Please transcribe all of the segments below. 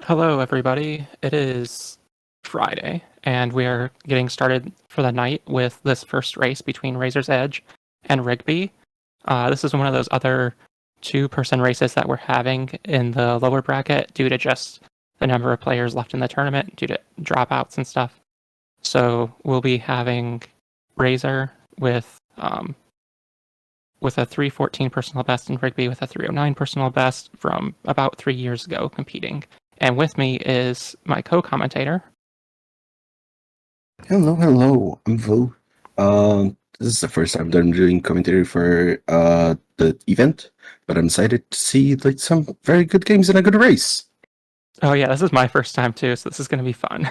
Hello, everybody. It is Friday, and we are getting started for the night with this first race between Razor's Edge and Rigby. This is one of those other two-person races that we're having in the lower bracket due to just the number of players left in the tournament due to dropouts and stuff. So we'll be having Razor with a 314 personal best and Rigby with a 309 personal best from about 3 years ago competing. And with me is my co-commentator. Hello, I'm Vo. This is the first time that I'm doing commentary for the event, but I'm excited to see some very good games and a good race. Oh yeah, this is my first time too, so this is going to be fun.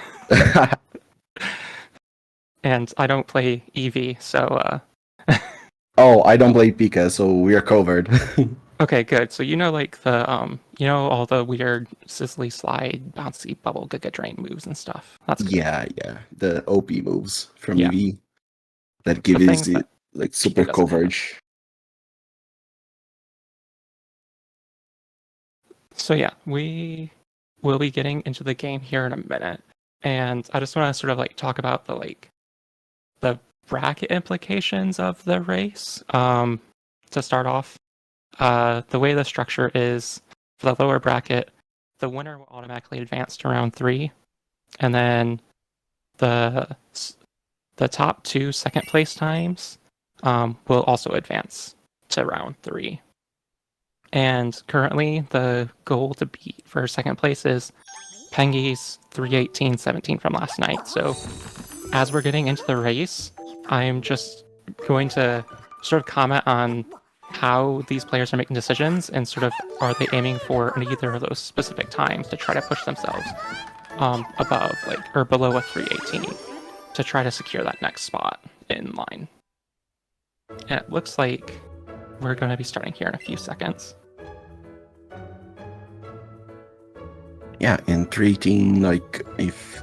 And I don't play EV, so Oh, I don't play Pika, so we are covered. okay, good. So you know like all the weird sizzly slide, bouncy bubble giga drain moves and stuff. That's good. Yeah, the OP moves from Yeah, EV that the gives things you that super Pika doesn't have. coverage. So yeah, we will be getting into the game here in a minute. And I just want to sort of talk about the bracket implications of the race. To start off, the way the structure is for the lower bracket, the winner will automatically advance to round 3, and then the the top two second place times will also advance to round 3. And currently, the goal to beat for second place is Pengy's 318.17 from last night. So as we're getting into the race, I'm just going to sort of comment on how these players are making decisions and sort of are they aiming for either of those specific times to try to push themselves above or below a 318 to try to secure that next spot in line. And it looks like we're going to be starting here in a few seconds. Yeah, and 318, if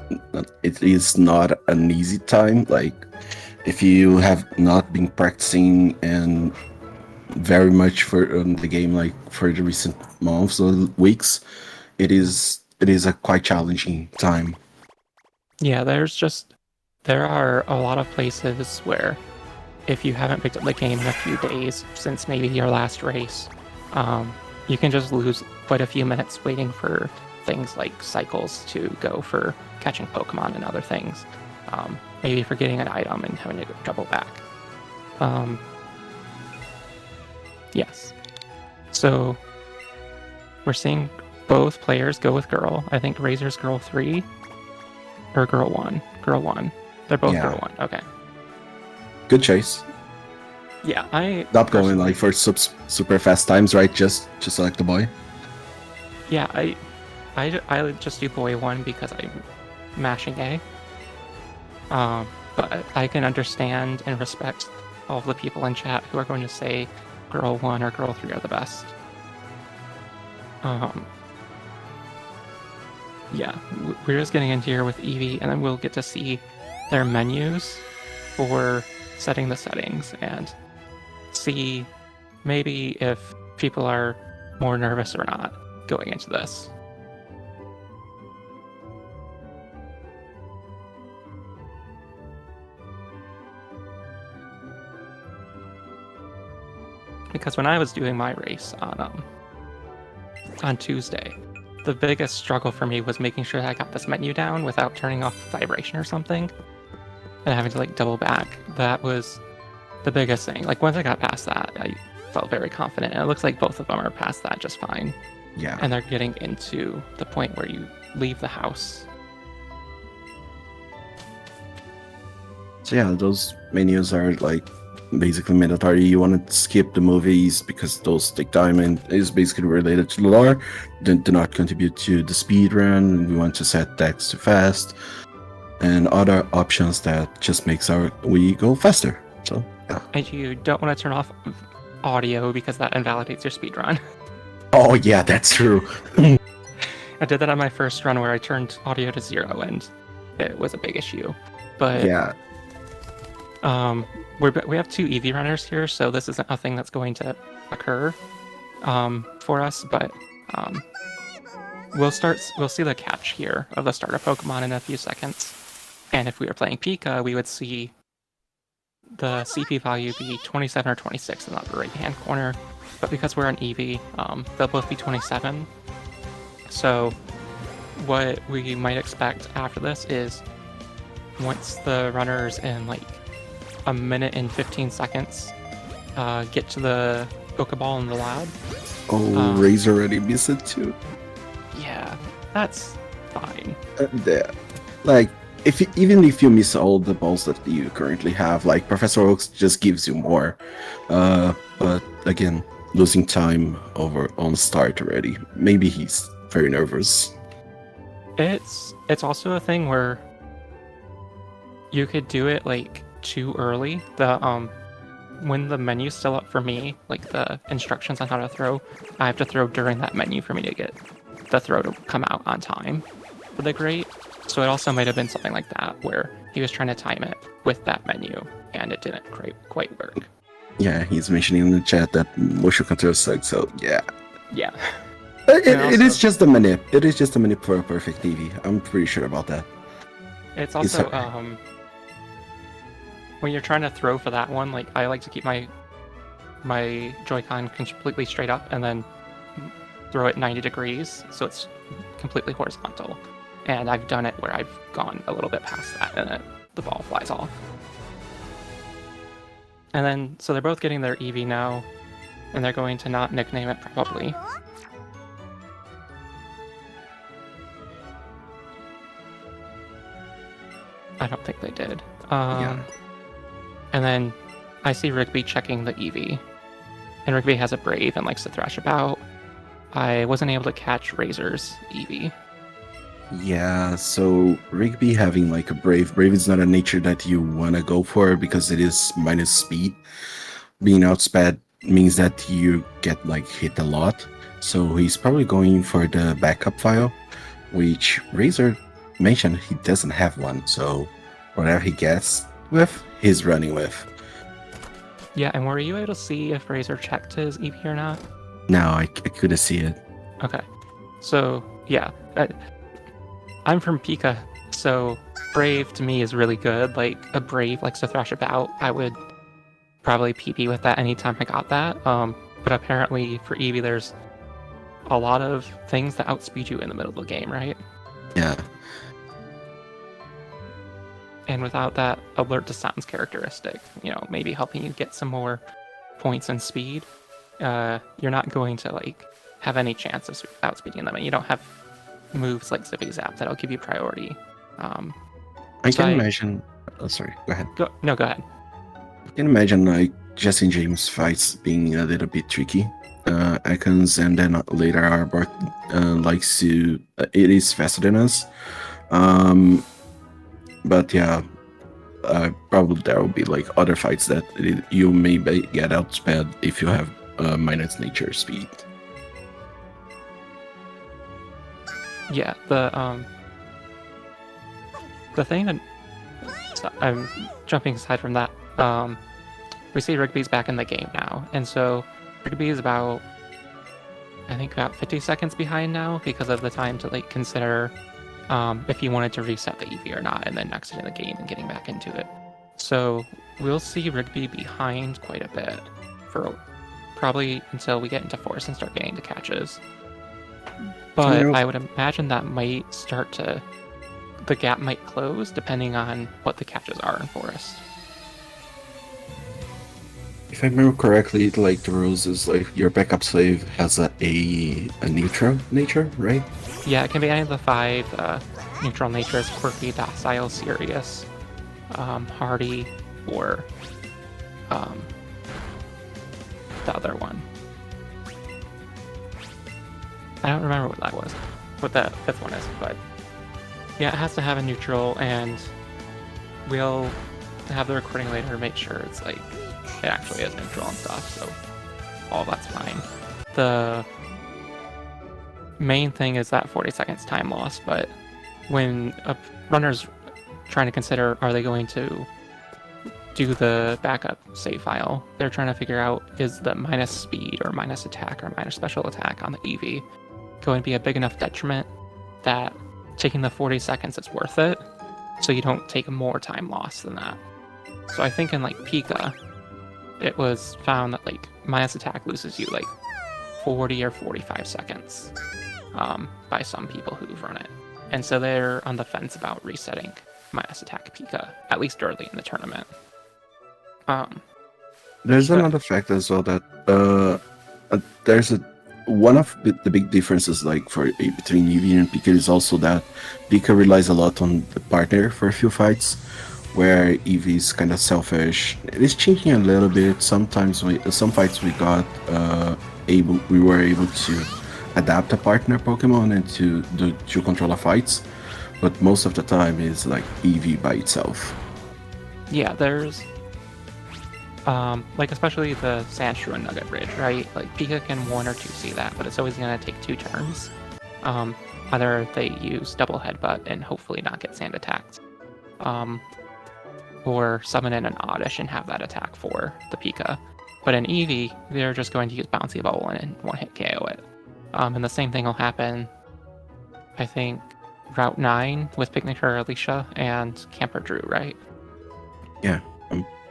it is not an easy time, if you have not been practicing and very much for the game, for the recent months or weeks, it is a quite challenging time. Yeah, there are a lot of places where if you haven't picked up the game in a few days since maybe your last race, you can just lose quite a few minutes waiting for things like cycles to go for catching Pokemon and other things. Maybe forgetting an item and having to go double back. Yes. So we're seeing both players go with girl. I think Razor's girl 3 or girl 1. Girl 1. They're both Yeah. girl 1. Okay. Good chase. Yeah, I Not going for super fast times, right? Just to select the boy. Yeah, I just do boy 1 because I'm mashing A. But I can understand and respect all of the people in chat who are going to say girl 1 or girl 3 are the best. Yeah, we're just getting into here with Eevee, and then we'll get to see their menus for setting the settings and see maybe if people are more nervous or not going into this. Because when I was doing my race on Tuesday, the biggest struggle for me was making sure that I got this menu down without turning off vibration or something and having to double back. That was the biggest thing. Once I got past that, I felt very confident, and it looks like both of them are past that just fine. Yeah. And they're getting into the point where you leave the house. So yeah, those menus are basically mandatory. You want to skip the movies because those take time and is basically related to the lore. Do not contribute to the speed run. We want to set decks to fast and other options that just makes we go faster. So yeah. And you don't want to turn off audio because that invalidates your speed run. Oh yeah, that's true. I did that on my first run where I turned audio to 0 and it was a big issue. But yeah, we have 2 EV runners here, so this isn't a thing that's going to occur for us. But we'll see the catch here of the starter Pokemon in a few seconds. And if we were playing Pika, we would see the CP value be 27 or 26 in the upper right-hand corner. But because we're an Eevee, they'll both be 27. So what we might expect after this is once the runners in like a minute and 15 seconds get to the Pokeball in the lab. Oh, Razor already missed it too. Yeah, that's fine. Yeah. Like, even if you miss all the balls that you currently have, like Professor Oaks just gives you more. But again, losing time over on start already. Maybe he's very nervous. It's also a thing where you could do it like too early. When the menu's still up for me, like the instructions on how to throw, I have to throw during that menu for me to get the throw to come out on time for the grate. So it also might have been something like that where he was trying to time it with that menu and it didn't quite work. Yeah, he's mentioning in the chat that motion control sucks, so yeah. Yeah. It is just a manip. It is just a manip for a perfect Eevee. I'm pretty sure about that. It's also when you're trying to throw for that one, like I like to keep my Joy-Con completely straight up and then throw it 90 degrees so it's completely horizontal. And I've done it where I've gone a little bit past that and the ball flies off. And then, so they're both getting their Eevee now, and they're going to not nickname it probably. I don't think they did. Yeah. And then I see Rigby checking the Eevee. And Rigby has a Brave and likes to thrash about. I wasn't able to catch Razor's Eevee. Yeah, so Rigby having like a Brave is not a nature that you want to go for because it is minus speed. Being outsped means that you get like hit a lot. So he's probably going for the backup file, which Razor mentioned he doesn't have one. So whatever he gets with, he's running with. Yeah, and were you able to see if Razor checked his Eevee or not? No, I couldn't see it. Okay. So, yeah. I'm from Pika, so Brave to me is really good. Like, a Brave likes to thrash about. I would probably PP with that anytime I got that. But apparently for Eevee, there's a lot of things that outspeed you in the middle of the game, right? Yeah. And without that alert to sounds characteristic, maybe helping you get some more points and speed, you're not going to like have any chance of outspeeding them, and you don't have moves like Zippy Zap that'll give you priority. I can imagine. Oh, sorry. Go ahead. Go ahead. I can imagine like Jesse James fights being a little bit tricky. Icons and then later Arbor likes to. It is faster than us. But yeah, probably there will be like other fights that you may get outsped if you have minus nature speed. Yeah, the thing that I'm jumping aside from that. We see Rigby's back in the game now, and so Rigby is about 50 seconds behind now because of the time to like consider if he wanted to reset the Eevee or not, and then exiting the game and getting back into it. So we'll see Rigby behind quite a bit for probably until we get into Forest and start getting to catches. But I would imagine that might start to... the gap might close depending on what the catches are in Forest. If I remember correctly, like the rules is like your backup slave has a neutral nature, right? Yeah, it can be any of the 5 neutral natures: quirky, docile, serious, hardy, or the other one. I don't remember what that was, what the 5th one is, but yeah, it has to have a neutral, and we'll have the recording later to make sure it's like it actually is neutral and stuff, so all that's fine. The main thing is that 40 seconds time loss, but when a runner's trying to consider are they going to do the backup save file, they're trying to figure out is the minus speed or minus attack or minus special attack on the Eevee going to be a big enough detriment that taking the 40 seconds is worth it, so you don't take more time loss than that. So I think in like Pika, it was found that like minus attack loses you like 40 or 45 seconds by some people who've run it. And so they're on the fence about resetting minus attack Pika, at least early in the tournament. There's another fact as well that there's one of the big differences like between Eevee and Pika is also that Pika relies a lot on the partner for a few fights, where Eevee is kind of selfish. It is changing a little bit. Sometimes some fights we were able to adapt a partner Pokemon and to do 2 controller fights, but most of the time is like Eevee by itself. Yeah, there's like especially the Sandshrew and Nugget Bridge, right? Like Pika can 1 or 2 see that, but it's always gonna take 2 turns. Either they use double headbutt and hopefully not get sand attacked, or summon in an Oddish and have that attack for the Pika. But in Eevee, they're just going to use Bouncy Bubble and 1-hit KO it. And the same thing will happen, I think, Route 9 with Picnicker Alicia and Camper Drew, right? Yeah,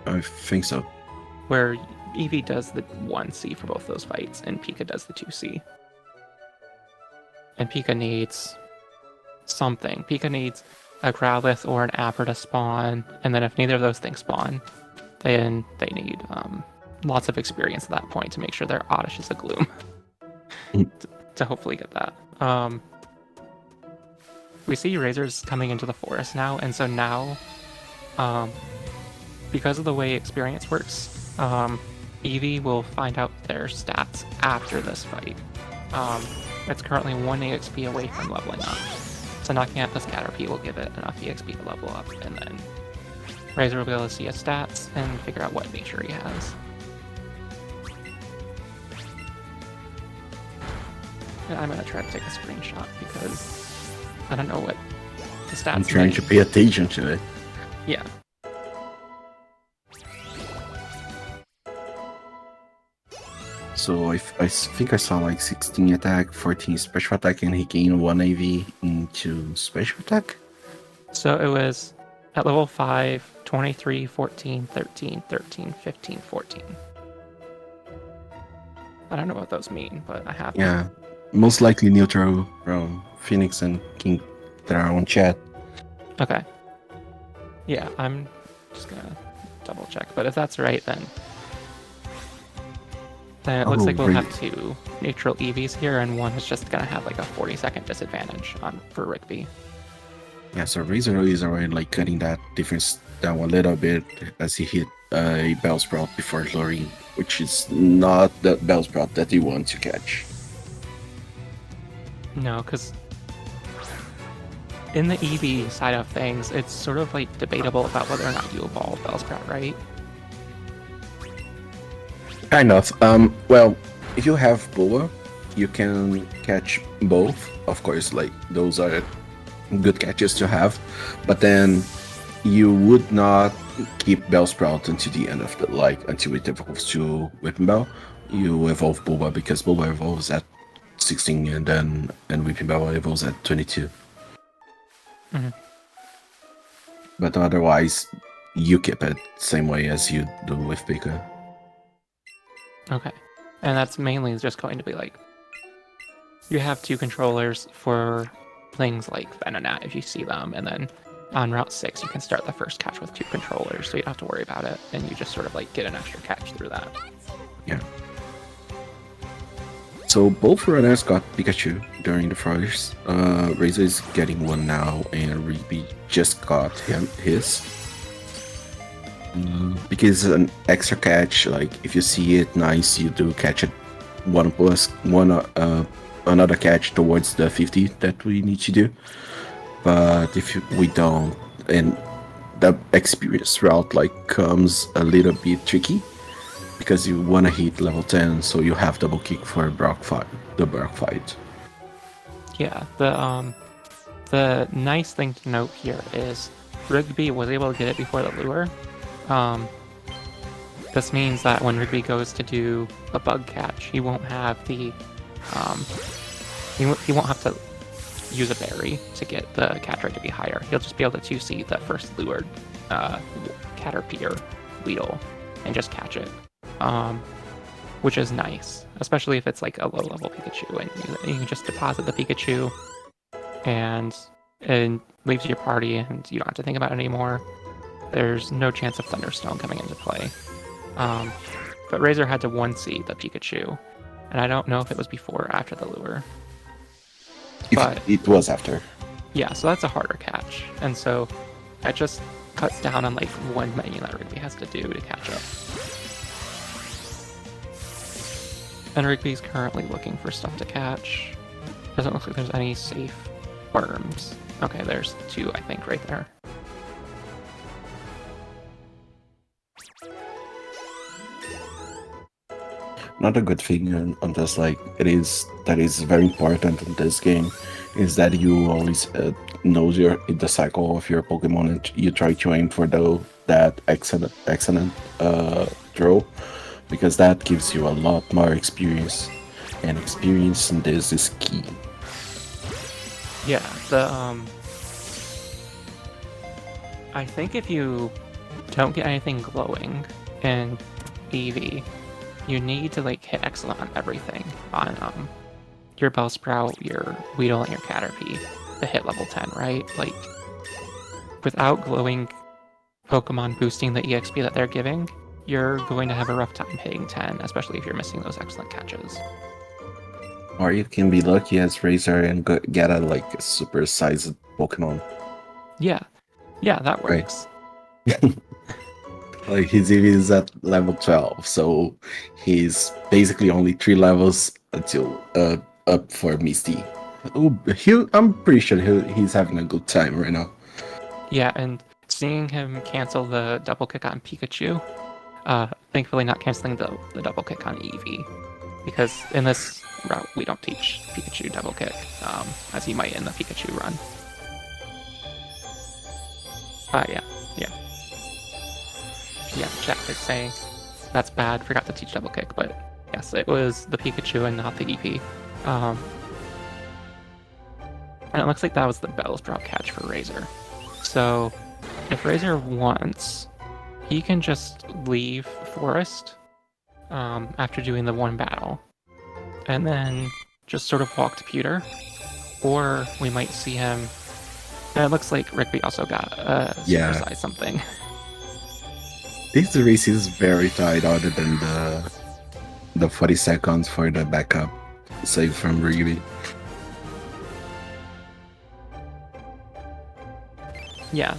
I think so. Where Eevee does the 1C for both those fights, and Pika does the 2C. And Pika needs something. Pika needs a Growlithe or an Apper to spawn, and then if neither of those things spawn, then they need lots of experience at that point to make sure their Oddish is a Gloom. to hopefully get that. We see Razors coming into the forest now, and so now, because of the way experience works, Eevee will find out their stats after this fight. It's currently 1 EXP away from leveling up. So knocking out the Scatterpie will give it enough EXP to level up, and then Razor will be able to see his stats and figure out what nature he has. And I'm going to try to take a screenshot because I don't know what the stats I'm trying to pay attention to it. Yeah. So I think I saw like 16 attack, 14 special attack, and he gained 1 AV into special attack. So it was at level 5, 23, 14, 13, 13, 15, 14. I don't know what those mean, but I have Yeah, them. most likely neutral from Phoenix and King that are on chat. Okay. Yeah, I'm just going to double check. But if that's right, then it looks like we'll have 2 neutral EVs here, and one is just going to have like a 40-second disadvantage for Rigby. Yeah, so Razor is already like cutting that difference down a little bit as he hit a Bellsprout before luring, which is not the Bellsprout that you want to catch. No, because in the EV side of things, it's sort of like debatable about whether or not you evolve Bellsprout, right? Kind of. Well, if you have Boa, you can catch both. Of course, like those are good catches to have, but then you would not keep Bellsprout until the end of until it evolves to Whipping Bell. You evolve Boba because Boba evolves at 16 and Whipping Bell evolves at 22. Mm-hmm. But otherwise, you keep it same way as you do with Pika. Okay. And that's mainly just going to be like, you have 2 controllers for things like Venonat if you see them, and then on Route 6 you can start the first catch with 2 controllers, so you don't have to worry about it, and you just sort of like get an extra catch through that. Yeah. So both runners got Pikachu during the first. Razor is getting one now, and Rigby just got his. Because an extra catch, like if you see it nice, you do catch it 1+1 another catch towards the 50 that we need to do. But if we don't, and the experience route like comes a little bit tricky because you want to hit level 10, so you have double kick for the Brock fight. Yeah, the nice thing to note here is Rigby was able to get it before the lure. This means that when Rigby goes to do a bug catch, he won't have the He won't have to use a berry to get the catch rate to be higher. He'll just be able to 2C the first lured Caterpie Weedle and just catch it, which is nice, especially if it's like a low-level Pikachu and you can just deposit the Pikachu and leaves your party and you don't have to think about it anymore. There's no chance of Thunderstone coming into play. But Razor had to 1C the Pikachu, and I don't know if it was before or after the lure. But it was after. Yeah, so that's a harder catch. And so that just cuts down on like one menu that Rigby has to do to catch up. And Rigby's currently looking for stuff to catch. Doesn't look like there's any safe worms. Okay, there's 2, I think, right there. Not a good thing on this, like, that is very important in this game, is that you always know the cycle of your Pokemon and you try to aim for that excellent throw, because that gives you a lot more experience, and experience in this is key. Yeah, I think if you don't get anything glowing in EV, you need to like hit excellent on everything on your Bellsprout, your Weedle, and your Caterpie to hit level 10, right? Like, without glowing Pokemon boosting the EXP that they're giving, you're going to have a rough time hitting 10, especially if you're missing those excellent catches. Or you can be lucky as Razor and get a like a super sized Pokemon. Yeah, that works. Right. Like, his EV is at level 12, so he's basically only 3 levels until up for Misty. I'm pretty sure he's having a good time right now. Yeah, and seeing him cancel the double kick on Pikachu, thankfully not canceling the double kick on Eevee, because in this route we don't teach Pikachu double kick, as you might in the Pikachu run. Yeah, chat is saying that's bad, forgot to teach double kick, but yes, it was the Pikachu and not the Eevee. And it looks like that was the Bellsprout catch for Razor. So if Razor wants, he can just leave Forest after doing the one battle, and then just sort of walk to Pewter, or we might see him. And it looks like Rigby also got a supersize something. This race is very tight, other than the 40 seconds for the backup save from Rigby. Yeah,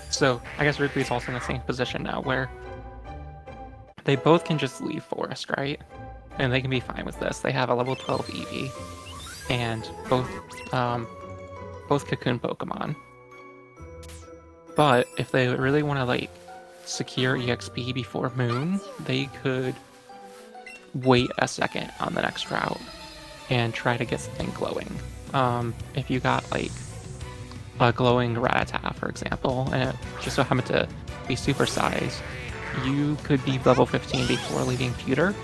so I guess Rigby's also in the same position now, where they both can just leave Forest, right? And they can be fine with this. They have a level 12 Eevee, and both Cocoon Pokemon. But if they really want to like secure EXP before Moon, they could wait a second on the next route and try to get something glowing. If you got like a glowing Rattata, for example, and it just so happened to be supersized, you could be level 15 before leaving Pewter,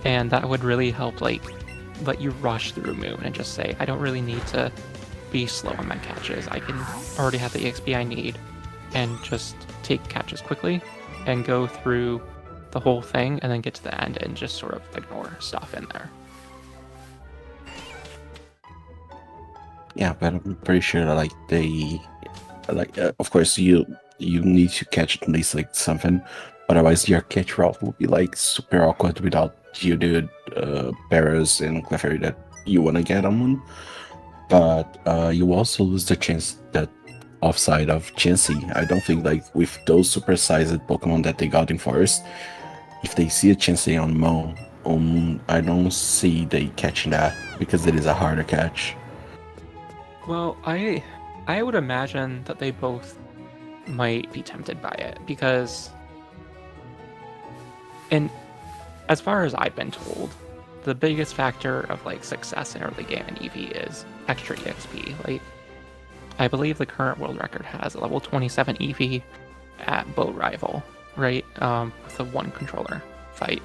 and that would really help like let you rush through Moon and just say, I don't really need to be slow on my catches. I can already have the EXP I need and just take catches quickly and go through the whole thing and then get to the end and just sort of ignore stuff in there. Yeah, but I'm pretty sure like of course you need to catch at least like something, otherwise your catch route will be like super awkward without Geodude, Paras, and Clefairy that you want to get on one. But you also lose the chance that offside of Chansey. I don't think like with those supersized Pokemon that they got in Forest, if they see a Chansey on Moon, I don't see they catching that, because it is a harder catch. Well, I would imagine that they both might be tempted by it, because as far as I've been told, the biggest factor of like success in early game in EV is extra EXP. Like, I believe the current world record has a level 27 EV at Boat Rival, right? With a one controller fight.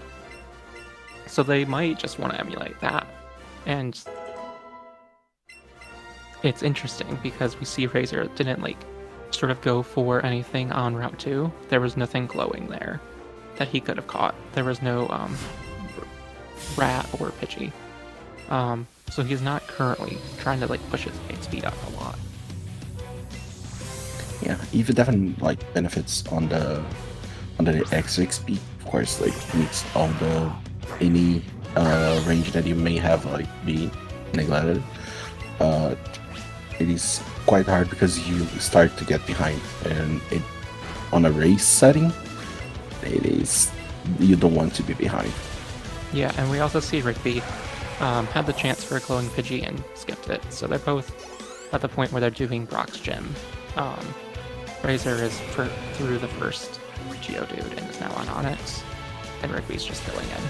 So they might just want to emulate that. And it's interesting because we see Razor didn't like sort of go for anything on Route 2. There was nothing glowing there that he could have caught. There was no rat or Pidgey. So he's not currently trying to like push his main speed up a lot. Yeah, even definitely like benefits on the extra XP, of course, like meets all the any range that you may have like be neglected. It is quite hard because you start to get behind, and it on a race setting, it is you don't want to be behind. Yeah, and we also see Rigby had the chance for a glowing Pidgey and skipped it. So they're both at the point where they're doing Brock's gym. Razor is through the first Geodude and is now on Onyx, and Rigby's just going in.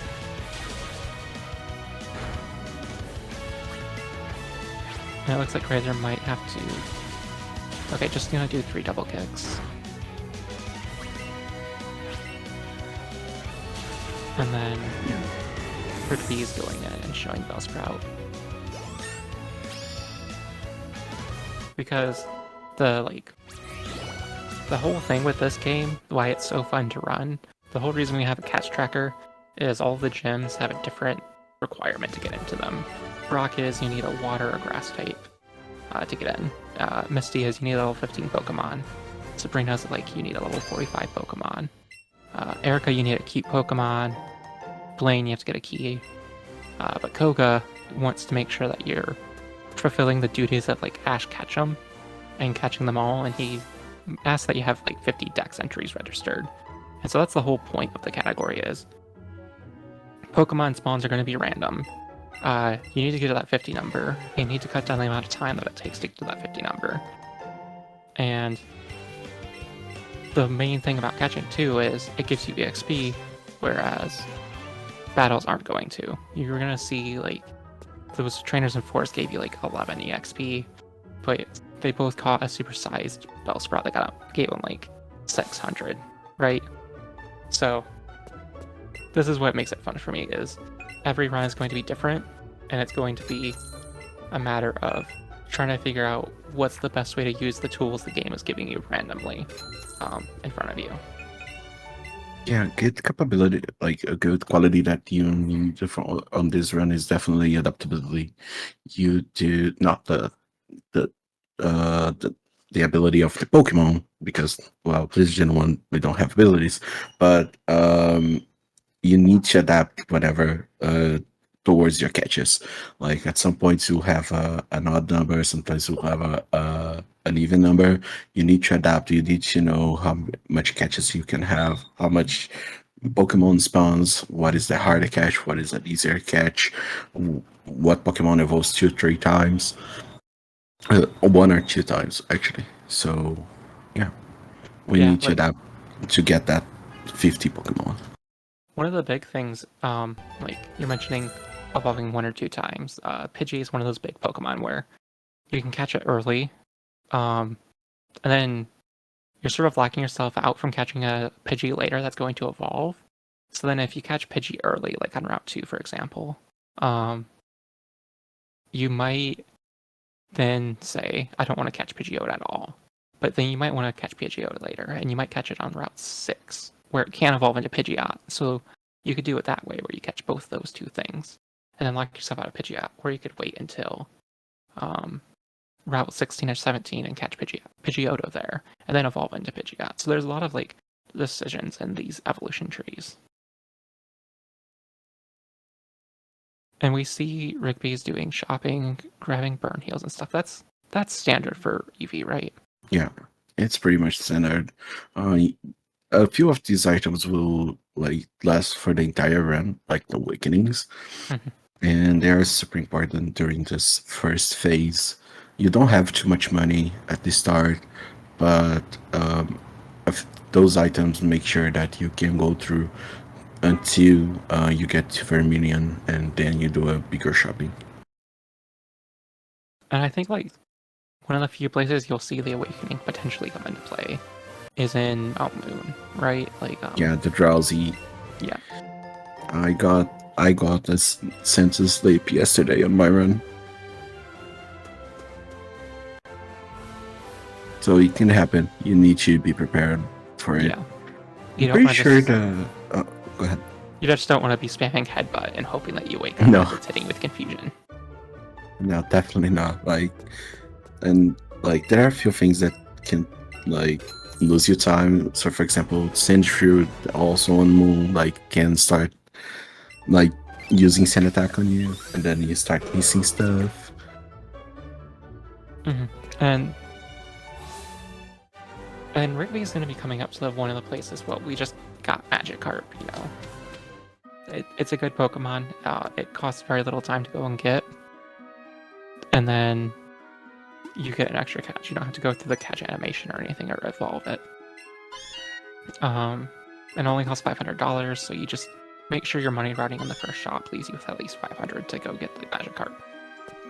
And it looks like Razor might have to... Okay, just gonna do 3 double kicks. And then Rigby's going in and showing Bellsprout. Because the whole thing with this game, why it's so fun to run, the whole reason we have a catch tracker is all the gyms have a different requirement to get into them. Brock is you need a water or grass type to get in. Misty is you need a level 15 Pokemon. Sabrina's like you need a level 45 Pokemon. Erica, you need a cute Pokemon. Blaine, you have to get a key. But Koga wants to make sure that you're fulfilling the duties of like Ash Ketchum and catching them all, and he asks that you have like 50 dex entries registered. And so that's the whole point of the category is Pokemon spawns are going to be random. You need to get to that 50 number. You need to cut down the amount of time that it takes to get to that 50 number. And the main thing about catching too is it gives you EXP, whereas battles aren't going to. You're going to see like those trainers in Forest gave you like 11 EXP, but they both caught a supersized Bellsprout that gave them like 600, right? So this is what makes it fun for me is every run is going to be different, and it's going to be a matter of trying to figure out what's the best way to use the tools the game is giving you randomly in front of you. Yeah, good capability, like a good quality that you need on this run is definitely adaptability. You do not the ability of the Pokemon because well, this Gen 1 we don't have abilities, but you need to adapt whatever towards your catches. Like at some points you have an odd number, sometimes you have an even number. You need to adapt. You need to know how much catches you can have, how much Pokemon spawns, what is the harder catch, what is an easier catch, what Pokemon evolves 2-3 times, 1 or 2 times actually. So yeah, we need to adapt to get that 50 Pokemon. One of the big things, like you're mentioning evolving 1 or 2 times, Pidgey is one of those big Pokemon where you can catch it early, and then you're sort of locking yourself out from catching a Pidgey later that's going to evolve. So then if you catch Pidgey early, like on Route 2, for example, you might then say, I don't want to catch Pidgeotto at all. But then you might want to catch Pidgeotto later, and you might catch it on Route 6, where it can evolve into Pidgeot. So you could do it that way, where you catch both those 2 things, and then lock yourself out of Pidgeot, or you could wait until Route 16 or 17 and catch Pidgeotto there, and then evolve into Pidgeot. So there's a lot of like decisions in these evolution trees. And we see Rigby's doing shopping, grabbing burn heals and stuff. That's standard for EV, right? Yeah, it's pretty much standard. A few of these items will like last for the entire run, like the awakenings, and they are super important during this first phase. You don't have too much money at the start, but those items make sure that you can go through until you get to Vermilion, and then you do a bigger shopping. And I think like one of the few places you'll see the Awakening potentially come into play is in Mount Moon, right? Like yeah, the drowsy. Yeah. I got this sense of sleep yesterday on my run. So it can happen. You need to be prepared for it. Yeah. You I'm don't pretty wanna sure just, go ahead. you just don't want to be spamming headbutt and hoping that you wake up No. as it's hitting with confusion. No, definitely not. And there are a few things that can lose your time. So for example, Sandshrew also on Moon can start like using Sand Attack on you, and then you start missing stuff. And Rigby is going to be coming up to one of the places. Well, we just got Magikarp. It's a good Pokemon. It costs very little time to go and get, and then you get an extra catch. You don't have to go through the catch animation or anything or evolve it. It only costs $500, so you just make sure your money routing in the first shop leaves you with at least $500 to go get the Magikarp,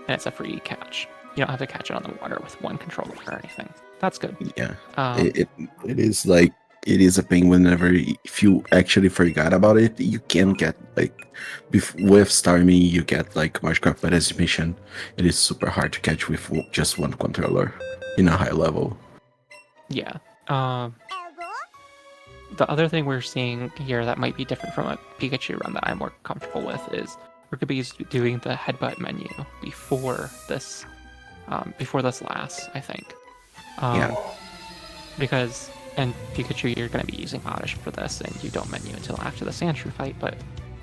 and it's a free catch. You don't have to catch it on the water with one controller or anything. That's good. Yeah, it is it is a pain whenever if you actually forgot about it. You can get with Starmie, you get Magikarp, but as you mentioned, it is super hard to catch with just one controller in a high level. Yeah. The other thing we're seeing here that might be different from a Pikachu run that I'm more comfortable with is we're going to be doing the headbutt menu before this last, I think. Yeah. Because in Pikachu you're going to be using Oddish for this, and you don't menu until after the Sandshrew fight, but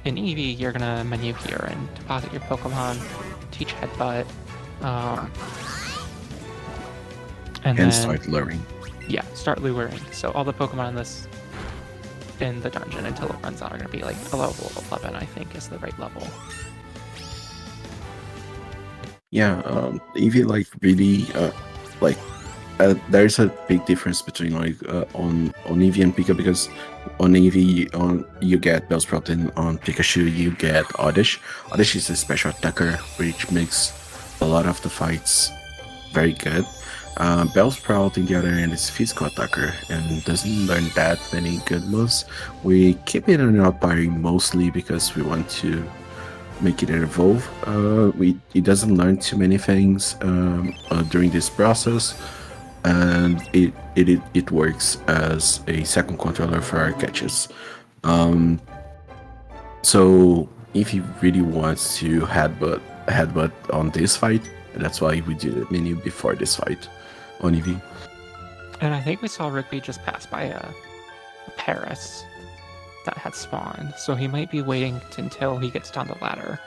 in Eevee you're going to menu here and deposit your Pokemon, teach headbutt, and then start luring. Yeah, start luring. So all the Pokemon in the dungeon until it runs out are going to be like a level 11, I think, is the right level. Yeah, Eevee really there's a big difference between on Eevee and Pika, because on Eevee you get Bellsprout, and on Pikachu you get Oddish. Oddish is a special attacker which makes a lot of the fights very good. Bellsprout, in the other hand, is physical attacker and doesn't learn that many good moves. We keep it in our party mostly because we want to make it evolve. It doesn't learn too many things during this process, and it works as a second controller for our catches. So if he really wants to headbutt on this fight, that's why we did the menu before this fight on Eevee. And I think we saw Rigby just pass by a Paris that had spawned, so he might be waiting until he gets down the ladder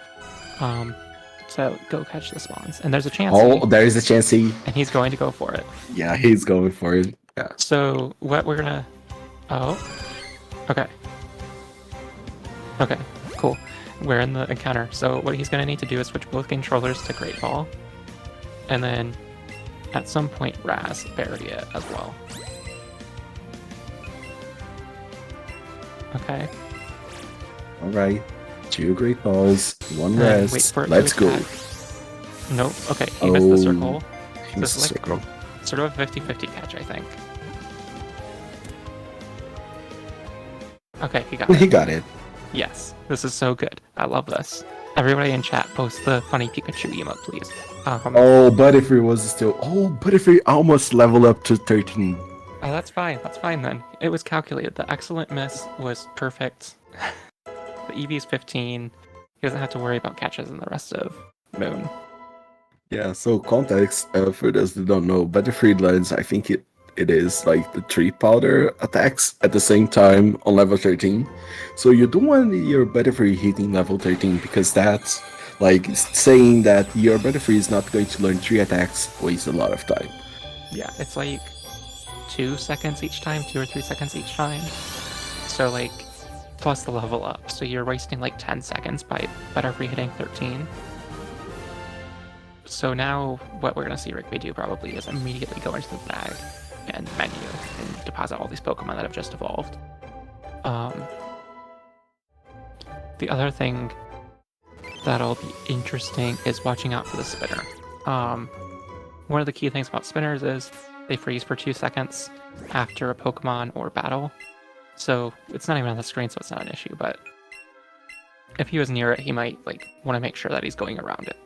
to go catch the spawns. And there's a chance. There is a chance and he's going to go for it. Yeah, he's going for it. Yeah. So what we're gonna... Oh. Okay. Okay, cool. We're in the encounter. So what he's gonna need to do is switch both controllers to Great Ball, and then at some point bury it as well. Okay. Alright. 2 Great Balls, 1 rest. Wait for it Let's go. Nope. Okay, he missed the circle. He missed the circle. Sort of a 50-50 catch, I think. Okay, he got it. He got it. Yes, this is so good. I love this. Everybody in chat, post the funny Pikachu emote, please. Butterfree was still... Butterfree almost leveled up to 13. Oh, that's fine. That's fine then. It was calculated. The excellent miss was perfect. The Eevee's 15. He doesn't have to worry about catches in the rest of Moon. Yeah, so context, for those that don't know, Butterfree learns, I think it is like the 3 powder attacks at the same time on level 13. So you don't want your Butterfree hitting level 13, because that's like saying that your Butterfree is not going to learn 3 attacks wastes a lot of time. Yeah, it's like 2 seconds each time, 2 or 3 seconds each time. So like, plus the level up. So you're wasting like 10 seconds by Butterfree hitting 13. So now what we're going to see Rigby do probably is immediately go into the bag and menu and deposit all these Pokemon that have just evolved. The other thing that'll be interesting is watching out for the spinner. One of the key things about spinners is they freeze for 2 seconds after a Pokemon or battle. So it's not even on the screen, so it's not an issue, but if he was near it, he might want to make sure that he's going around it.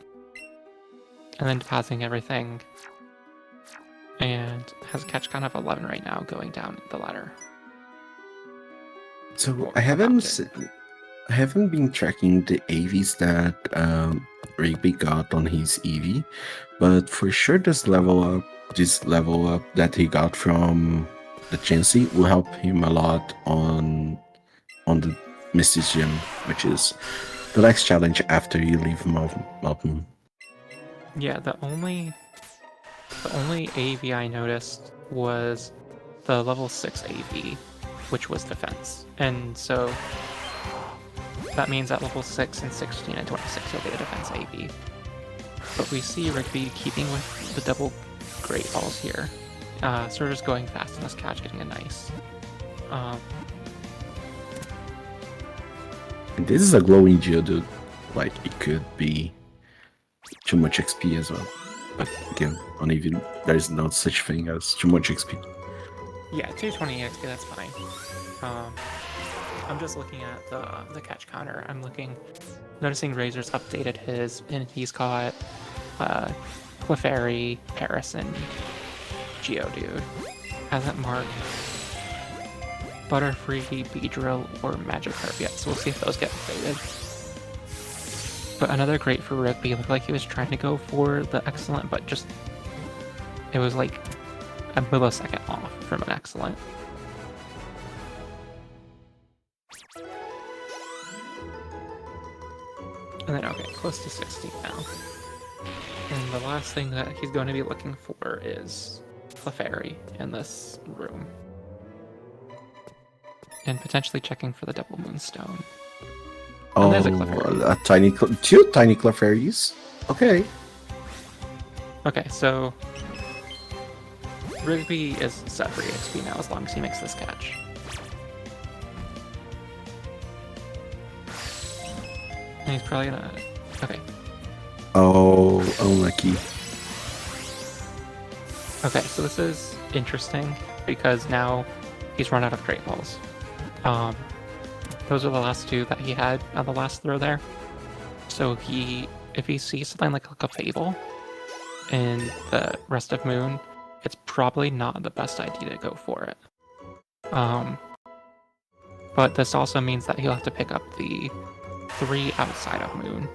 And then depositing everything and has a catch count of 11 right now, going down the ladder. So Or I about it. haven't been tracking the AVs that Rigby got on his EV, but for sure this level up that he got from the Chansey will help him a lot on the Misty Gym, which is the next challenge after you leave Mountain. Yeah, the only AV I noticed was the level 6 AV, which was defense. And so that means at level 6 and 16 and 26 will be a defense AV. But we see Rigby keeping with the double Great Balls here. Sort of just going fast in this catch, getting a nice. This is a glowing Geodude. Like, it could be too much XP as well. But again, on even there is no such thing as too much XP. Yeah, 220 XP, that's fine. I'm just looking at the catch counter. Noticing Razor's updated his, and he's caught Clefairy, Paris, and Geodude. Hasn't marked Butterfree, Beedrill, or Magikarp yet, so we'll see if those get updated. But another great for Rigby, looked like he was trying to go for the excellent, but just it was like a millisecond off from an excellent. And then, okay, close to 60 now. And the last thing that he's going to be looking for is Clefairy in this room. And potentially checking for the Double Moonstone. Oh, there's a Clefairy. Two tiny Clefairies. Okay. Okay, so Rigby is set for EXP now as long as he makes this catch. And he's probably gonna... Okay. Oh, unlucky. Okay, so this is interesting because now he's run out of Great Balls. Those are the last two that he had on the last throw there. So if he sees something like a Fable in the rest of Moon, it's probably not the best idea to go for it. But this also means that he'll have to pick up the 3 outside of Moon.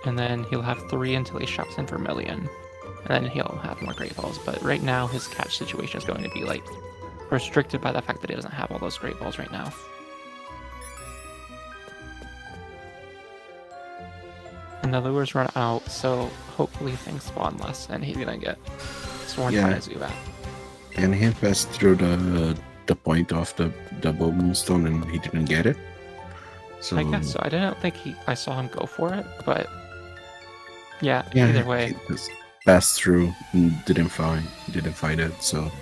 And then he'll have 3 until he shops in Vermilion. And then he'll have more Great Balls. But right now his catch situation is going to be like restricted by the fact that he doesn't have all those Great Balls right now. And the lures run out, so hopefully things spawn less and he's gonna get sworn by a Zubat. And he passed through the point of the Double Moonstone and he didn't get it. So I guess so. I didn't think I saw him go for it, but yeah, either way. He just passed through and didn't find it, so.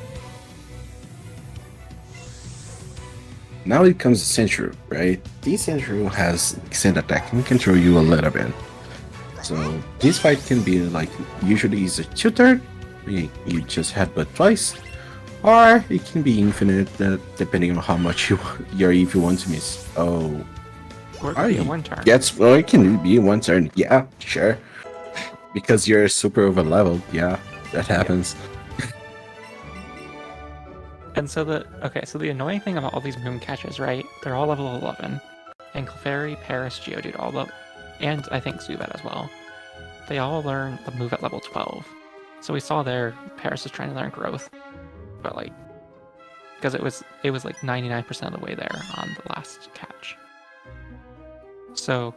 Now it comes to Sentry, right? This Sentry has extended attack and control you a little bit. So this fight can be like, usually it's a 2-turn, you just headbutt twice, or it can be infinite, depending on how much your EV want to miss. Oh, or it can be a 1-turn. Yes, well, it can be 1 turn. Yeah, sure. Because you're super over leveled. Yeah, that happens. And so the annoying thing about all these Moon catches, right? They're all level 11, and Clefairy, Paris, Geodude, and I think Zubat as well. They all learn the move at level 12. So we saw there, Paris is trying to learn Growth, but like, because it was like 99% of the way there on the last catch. So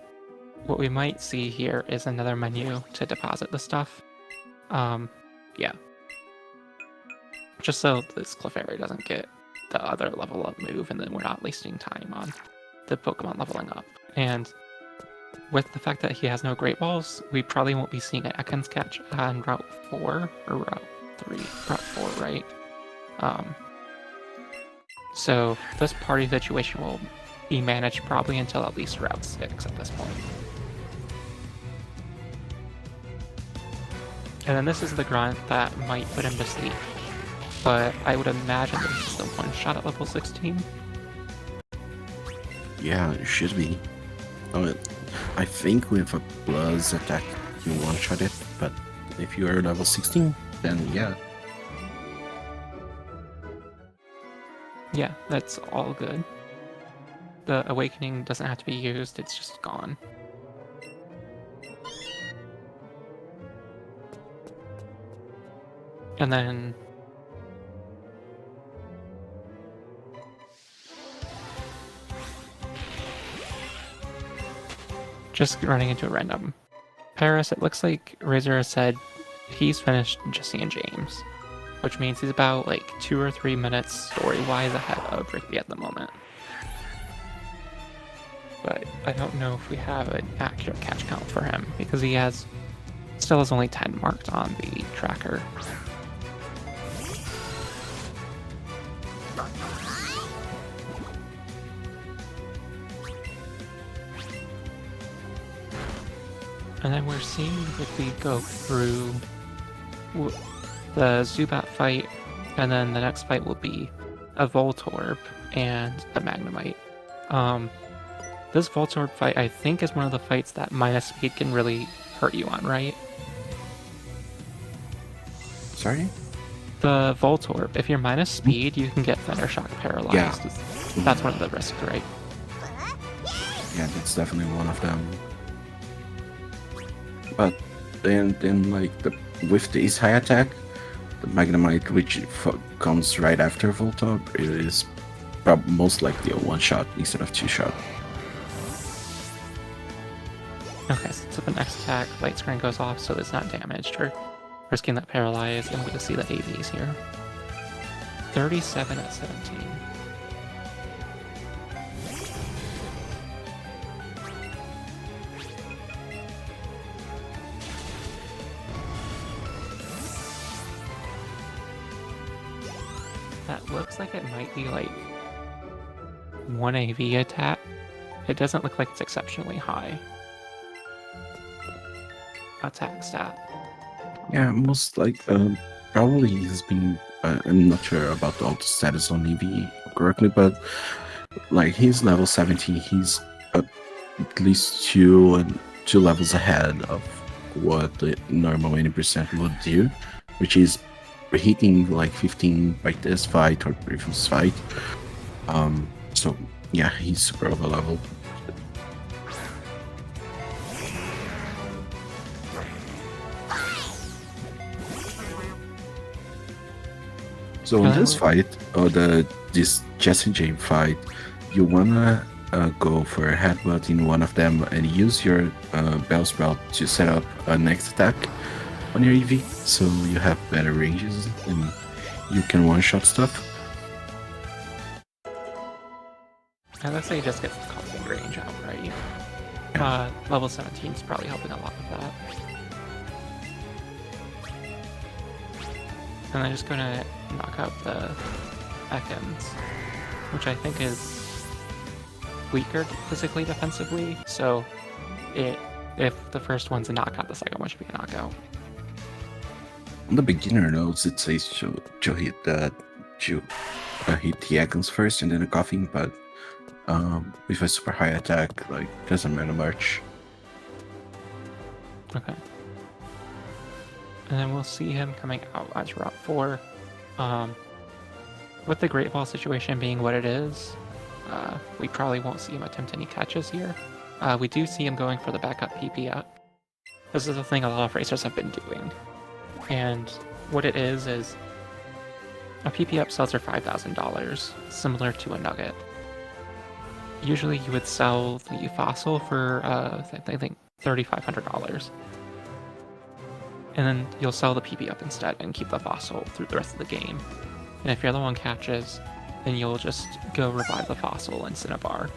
what we might see here is another menu to deposit the stuff. Yeah. Just so this Clefairy doesn't get the other level up move, and then we're not wasting time on the Pokemon leveling up. And with the fact that he has no Great Balls, we probably won't be seeing an Ekans catch on Route 4 or Route 3. Route 4, right? So this party situation will be managed probably until at least Route 6 at this point. And then this is the grunt that might put him to sleep. But I would imagine that this is the one shot at level 16. Yeah, it should be. I think with a Bluzz attack you one-shot it, but if you are level 16, then yeah. Yeah, that's all good. The awakening doesn't have to be used, it's just gone. And then just running into a random Paris, it looks like Razor said he's finished Jesse and James, which means he's about like 2 or 3 minutes story-wise ahead of Rigby at the moment. But I don't know if we have an accurate catch count for him because he still has only 10 marked on the tracker. And then we're seeing Rigby go through the Zubat fight, and then the next fight will be a Voltorb and a Magnemite. This Voltorb fight, I think, is one of the fights that minus speed can really hurt you on, right? Sorry? The Voltorb, if you're minus speed, you can get Thunder Shock paralyzed. Yeah. That's one of the risks, right? Yeah, that's definitely one of them. But then like with this high attack, the Magnemite, which comes right after Voltorb, it is most likely a one-shot instead of two-shot. Okay, so the next attack, light screen goes off, so it's not damaged or risking that paralyzed, and we can see the AVs here. 37 at 17. That looks like it might be like 1 AV attack. It doesn't look like it's exceptionally high. Attack stat. Yeah, most like probably he's been. I'm not sure about the auto status on EV correctly, but like he's level 70. He's at least two levels ahead of what the normal 80% would do, which is hitting like 15 by this fight or previous fight. So yeah, he's super over level. So in this fight, or this Jesse James fight, you wanna go for a headbutt in one of them and use your Bell Sprout to set up a next attack on your EV, so you have better ranges and you can one-shot stuff. And let's say he just gets the constant range out, right? Yeah. Level 17 is probably helping a lot with that. And I'm just gonna knock out the Ekans, which I think is weaker physically defensively, so if the first one's a knockout, the second one should be a knockout. On the beginner notes, it says to hit the Ekans first and then a Coughing, but with a super high attack, like doesn't matter much. Okay. And then we'll see him coming out as Route 4. With the Great Ball situation being what it is, we probably won't see him attempt any catches here. We do see him going for the backup PP up. This is a thing a lot of racers have been doing. And what it is a PP up sells for $5,000, similar to a nugget. Usually you would sell the fossil for, I think, $3,500. And then you'll sell the PP up instead and keep the fossil through the rest of the game. And if your other one catches, then you'll just go revive the fossil in Cinnabar,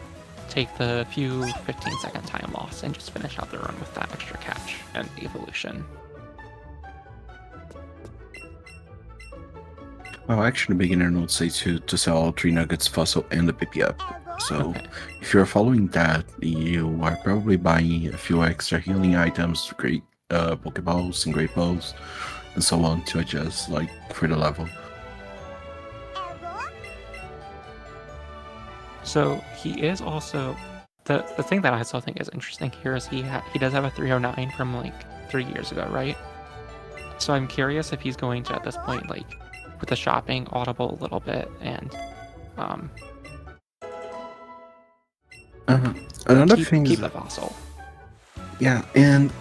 take the few 15-second time loss, and just finish out the run with that extra catch and evolution. Well, actually, beginner notes say to sell all 3 nuggets, fossil, and the PP up. So if you're following that, you are probably buying a few extra healing items, great Pokeballs and Great Balls, and so on to adjust like for the level. So he is also the thing that I still think is interesting here is he does have a 309 from like 3 years ago, right? So I'm curious if he's going to at this point, like with the shopping, audible a little bit and Another keep thing is, the fossil. yeah, and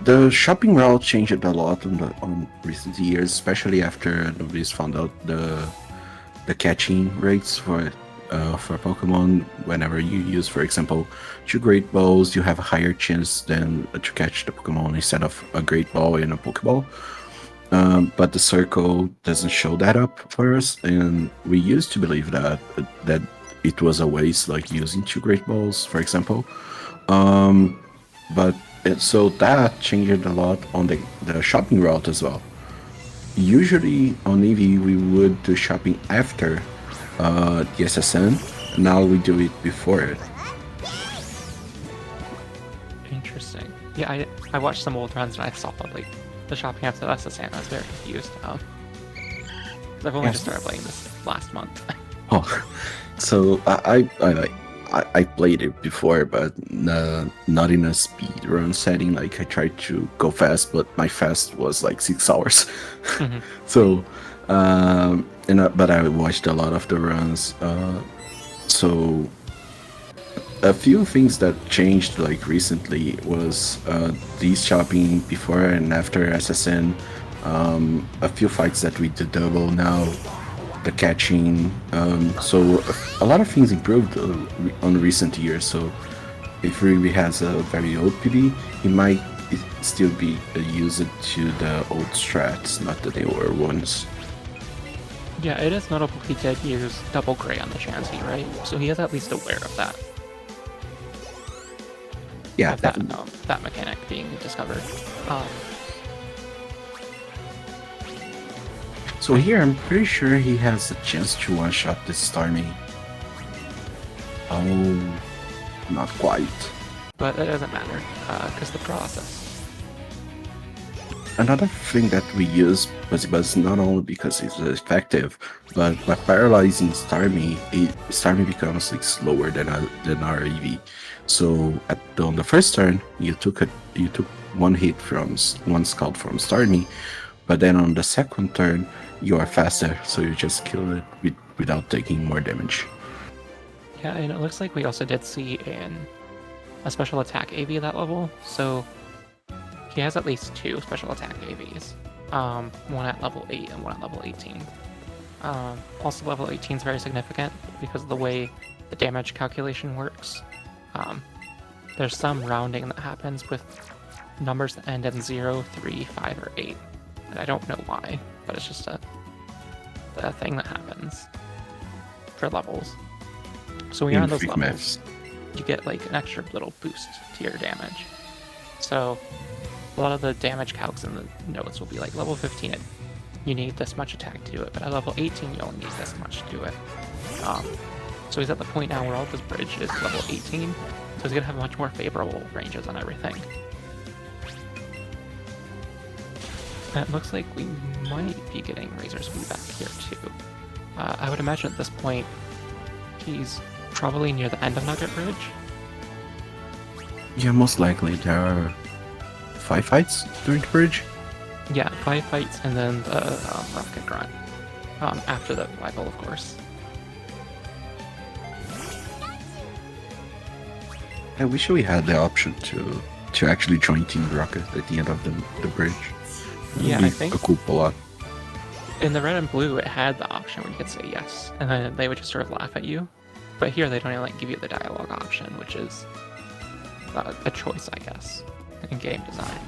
the shopping route changed a lot on recent years, especially after nobody's found out the catching rates for Pokemon. Whenever you use, for example, 2 Great Balls, you have a higher chance than to catch the Pokemon instead of a Great Ball and a Pokeball. But the circle doesn't show that up for us, and we used to believe that it was a waste, like using 2 Great Balls, for example. But so that changed a lot on the shopping route as well. Usually on EV we would do shopping after the SSN. Now we do it before it. Interesting. Yeah, I watched some old runs and I saw like the shopping after the SSN. I was very confused. I've only just started playing this last month. Oh, so I played it before, but not in a speed run setting. Like I tried to go fast, but my fast was like 6 hours. Mm-hmm. So, but I watched a lot of the runs. So a few things that changed like recently was these shopping before and after SSN. A few fights that we did double now. The catching, so a lot of things improved on recent years. So if Rigby has a very old PB, he might still be used to the old strats, not the newer ones. Yeah, it is notable he did use double gray on the Chansey, right? So he is at least aware of that. Yeah, of that mechanic being discovered. So here, I'm pretty sure he has a chance to one-shot this Starmie. Oh, not quite. But it doesn't matter, because the process. Another thing that we use Buzzy Buzz not only because it's effective, but by paralyzing Starmie, Starmie becomes like slower than our EV. So on the first turn, you took one hit from one Scald from Starmie, but then on the second turn, you are faster, so you just kill it without taking more damage. Yeah, and it looks like we also did see a special attack AV at that level, so he has at least 2 special attack AVs. One at level 8 and one at level 18. Also level 18 is very significant because of the way the damage calculation works. There's some rounding that happens with numbers that end in 0, 3, 5, or 8. And I don't know why, but it's just a thing that happens for levels. So when you're on those levels, you get like an extra little boost to your damage. So a lot of the damage calcs in the notes will be like level 15, you need this much attack to do it, but at level 18 you only need this much to do it. So he's at the point now where all this bridge is level 18, so he's gonna have much more favorable ranges on everything. And it looks like we might be getting Razor Speed back here too. I would imagine at this point he's probably near the end of Nugget Bridge. Yeah, most likely. There are 5 fights during the bridge. Yeah, 5 fights and then the Rocket Grunt. After the rival, of course. I wish we had the option to actually join Team Rocket at the end of the bridge. Yeah, I think a cool pull-out. In the red and blue, it had the option where you could say yes, and then they would just sort of laugh at you. But here, they don't even like give you the dialogue option, which is a choice, I guess, in game design.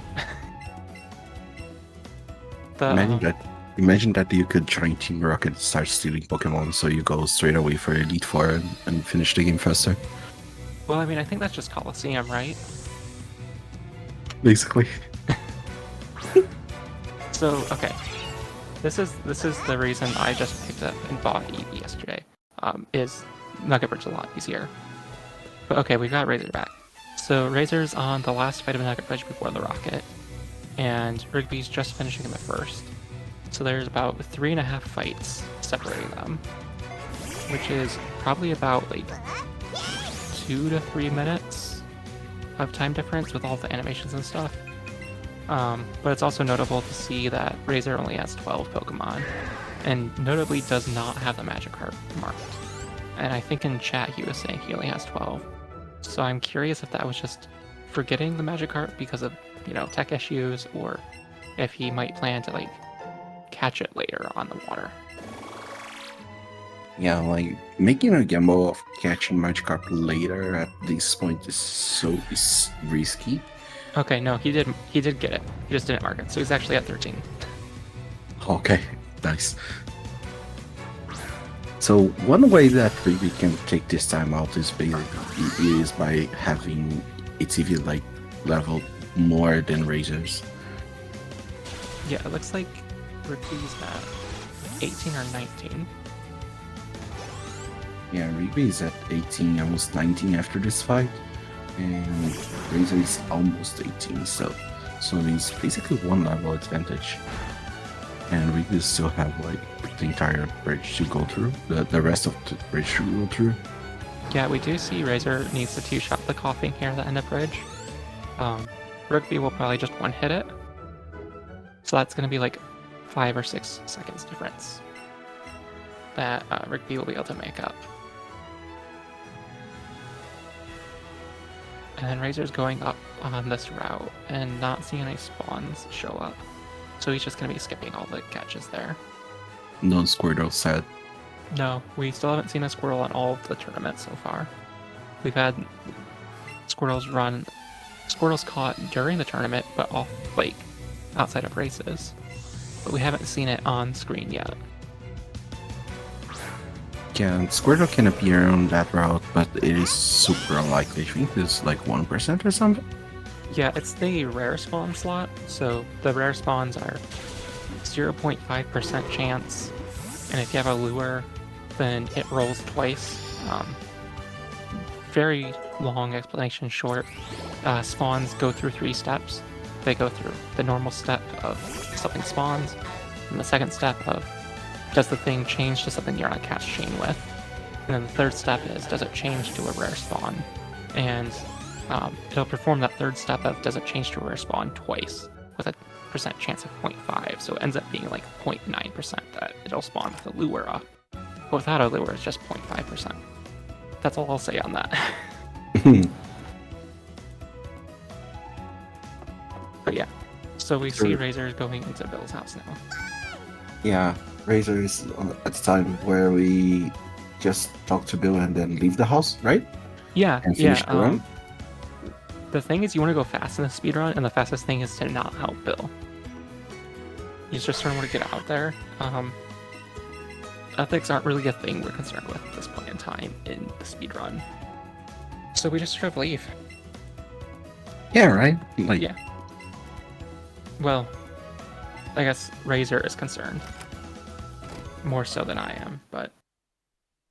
Imagine that you could join Team Rocket and start stealing Pokemon, so you go straight away for Elite Four and finish the game faster. Well, I mean, I think that's just Coliseum, right? Basically. So, okay. This is the reason I just picked up and bought Eevee yesterday. Is Nugget Bridge a lot easier. But okay, we've got Razor back. So Razor's on the last fight of Nugget Bridge before the Rocket, and Rigby's just finishing in the first. So there's about 3.5 fights separating them, which is probably about like 2 to 3 minutes of time difference with all the animations and stuff. But it's also notable to see that Razor only has 12 Pokemon, and notably does not have the magic heart marked. and I think in chat he was saying he only has 12. So I'm curious if that was just forgetting the Magikarp because of, tech issues, or if he might plan to, catch it later on the water. Yeah, making a gamble of catching Magikarp later at this point is risky. Okay, no, he did get it. He just didn't mark it, so he's actually at 13. Okay, nice. So one way that Rigby can take this time out is by having its EV level more than Razor's. Yeah, it looks like Rigby's at 18 or 19. Yeah, Rigby is at 18, almost 19 after this fight, and Razor is almost 18, so it's basically one level advantage. And Rigby still have the entire bridge to go through, the rest of the bridge to go through. Yeah, we do see Razor needs to two-shot the coughing here at the end of bridge. Rigby will probably just one-hit it. So that's going to be 5 or 6 seconds difference that Rigby will be able to make up. And then Razor's going up on this route and not seeing any spawns show up. So he's just going to be skipping all the catches there. No Squirtle set. No, we still haven't seen a Squirtle on all of the tournaments so far. We've had Squirtles caught during the tournament, but off, outside of races. But we haven't seen it on screen yet. Yeah, Squirtle can appear on that route, but it is super unlikely. I think it's 1% or something. Yeah, it's the rare spawn slot, so the rare spawns are 0.5% chance, and if you have a lure, then it rolls twice. Very long explanation short. Spawns go through 3 steps. They go through the normal step of something spawns, and the second step of does the thing change to something you're on a catch chain with, and then the third step is does it change to a rare spawn, and it'll perform that third step of does it change to a rare spawn twice with a percent chance of 0.5, so it ends up being 0.9% that it'll spawn with a lure up. But without a lure, it's just 0.5%. That's all I'll say on that. But yeah, so we see Razor going into Bill's house now. Yeah, Razor is at the time where we just talk to Bill and then leave the house, right? Yeah, and finish the run. The thing is, you want to go fast in the speedrun, and the fastest thing is to not help Bill. You just sort of want to get out there. Ethics aren't really a thing we're concerned with at this point in time in the speedrun. So we just sort of leave. Yeah, right? Yeah. Well, I guess Razor is concerned. More so than I am, but...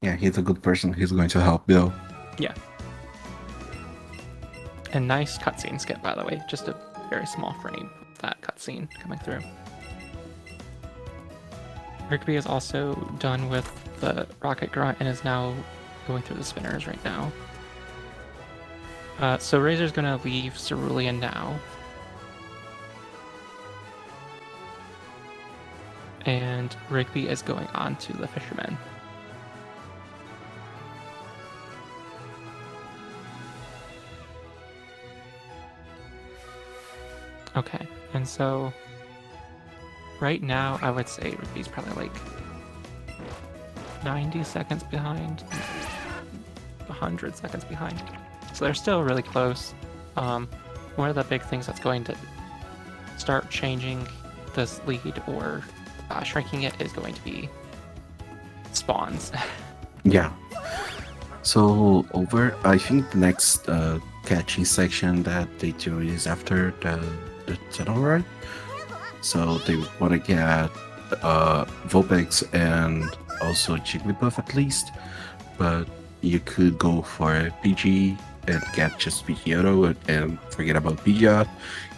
Yeah, he's a good person. He's going to help Bill. Yeah. And nice cutscene skip, by the way. Just a very small frame of that cutscene coming through. Rigby is also done with the Rocket Grunt and is now going through the spinners right now. So Razor's going to leave Cerulean now. And Rigby is going on to the Fisherman. Okay, and so right now I would say Rigby's probably 90 seconds behind, 100 seconds behind. So they're still really close. One of the big things that's going to start changing this lead or shrinking it is going to be spawns. Yeah. So I think the next catching section that they do is after the tunnel run. So they want to get Vulpix and also Jigglypuff at least, but you could go for a PG and get just Pidgeotto and forget about Pidgeot.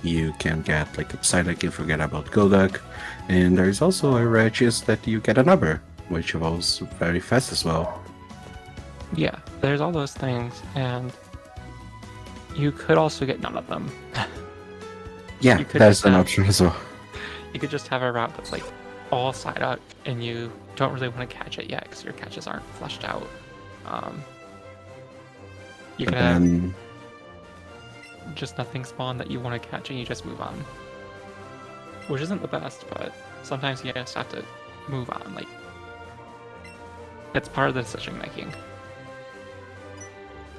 You can get a Psyduck and forget about Golduck, and there's also a rare chance that you get a number, which evolves very fast as well. Yeah, there's all those things, and you could also get none of them. Yeah, that's an option as well. You could just have a route that's all Psyduck, and you don't really want to catch it yet because your catches aren't fleshed out. You But could have then, just nothing spawn that you want to catch and you just move on. Which isn't the best, but sometimes you just have to move on. Like, it's part of the decision making.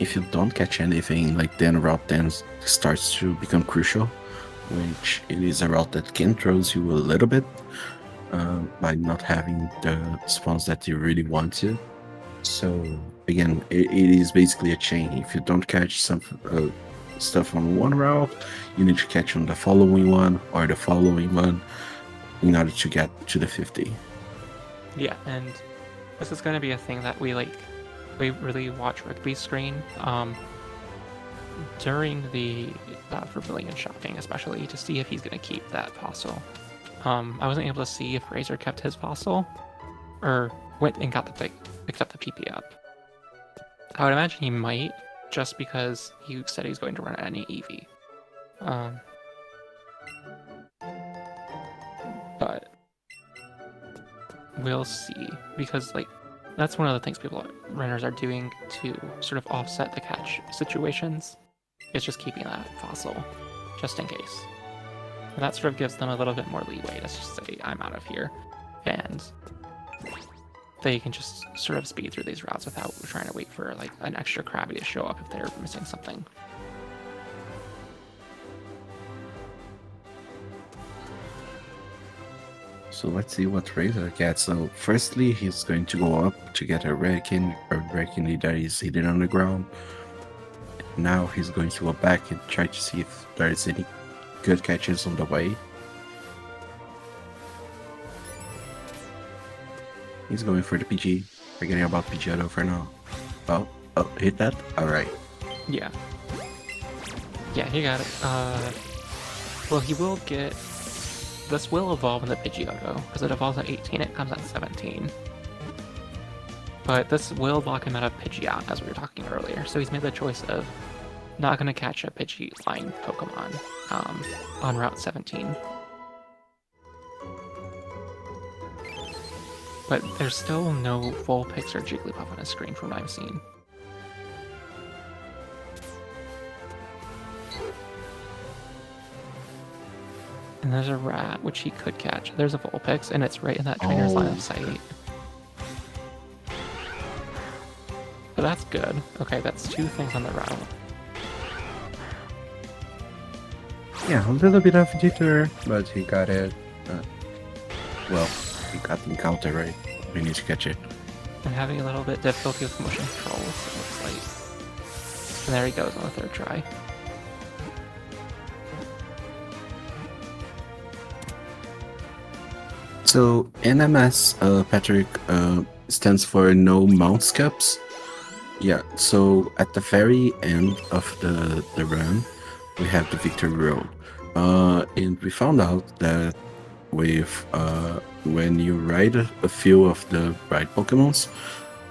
if you don't catch anything, like then route 10 starts to become crucial, which it is a route that can throws you a little bit by not having the spawns that you really want to. So again, it is basically a chain. If you don't catch some stuff on one route, you need to catch on the following one or the following one in order to get to the 50. Yeah, and this is going to be a thing that we really watch Rigby's screen during the Vermilion shopping, especially to see if he's going to keep that fossil. I wasn't able to see if Razor kept his fossil or went and picked up the PP up. I would imagine he might, just because he said he's going to run any EV. But we'll see, because like that's one of the things runners are doing to sort of offset the catch situations. Is just keeping that fossil, just in case. And that sort of gives them a little bit more leeway to just say, I'm out of here. And they can just sort of speed through these routes without trying to wait for like an extra Krabby to show up if they're missing something. So let's see what Razor gets. So firstly, he's going to go up to get a Wrecking that is hidden on the ground. Now he's going to go back and try to see if there is any good catches on the way. He's going for the PG. Forgetting about PG Auto for now. Oh, hit that? Alright. Yeah. Yeah, he got it. Well, he will get... This will evolve in the Pidgeotto, because it evolves at 18, it comes at 17. But this will block him out of Pidgeot, as we were talking earlier, so he's made the choice of not going to catch a Pidgey-line Pokemon on Route 17. But there's still no Vulpix or Jigglypuff on his screen from what I've seen. And there's a rat, which he could catch. There's a Vulpix, and it's right in that trainer's line of sight. But that's good. Okay, that's two things on the route. Yeah, a little bit of a detour, but he got it. Well, he got the encounter right. We need to catch it. And having a little bit difficulty with motion controls, it looks like. And there he goes on the third try. So NMS, Patrick, stands for no mount skips. Yeah, so at the very end of the run, we have the victory road. And we found out that with when you ride a few of the right Pokemons,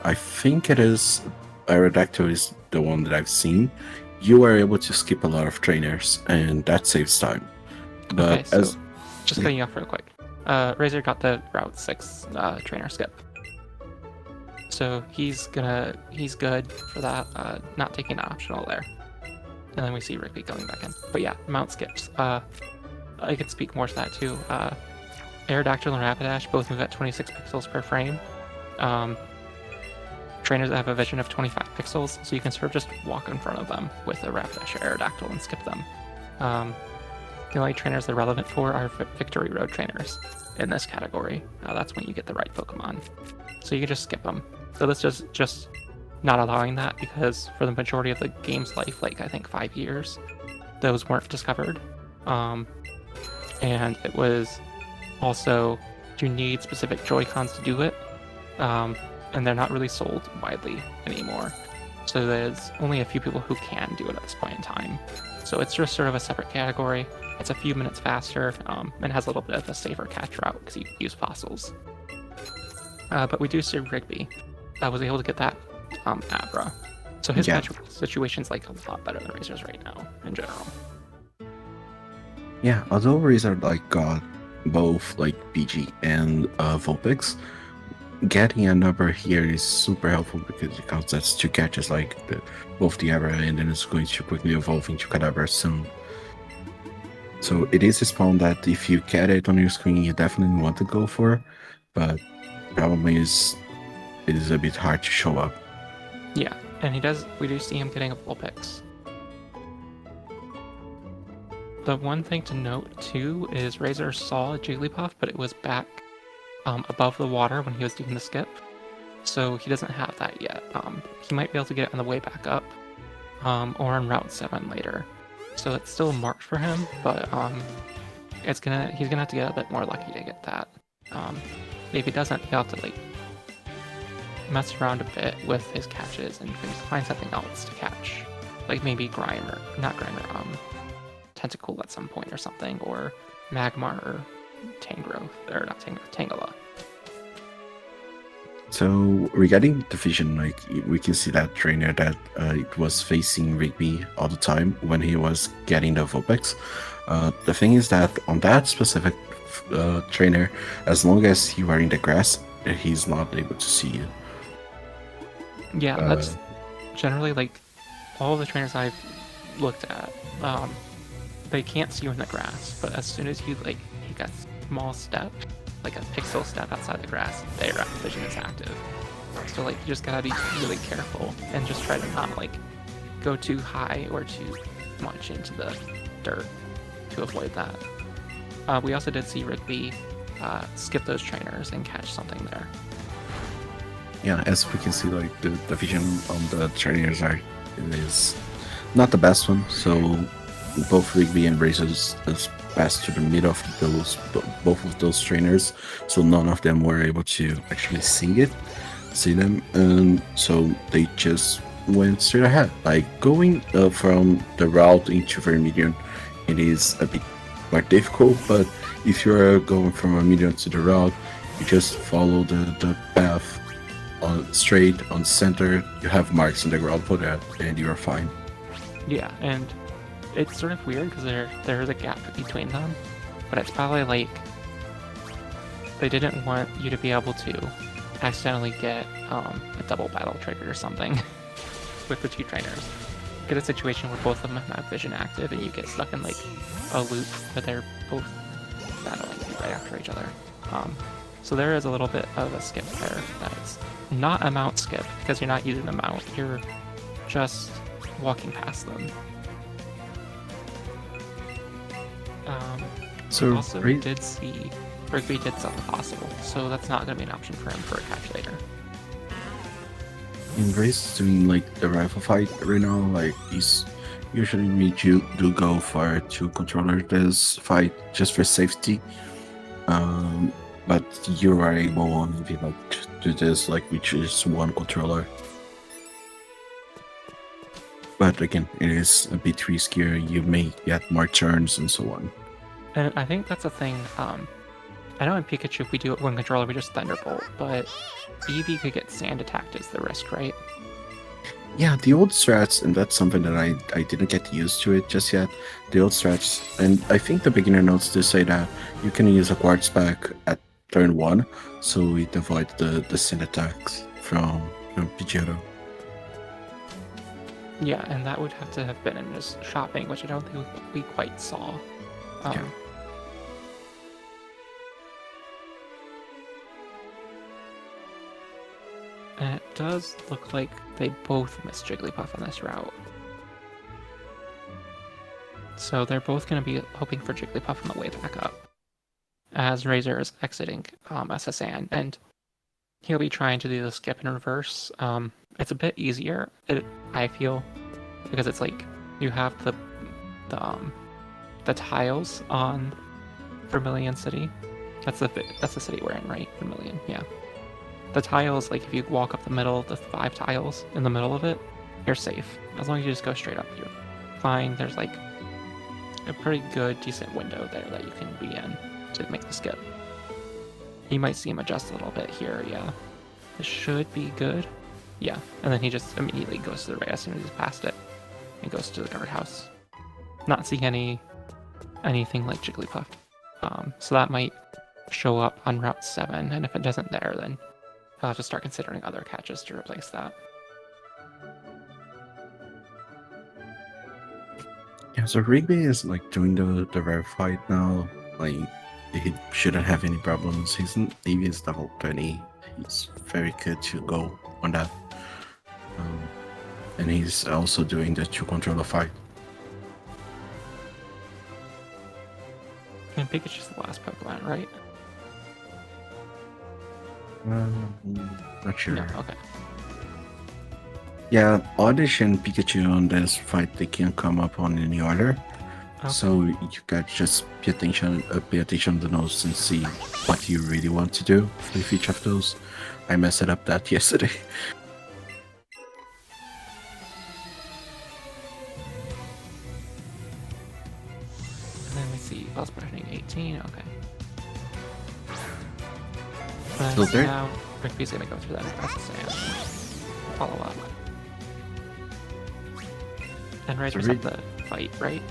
I think it is Aerodactyl is the one that I've seen, you are able to skip a lot of trainers, and that saves time. But okay, so just cutting you off real quick. Razor got the Route 6 trainer skip. So he's good for that, not taking an optional there. And then we see Rigby going back in. But yeah, mount skips. I could speak more to that too. Aerodactyl and Rapidash both move at 26 pixels per frame. Trainers that have a vision of 25 pixels, so you can sort of just walk in front of them with a Rapidash or Aerodactyl and skip them. The only trainers they're relevant for are Victory Road trainers in this category. That's when you get the right Pokemon. So you can just skip them. So this is just not allowing that, because for the majority of the game's life, like I think 5 years, those weren't discovered. And it was also, you need specific Joy-Cons to do it, and they're not really sold widely anymore. So there's only a few people who can do it at this point in time. So it's just sort of a separate category. It's a few minutes faster, and has a little bit of a safer catch route because you use fossils. But we do see Rigby. I was able to get that Abra. So his catch situation's like a lot better than Razor's right now, in general. Yeah, although Razor like got both like PG and Vulpix, getting a number here is super helpful because it counts as 2 catches, like both the Abra, and then it's going to quickly evolve into Kadabra soon. So it is a spawn that if you get it on your screen, you definitely want to go for, but problem is it is a bit hard to show up. Yeah, and we do see him getting a Vulpix. The one thing to note too is Razor saw Jigglypuff, but it was back above the water when he was doing the skip, so he doesn't have that yet. He might be able to get it on the way back up, or on Route 7 later. So it's still marked for him, but he's gonna have to get a bit more lucky to get that. If he doesn't, he'll have to like mess around a bit with his catches and find something else to catch, like maybe Tentacool at some point or something, or Magmar or Tangela. So regarding the vision, like we can see that trainer that it was facing Rigby all the time when he was getting the Vulpix. The thing is that on that specific trainer, as long as you are in the grass, he's not able to see you. Yeah, that's generally like all the trainers I've looked at. They can't see you in the grass, but as soon as you like take a small step, like a pixel step outside the grass, their vision is active. So like you just gotta be really careful and just try to not like go too high or too much into the dirt to avoid that. We also did see Rigby skip those trainers and catch something there. Yeah, as we can see, like the vision on the trainers is not the best one. So both Rigby and Razor is passed to the mid of both of those trainers, so none of them were able to actually see them, and so they just went straight ahead. Like going from the route into Vermilion, it is a bit more difficult, but if you're going from Vermilion to the route, you just follow the path on straight on center. You have marks in the ground for that, and you are fine. Yeah, and it's sort of weird because there's a gap between them, but it's probably like they didn't want you to be able to accidentally get a double battle triggered or something with the two trainers. Get a situation where both of them have vision active and you get stuck in like a loop where they're both battling right after each other. So there is a little bit of a skip there. That's not a mount skip because you're not using the mount, you're just walking past them. So also did see Rigby did something possible, so that's not going to be an option for him for a catch later. In race doing like the rifle fight right now, like he's usually we do go for 2 controller this fight just for safety. But you are able only to do this like with just 1 controller. But again, it is a bit riskier. You may get more turns and so on. And I think that's a thing. I know in Pikachu, if we do it 1 controller, we just Thunderbolt, but Eevee could get sand attacked is the risk, right? Yeah, the old strats, and that's something that I didn't get used to it just yet. The old strats, and I think the beginner notes do say that you can use a Quartz pack at turn 1, so it avoids the sand attacks from Pidgeotto. Yeah, and that would have to have been in his shopping, which I don't think we quite saw. Yeah. And it does look like they both missed Jigglypuff on this route. So they're both going to be hoping for Jigglypuff on the way back up, as Razor is exiting SSN, and he'll be trying to do the skip in reverse. It's a bit easier, I feel, because it's like you have the tiles on Vermilion City. That's the city we're in, right? Vermilion, yeah. The tiles, like if you walk up the middle, the 5 tiles in the middle of it, you're safe. As long as you just go straight up, you're fine. There's like a pretty good, decent window there that you can be in to make the skip. You might see him adjust a little bit here, yeah. This should be good. Yeah, and then he just immediately goes to the right as soon as he's past it. And goes to the guardhouse. Not seeing anything like Jigglypuff. So that might show up on Route 7, and if it doesn't there, then I'll have to start considering other catches to replace that. Yeah, so Rigby is like doing the rare fight now. Like he shouldn't have any problems. He's in EV's level 20. He's very good to go on that. And he's also doing the 2 controller fight. And Pikachu's the last Pokemon, right? Not sure. No, okay. Yeah, Oddish and Pikachu on this fight, they can't come up on any order. Okay. So you gotta just pay attention to the notes and see what you really want to do with each of those. I messed up that yesterday. And then we see Buzz pushing 18, okay. And So so there- now Rigby's gonna go through that SSA and follow up. And Razor's So at the fight, right?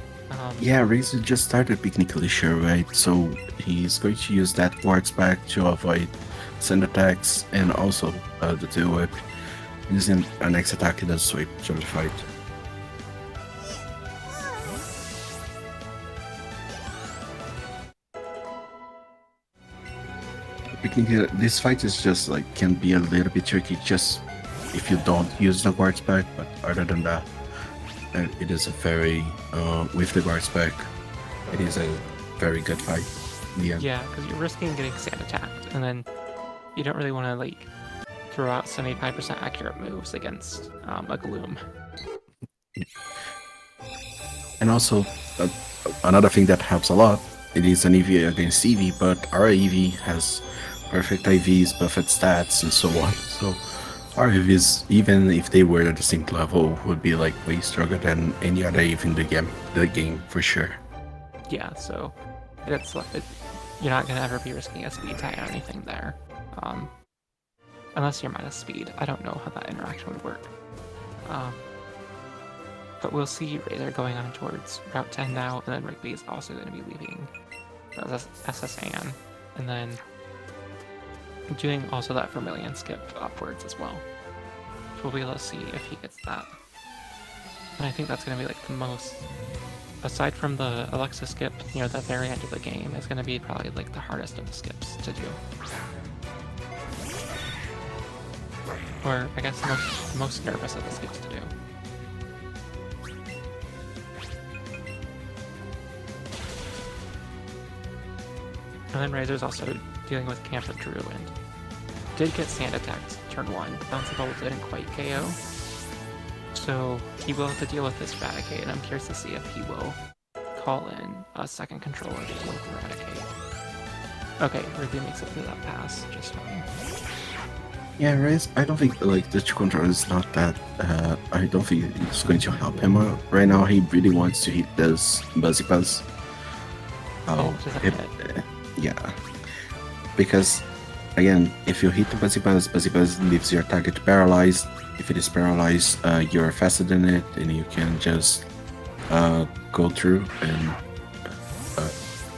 Yeah, Razor just started technically sure, right? So he's going to use that Quartz back to avoid send attacks and also the tail whip. Using an X attack in the sweep to the fight. This fight is just like can be a little bit tricky just if you don't use the guards back, but other than that, it is a very with the guards back, it is a very good fight. Yeah, because you're risking getting sand attacked, and then you don't really want to like throw out 75% accurate moves against a Gloom. And also another thing that helps a lot. It is an EV against EV, but our EV has perfect IVs, perfect stats, and so on. So our EVs, even if they were at the same level, would be like way stronger than any other EV in the game for sure. Yeah, so you're not gonna ever be risking a speed tie or anything there, unless you're minus speed. I don't know how that interaction would work. But we'll see Razor going on towards Route 10 now, and then Rigby is also going to be leaving SSAN, and then doing also that Vermilion skip upwards as well. So we'll be able to see if he gets that. And I think that's going to be like the most, aside from the Alexa skip near the very end of the game, is going to be probably like the hardest of the skips to do. Or I guess the most nervous of the skips to do. And then Razor's also dealing with Camper Drew and did get sand attacked turn 1. Bouncy Bubble didn't quite KO. So he will have to deal with this Eradicate, and I'm curious to see if he will call in a second controller to deal with Eradicate. Okay, Rigby makes it through that pass just fine. Yeah, Riz, I don't think like the 2 controller is not that. I don't think it's going to help him right now. He really wants to hit this Buzzy Buzz. Yeah, because again, if you hit the Buzzy Buzz leaves your target paralyzed. If it is paralyzed, you're faster than it, and you can just go through and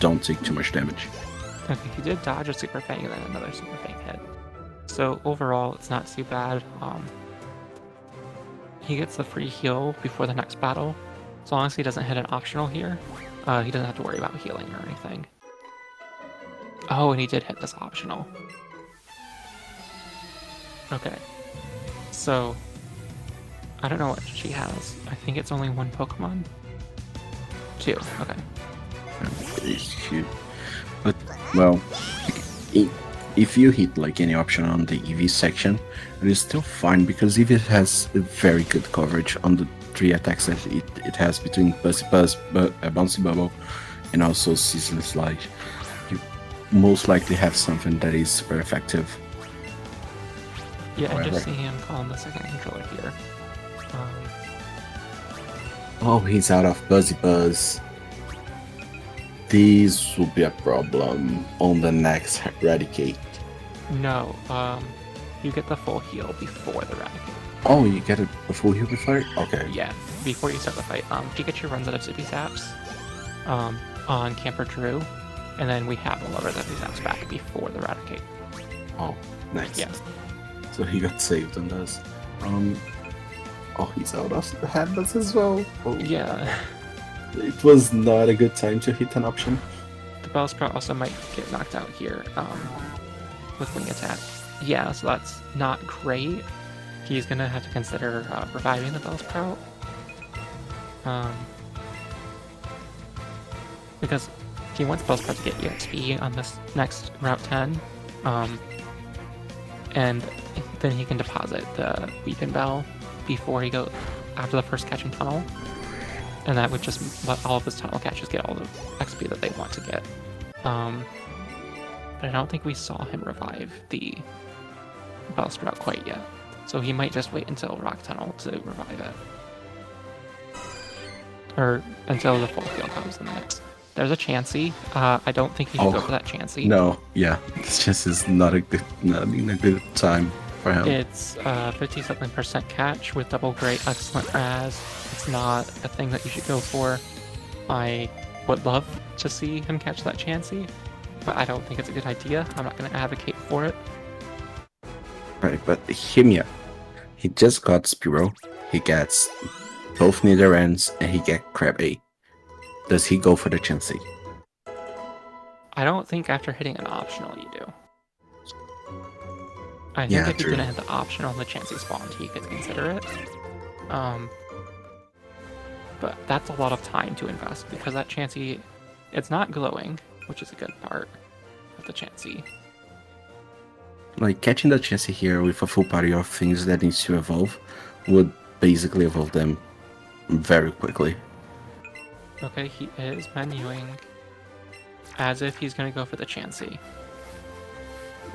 don't take too much damage. Okay, he did dodge a Super Fang and then another Super Fang hit. So overall, it's not too bad. He gets the free heal before the next battle. As long as he doesn't hit an optional here, he doesn't have to worry about healing or anything. Oh, and he did hit this optional. Okay. So, I don't know what she has. I think it's only 1 Pokemon? 2, okay. It's cute. But, well, if you hit like any option on the EV section, it is still fine because EV has a very good coverage on the 3 attacks that it has between Buzzy Buzz, Bouncy Bubble, and also Seasonal Slide. You most likely have something that is super effective. Yeah, I just see him calling the second controller here. Oh, he's out of Buzzy Buzz. This will be a problem on the next Eradicate. No, you get the full heal before the Eradicate. Oh, you get a full heal before? Okay. Yeah, before you start the fight. Pikachu runs out of Zippy Zaps on Camper Drew, and then we have all of our Zippy Zaps back before the Eradicate. Oh, nice. Yeah. So he got saved on this. Oh, he's out of the handles as well. Oh, Yeah. it was not a good time to hit an option. The Bellsprout also might get knocked out here with Wing Attack. Yeah, so that's not great. He's going to have to consider reviving the Bellsprout. Because he wants Bellsprout to get EXP on this next Route 10. And then he can deposit the Weeping Bell before he goes after the first catch in tunnel. And that would just let all of his tunnel catches get all the XP that they want to get. But I don't think we saw him revive the Bellsprout quite yet. So he might just wait until Rock Tunnel to revive it. Or until the full field comes in the mix. There's a Chansey. I don't think he should go for that Chansey. No, yeah. This just is not in a good time for him. It's 50-something% catch with double great excellent Raz. It's not a thing that you should go for. I would love to see him catch that Chansey, but I don't think it's a good idea. I'm not going to advocate for it. Right, but Himia, he just got Spearow. He gets both Nidorans and he gets Krabby. Does he go for the Chansey? I don't think after hitting an optional you do. I think if you didn't hit the option on the Chansey spawn, he could consider it. But that's a lot of time to invest because that Chansey, it's not glowing, which is a good part of the Chansey. Like, catching the Chansey here with a full party of things that needs to evolve would basically evolve them very quickly. Okay, he is menuing as if he's going to go for the Chansey.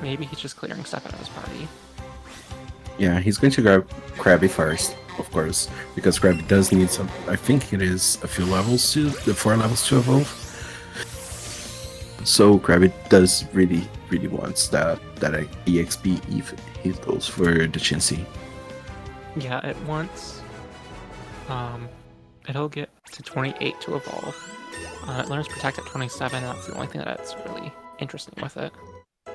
Maybe he's just clearing stuff out of his party. Yeah, he's going to grab Krabby first, of course, because Krabby does need some. I think it is a few levels to the 4 levels to evolve. So Krabby does really wants that EXP if he goes for the Chansey. Yeah, it wants. It'll get to 28 to evolve. It learns Protect at 27. That's the only thing that's really interesting with it.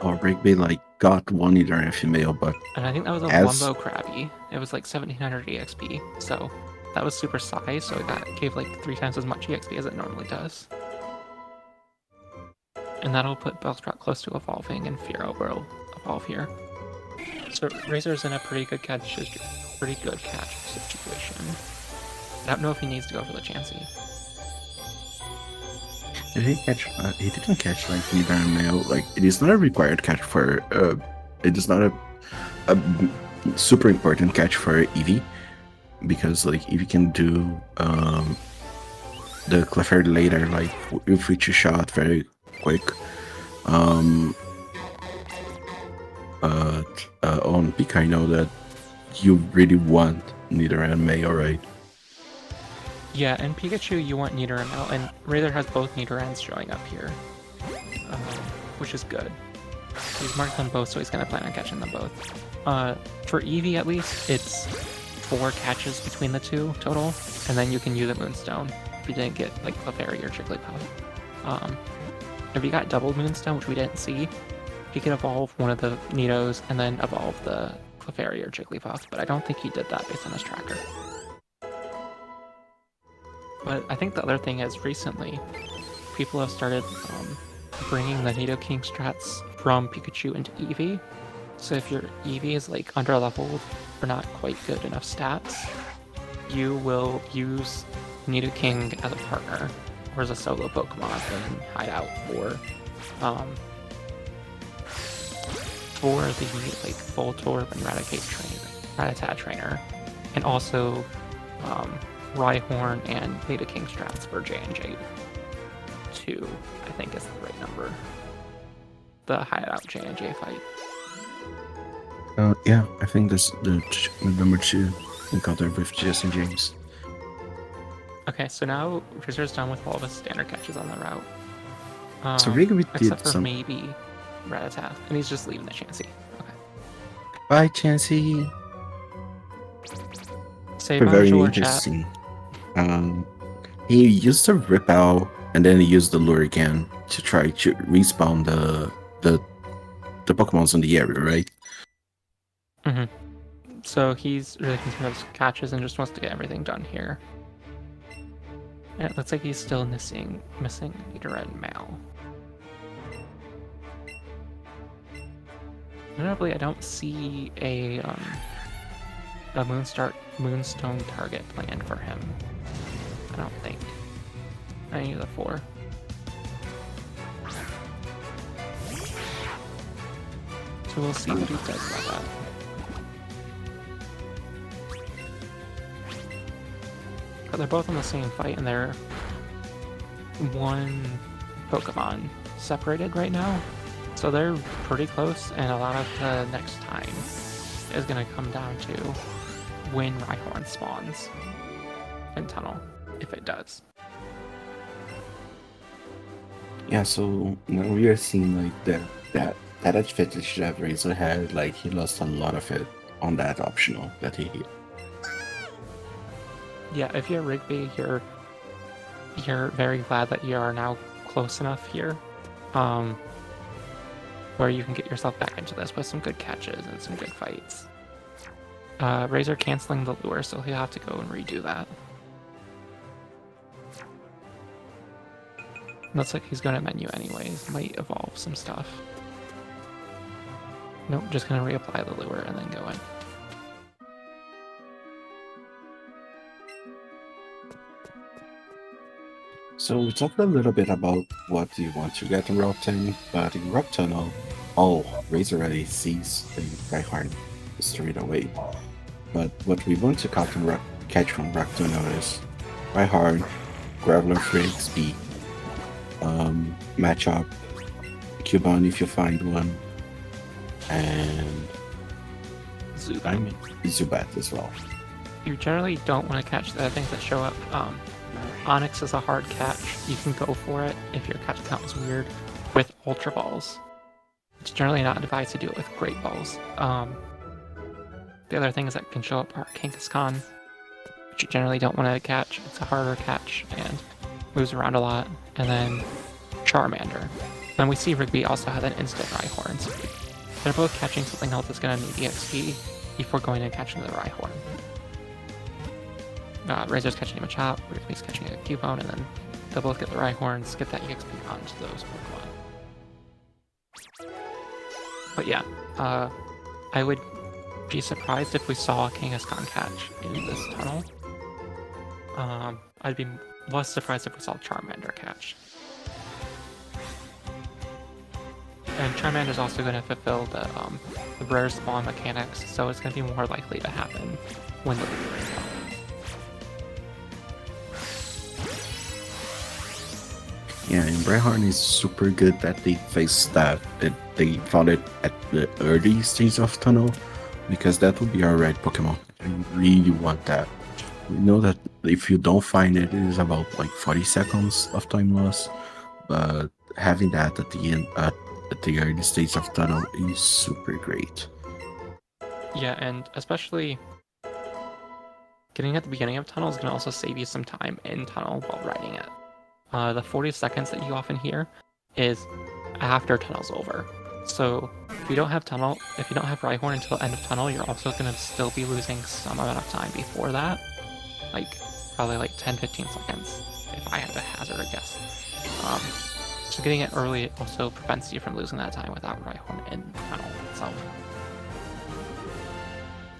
Oh, Rigby got one Nidoran female, but and I think that was a Wumbo Krabby. It was 1700 EXP, so that was super size. So that gave 3 times as much EXP as it normally does. And that'll put Bellsprout close to evolving, and Fearow will evolve here. So Razor's in a pretty good catch situation. I don't know if he needs to go for the Chansey. Did he catch? He didn't catch Nidoran male. It is not a required catch for. It is not a super important catch for Eevee, because Eevee can do the Clefairy later, with which you shot very quick. On Pika, I know that you really want Nidoran male, right? Yeah, and Pikachu, you want Nidoran out, and Razor has both Nidorans showing up here, which is good. He's marked them both, so he's going to plan on catching them both. For Eevee, at least, it's 4 catches between the two total, and then you can use a Moonstone if you didn't get Clefairy or Jigglypuff. If you got double Moonstone, which we didn't see, he could evolve one of the Nidos and then evolve the Clefairy or Jigglypuff, but I don't think he did that based on his tracker. But I think the other thing is recently, people have started bringing the Nidoking strats from Pikachu into Eevee. So if your Eevee is under-leveled or not quite good enough stats, you will use Nidoking as a partner or as a solo Pokemon and hide out for the Voltorb and Rattata trainer, and also Rhyhorn and Nidoking strats for J&J 2, I think is the right number. The hideout J&J fight. Yeah, I think that's the number 2 encounter with Jesse and James. Okay, so now Razor's done with all of his standard catches on the route. So Rigby did except for maybe Rattata, and he's just leaving the Chansey. Okay. Bye, Chansey. Say very bonjour, interesting. He used the Rip Out, and then he used the Lure again to try to respawn the Pokemons in the area, right? Mm-hmm. So he's really concerned with his catches and just wants to get everything done here. And it looks like he's still missing leader and male. Notably, I don't see a moonstone target planned for him. I don't think. Any of the 4. So we'll see what he does about that. But they're both on the same fight, and they're 1 Pokemon separated right now. So they're pretty close, and a lot of the next time is going to come down to when Rhyhorn spawns in Tunnel, if it does. Yeah, so now we are seeing like that advantage that Razor had, like he lost a lot of it on that optional that he hit. Yeah, if you're Rigby, you're very glad that you are now close enough here, where you can get yourself back into this with some good catches and some good fights. Razor canceling the lure, so he'll have to go and redo that. Looks like he's going to menu anyways. Might evolve some stuff. Nope, just going to reapply the lure and then go in. So we talked a little bit about what you want to get in Rock 10, but in Rock Tunnel, Razor already sees the Rhyhorn straight away. But what we want to catch from Rock Tunnel is Rhyhorn, Graveler for XP, Matchup, Cubone if you find one, and Zubat as well. You generally don't want to catch the things that show up. Onyx is a hard catch. You can go for it if your catch count is weird with Ultra Balls. It's generally not advised to do it with Great Balls. The other things that can show up are Kangaskhan, which you generally don't want to catch. It's a harder catch and moves around a lot. And then Charmander. Then we see Rigby also have an instant Rhyhorn. So they're both catching something else that's going to need EXP before going and catching the Rhyhorn. Razor's catching a Machop, Rigby's catching a Cubone, and then they'll both get the Rhyhorns, get that EXP onto those Pokemon. But yeah, I would be surprised if we saw a Kangaskhan catch in this tunnel. I'd be less surprised if we saw Charmander catch. And Charmander's also going to fulfill the rare spawn mechanics, so it's going to be more likely to happen when the lure is out. Yeah, and Rhyhorn is super good that they faced that. They found it at the early stage of Tunnel, because that will be our red Pokemon. I really want that. We know that if you don't find it, it is about like 40 seconds of time loss, but having that at the end, at the early stage of Tunnel is super great. Yeah, and especially getting at the beginning of Tunnel is going to also save you some time in Tunnel while riding it. The 40 seconds that you often hear is after Tunnel's over. So if you don't have Rhyhorn until the end of Tunnel, you're also going to still be losing some amount of time before that. Like, probably like 10-15 seconds, if I had to hazard a guess. So getting it early also prevents you from losing that time without Rhyhorn in Tunnel itself.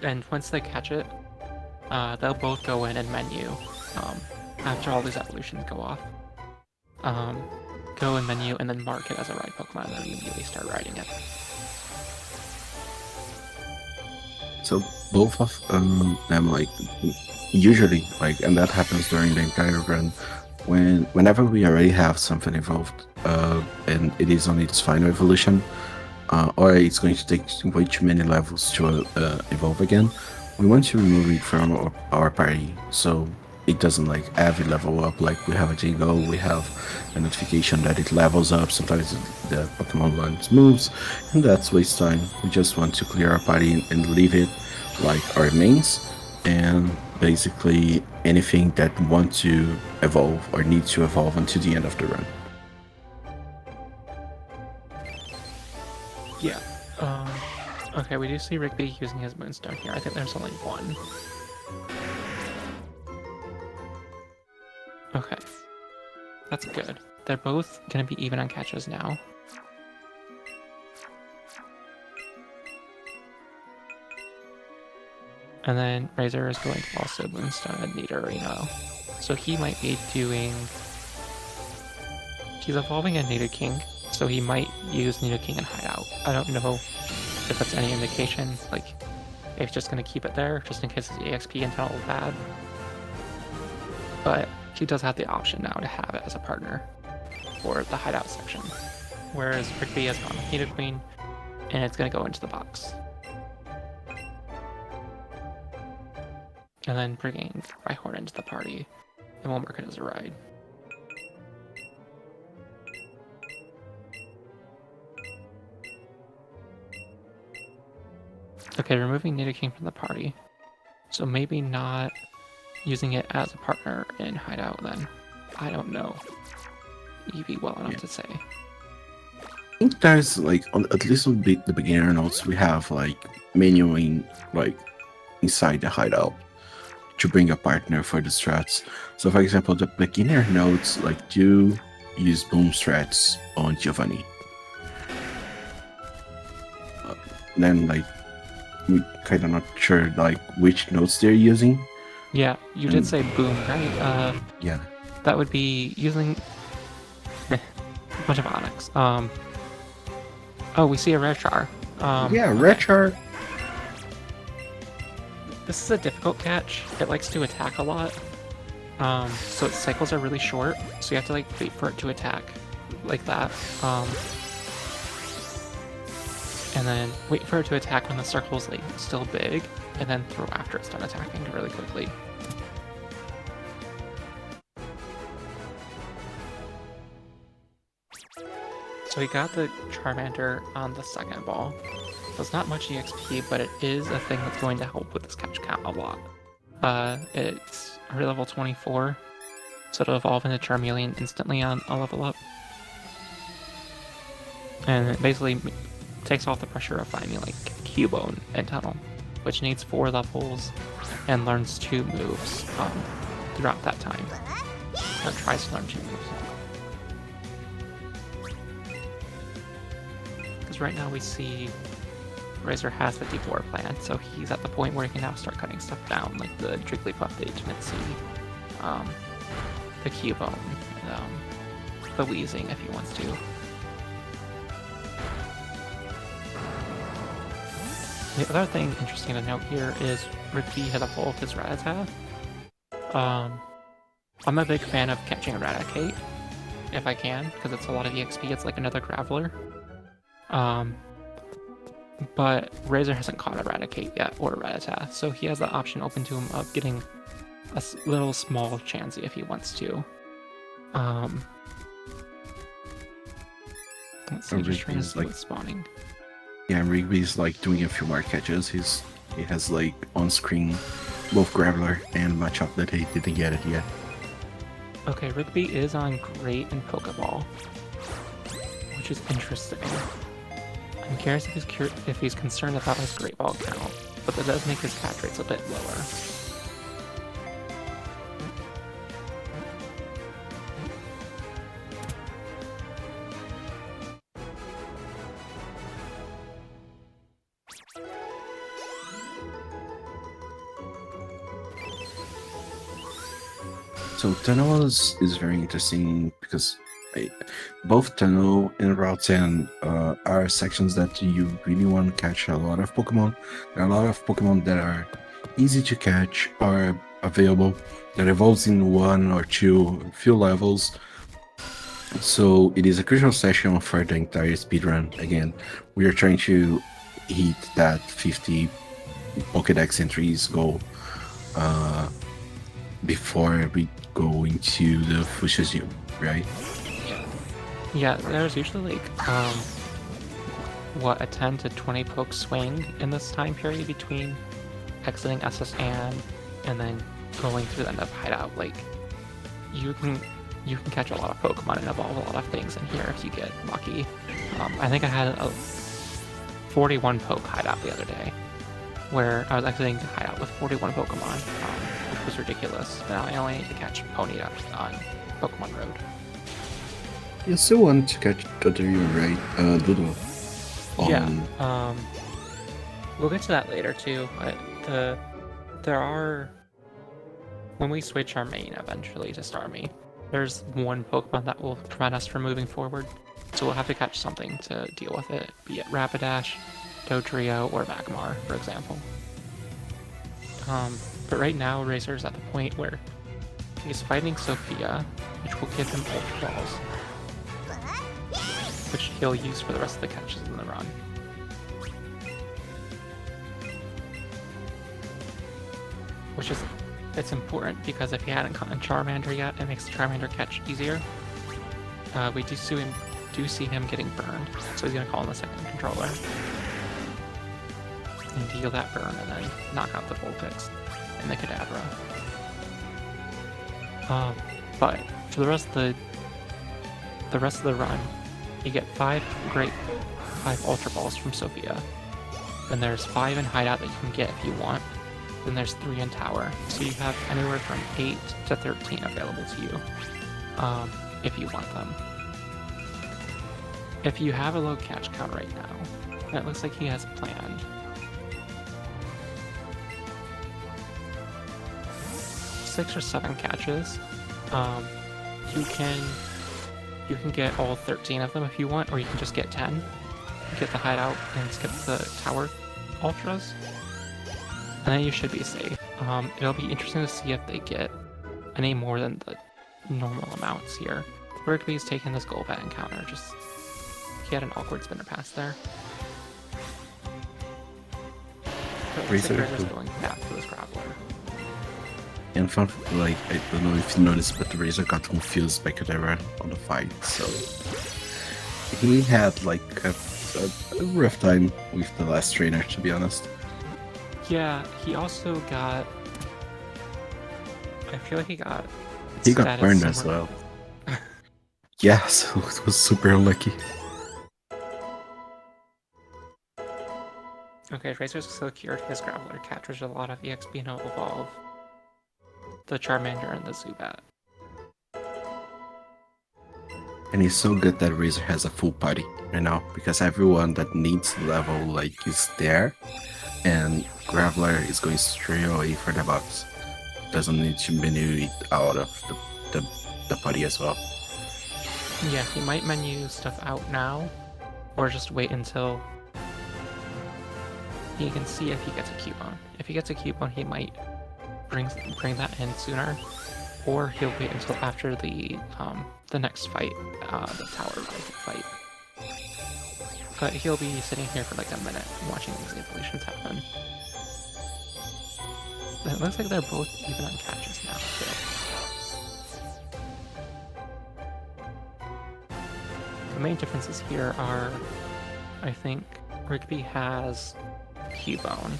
And once they catch it, they'll both go in and menu after all these evolutions go off. Go and menu and then mark it as a ride Pokemon and then immediately start riding it. So both of them, like, usually, like, and that happens during the entire run, whenever we already have something evolved, and it is on its final evolution, or it's going to take way too many levels to evolve again, we want to remove it from our party, so it doesn't like every level up. Like, we have a jingle, we have a notification that it levels up, sometimes the Pokemon launch moves, and that's waste time. We just want to clear our party and leave it like our mains, and basically anything that want to evolve or need to evolve until the end of the run. Yeah. Okay, we do see Rigby using his Moonstone here. I think there's only one. Okay. That's good. They're both going to be even on catches now. And then Razor is going to also Moonstone and Nidorino. So he might be doing... He's evolving a Nidoking, so he might use Nidoking and Hideout. I don't know if that's any indication, like, if he's just going to keep it there, just in case his EXP and tunnel is bad. But he does have the option now to have it as a partner for the Hideout section. Whereas Rigby has gone with Nidoqueen, and it's going to go into the box. And then bringing Rhyhorn into the party, and we'll mark it as a ride. Okay, removing Nidoking from the party. So maybe not using it as a partner in Hideout then. I don't know Eevee well enough to say. I think there's like, at least on the beginner notes, we have like menuing like inside the Hideout to bring a partner for the strats. So for example, the beginner notes like do use boom strats on Giovanni. Then like we kind of not sure like which notes they're using. Yeah, you did say boom, right? Yeah. That would be using a bunch of Onyx. Oh, we see a Rechar. Yeah, Rechar. This is a difficult catch. It likes to attack a lot. So its cycles are really short, so you have to like wait for it to attack like that. And then wait for it to attack when the circle's like still big, and then throw after it's done attacking really quickly. So we got the Charmander on the second ball. So it's not much EXP, but it is a thing that's going to help with this catch count a lot. It's already level 24, so it'll evolve into Charmeleon instantly on a level up. And it basically takes off the pressure of finding like Cubone and Tunnel, which needs 4 levels and learns 2 moves throughout that time. Or tries to learn 2 moves. Because right now we see Razor has the D4 plan, so he's at the point where he can now start cutting stuff down, like the Jigglypuff that you didn't see, the Cubone, the Weezing if he wants to. The other thing interesting to note here is Rigby has evolved his Rattata. I'm a big fan of catching a Raticate, if I can, because it's a lot of EXP, it's like another Graveler. But Razor hasn't caught a Raticate yet, or a Rattata, so he has the option open to him of getting a little small Chansey if he wants to. Let's see, just trying to see what's spawning. Yeah, Rigby's like doing a few more catches. He has like on screen both Graveler and Machop that he didn't get it yet. Okay, Rigby is on Great and Pokeball, which is interesting. I'm curious if he's concerned about his Great Ball count, but that does make his catch rates a bit lower. So Tunnel is very interesting because both Tunnel and Route 10 are sections that you really want to catch a lot of Pokemon. There are a lot of Pokemon that are easy to catch, are available, that evolves in 1 or 2 few levels. So it is a crucial session for the entire speedrun. Again, we are trying to hit that 50 Pokédex entries goal before we go into the Fuchsia Zoo, right? Yeah, there's usually like, a 10 to 20 poke swing in this time period between exiting SS and then going through the end of Hideout. Like, you can catch a lot of Pokemon and evolve a lot of things in here if you get lucky. I think I had 41 poke hideout the other day, where I was exiting the hideout with 41 Pokemon, which was ridiculous. Now I only need to catch Ponyta on Pokemon Road. You still want to catch Dodorio, right? Doodle. Yeah. We'll get to that later too. But there are, when we switch our main eventually to Starmie, there's one Pokemon that will prevent us from moving forward. So we'll have to catch something to deal with it, be it Rapidash, Dodrio, or Magmar, for example. But right now, Razor's at the point where he's fighting Sophia, which will give him Ultra Balls, which he'll use for the rest of the catches in the run. Which is, it's important because if he hadn't caught Charmander yet, it makes the Charmander catch easier. We do see him getting burned, so he's gonna call in the second controller and deal that burn, and then knock out the Vulpix and the Kadabra. But for the rest of the run, you get 5 Ultra Balls from Sophia. Then there's 5 in Hideout that you can get if you want. Then there's 3 in Tower. So you have anywhere from 8 to 13 available to you, if you want them. If you have a low catch count right now, and it looks like he has planned, 6 or 7 catches, you can get all 13 of them if you want, or you can just get 10. Get the hideout and skip the tower ultras, and then you should be safe. It'll be interesting to see if they get any more than the normal amounts here. Rigby's taking this Golbat encounter, he had an awkward spinner pass there. Razor just going back to this Graveler. And fun, like, I don't know if you noticed, but the Razor got confused by Kadabra on the fight, so he had like a rough time with the last trainer, to be honest. Yeah, he also got, I feel like he got burned as well. Yeah, so it was super unlucky. Okay, Razor's secured his Graveler catch, which is a lot of EXP, and he'll evolve the Charmander and the Zubat. And it's so good that Razor has a full party right now, because everyone that needs level like is there, and Graveler is going straight away for the box. Doesn't need to menu it out of the party as well. Yeah, he might menu stuff out now, or just wait until he can see if he gets a Cubone. If he gets a Cubone, he might bring that in sooner, or he'll wait until after the next fight, the tower fight. But he'll be sitting here for like a minute watching these evolutions happen. It looks like they're both even on catches now too. The main differences here are, I think, Rigby has Cubone,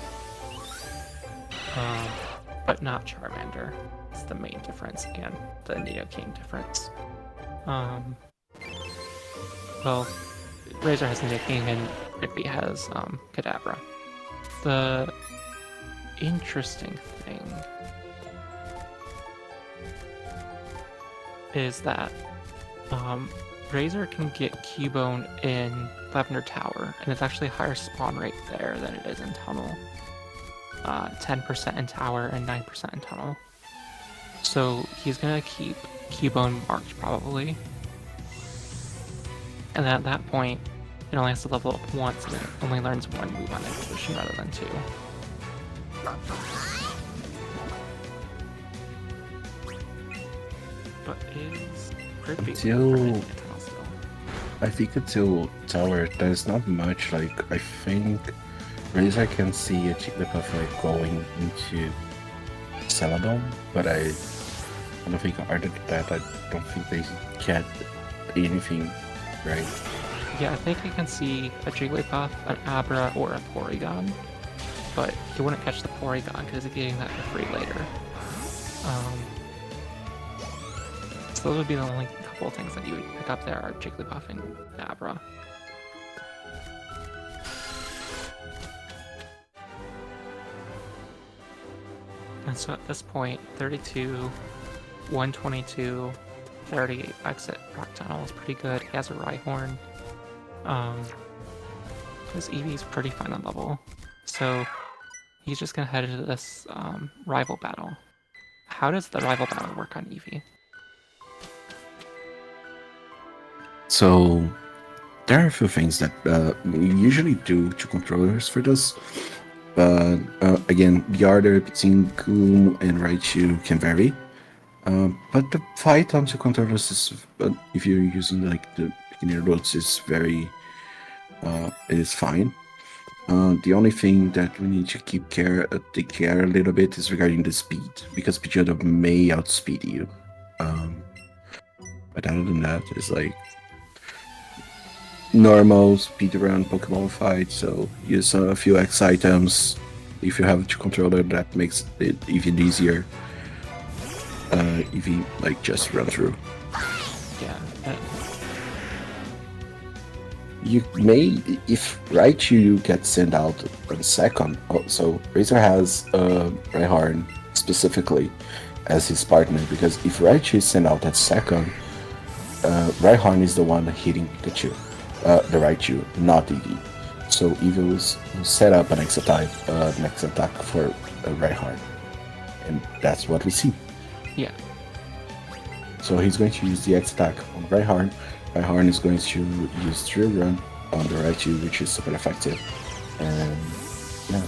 but not Charmander. It's the main difference, and the Nidoking difference. Well, Razor has Nidoking and Rigby has Kadabra. The interesting thing is that Razor can get Cubone in Lavender Tower, and it's actually a higher spawn rate there than it is in Tunnel. 10% in Tower and 9% in Tunnel. So he's gonna keep Cubone marked probably. And at that point, it only has to level up once, and it only learns 1 move on evolution rather than 2. But is Rigby I think until Tower, there's not much. Like, I think Razor can see a Jigglypuff like going into Celadon, but I don't think other than that, I don't think they get anything right. Yeah, I think he can see a Jigglypuff, an Abra, or a Porygon, but he wouldn't catch the Porygon because he's getting that for free later. So those would be the only couple of things that you would pick up there are Jigglypuff and Abra. And so at this point, 32, 122, 30 exit rock tunnel is pretty good. He has a Rhyhorn. His Eevee's pretty fine on level. So he's just gonna head into this rival battle. How does the rival battle work on Eevee? So there are a few things that we usually do to controllers for this, but again, the order between Goom and Raichu can vary. But the fight on two controllers is, if you're using like the beginner roads, is very, it is fine. The only thing that we need to take care a little bit is regarding the speed, because Pidgeotto may outspeed you. But other than that, it's like normal speedrun Pokemon fight. So use a few X items. If you have a controller, that makes it even easier. If you like just run through. Yeah. You may, if Raichu gets sent out on second. So Razor has Rhyhorn specifically as his partner, because if Raichu is sent out at second, Rhyhorn is the one hitting Pikachu, the Raichu, not Eevee. So Eevee will set up an next attack for Rhyhorn, and that's what we see. Yeah. So he's going to use the X attack on Rhyhorn. Rhyhorn is going to use Drill Run on the Raichu, which is super effective. And yeah.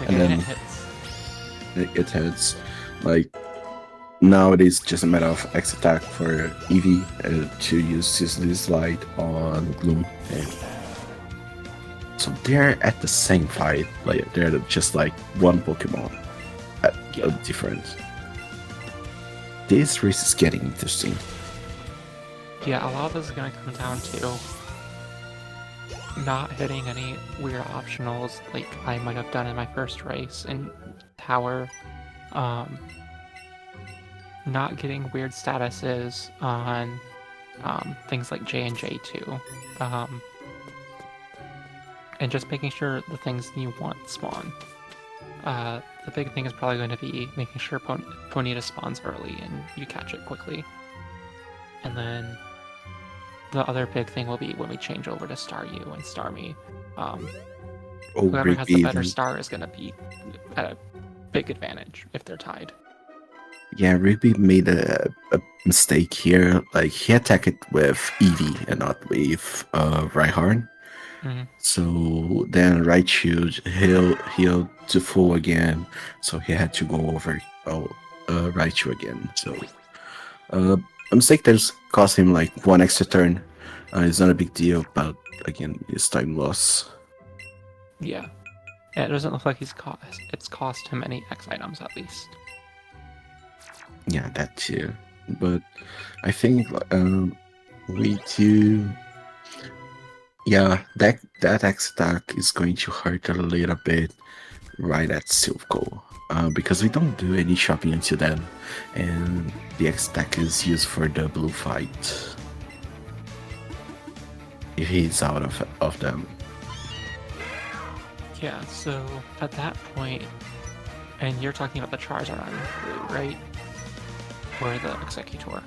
And then it hits. It hits. Like, now it is just a matter of X attack for Eevee to use Sizzling Slide on Gloom. And so they're at the same fight. Like, they're just like one Pokemon at a difference. This race is getting interesting. Yeah, a lot of this is going to come down to not hitting any weird optionals like I might have done in my first race in Tower. Not getting weird statuses on things like J and J2. And just making sure the things you want spawn. The big thing is probably going to be making sure Ponyta spawns early and you catch it quickly. And then the other big thing will be when we change over to Staryu and Starmie. Whoever has the better star is going to be at a big advantage if they're tied. Yeah, Rigby made a mistake here. Like, he attacked with Eevee and not with Rhyhorn. Mm-hmm. So then Raichu healed to full again, so he had to go over Raichu again. So a mistake that's cost him like one extra turn. It's not a big deal, but again, it's time loss. Yeah. It doesn't look like it's cost him any X items at least. Yeah, that too. But I think we do. Yeah, that X attack is going to hurt a little bit right at Silco. Because we don't do any shopping until then, and the X attack is used for the blue fight. If he's out of them. Yeah, so at that point, and you're talking about the Charizard on blue, right? Or the Executor?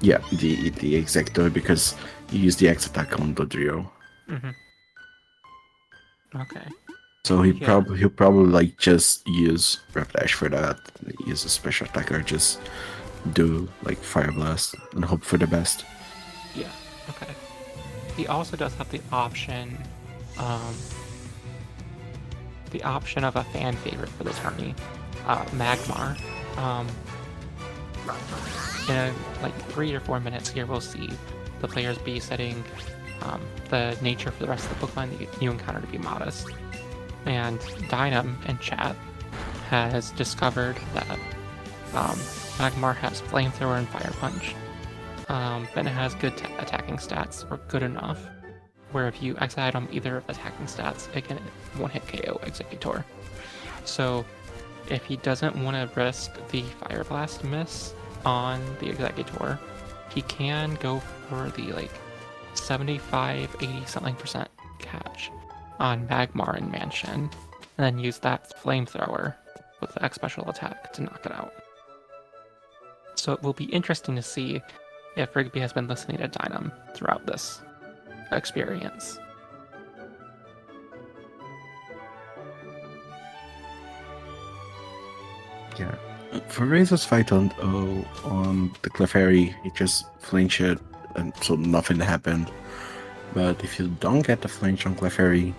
Yeah, the Executor, because you use the X attack on the Drio. Mm-hmm. Okay. So he'll probably like just use Rapidash for that. Use a special attack or just do like Fire Blast and hope for the best. Yeah. Okay. He also does have the option of a fan favorite for the tourney, Magmar. In like 3 or 4 minutes here, we'll see the players be setting the nature for the rest of the Pokemon that you encounter to be modest. And Dynam in chat has discovered that Magmar has Flamethrower and Fire Punch. Then it has good attacking stats, or good enough, where if you X item either of the attacking stats, it can one-hit KO Executor. So if he doesn't want to risk the Fire Blast miss on the Executor, he can go for the like 75, 80 something percent catch on Magmar in Mansion, and then use that Flamethrower with the X special attack to knock it out. So it will be interesting to see if Rigby has been listening to Dynam throughout this experience. Yeah. For Razor's fight on the Clefairy, he just flinched and so nothing happened. But if you don't get the flinch on Clefairy,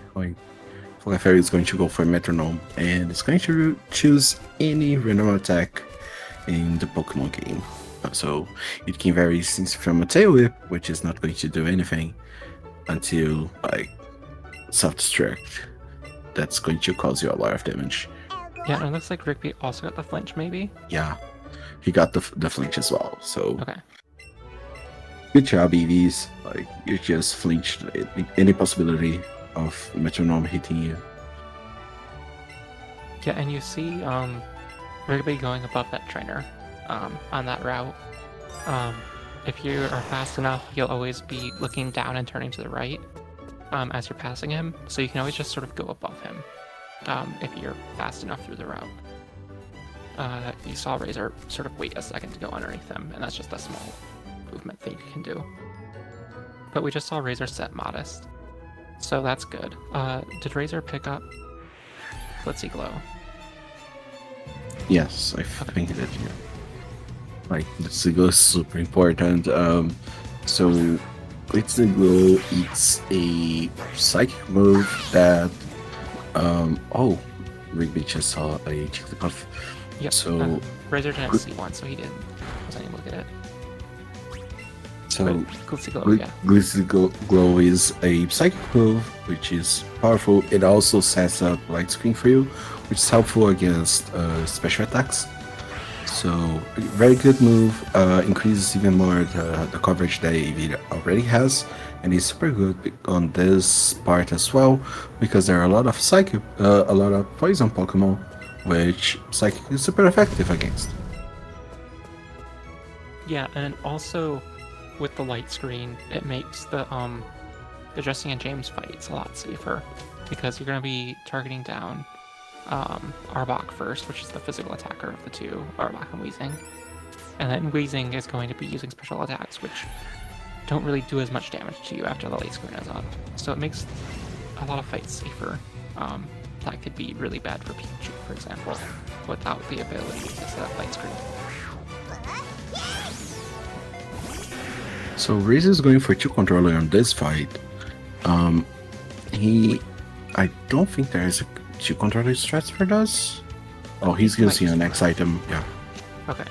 Clefairy is going to go for Metronome and it's going to choose any random attack in the Pokemon game. So it can vary since from a Tail Whip, which is not going to do anything, until like Self-Destruct. That's going to cause you a lot of damage. Yeah, and it looks like Rigby also got the flinch, maybe? Yeah, he got the flinch as well. So Okay. good job, EVs. Like, you just flinched any possibility of Metronome hitting you. Yeah, and you see Rigby going above that trainer on that route. If you are fast enough, you'll always be looking down and turning to the right as you're passing him. So you can always just sort of go above him if you're fast enough through the route. You saw Razor sort of wait a second to go underneath him, and that's just a small movement thing you can do. But we just saw Razor set Modest, so that's good. Did Razor pick up Blitzy Glow? Yes, I think it did. Yeah. Like, Blitzy Glow is super important. So Blitzy Glow, it's a psychic move that oh, Rigby just saw a Jigglypuff. Yep. So Razor didn't see one, so he wasn't able to look at it. So Glitzy Glow, yeah. Glitzy Glow is a psychic move, which is powerful. It also sets up light screen for you, which is helpful against special attacks. So very good move. Increases even more the coverage that it already has, and is super good on this part as well, because there are a lot of a lot of poison Pokemon, which Psychic is super effective against. Yeah, and also with the light screen, it makes the Jesse and James fights a lot safer, because you're going to be targeting down Arbok first, which is the physical attacker of the two, Arbok and Weezing. And then Weezing is going to be using special attacks, which don't really do as much damage to you after the light screen is up. So it makes a lot of fights safer. That could be really bad for Pikachu, for example, without the ability to set up light screen. So Razor is going for 2 controller on this fight. I don't think there is a 2 controller strat for this. Oh, he's using an X item. Yeah. Okay.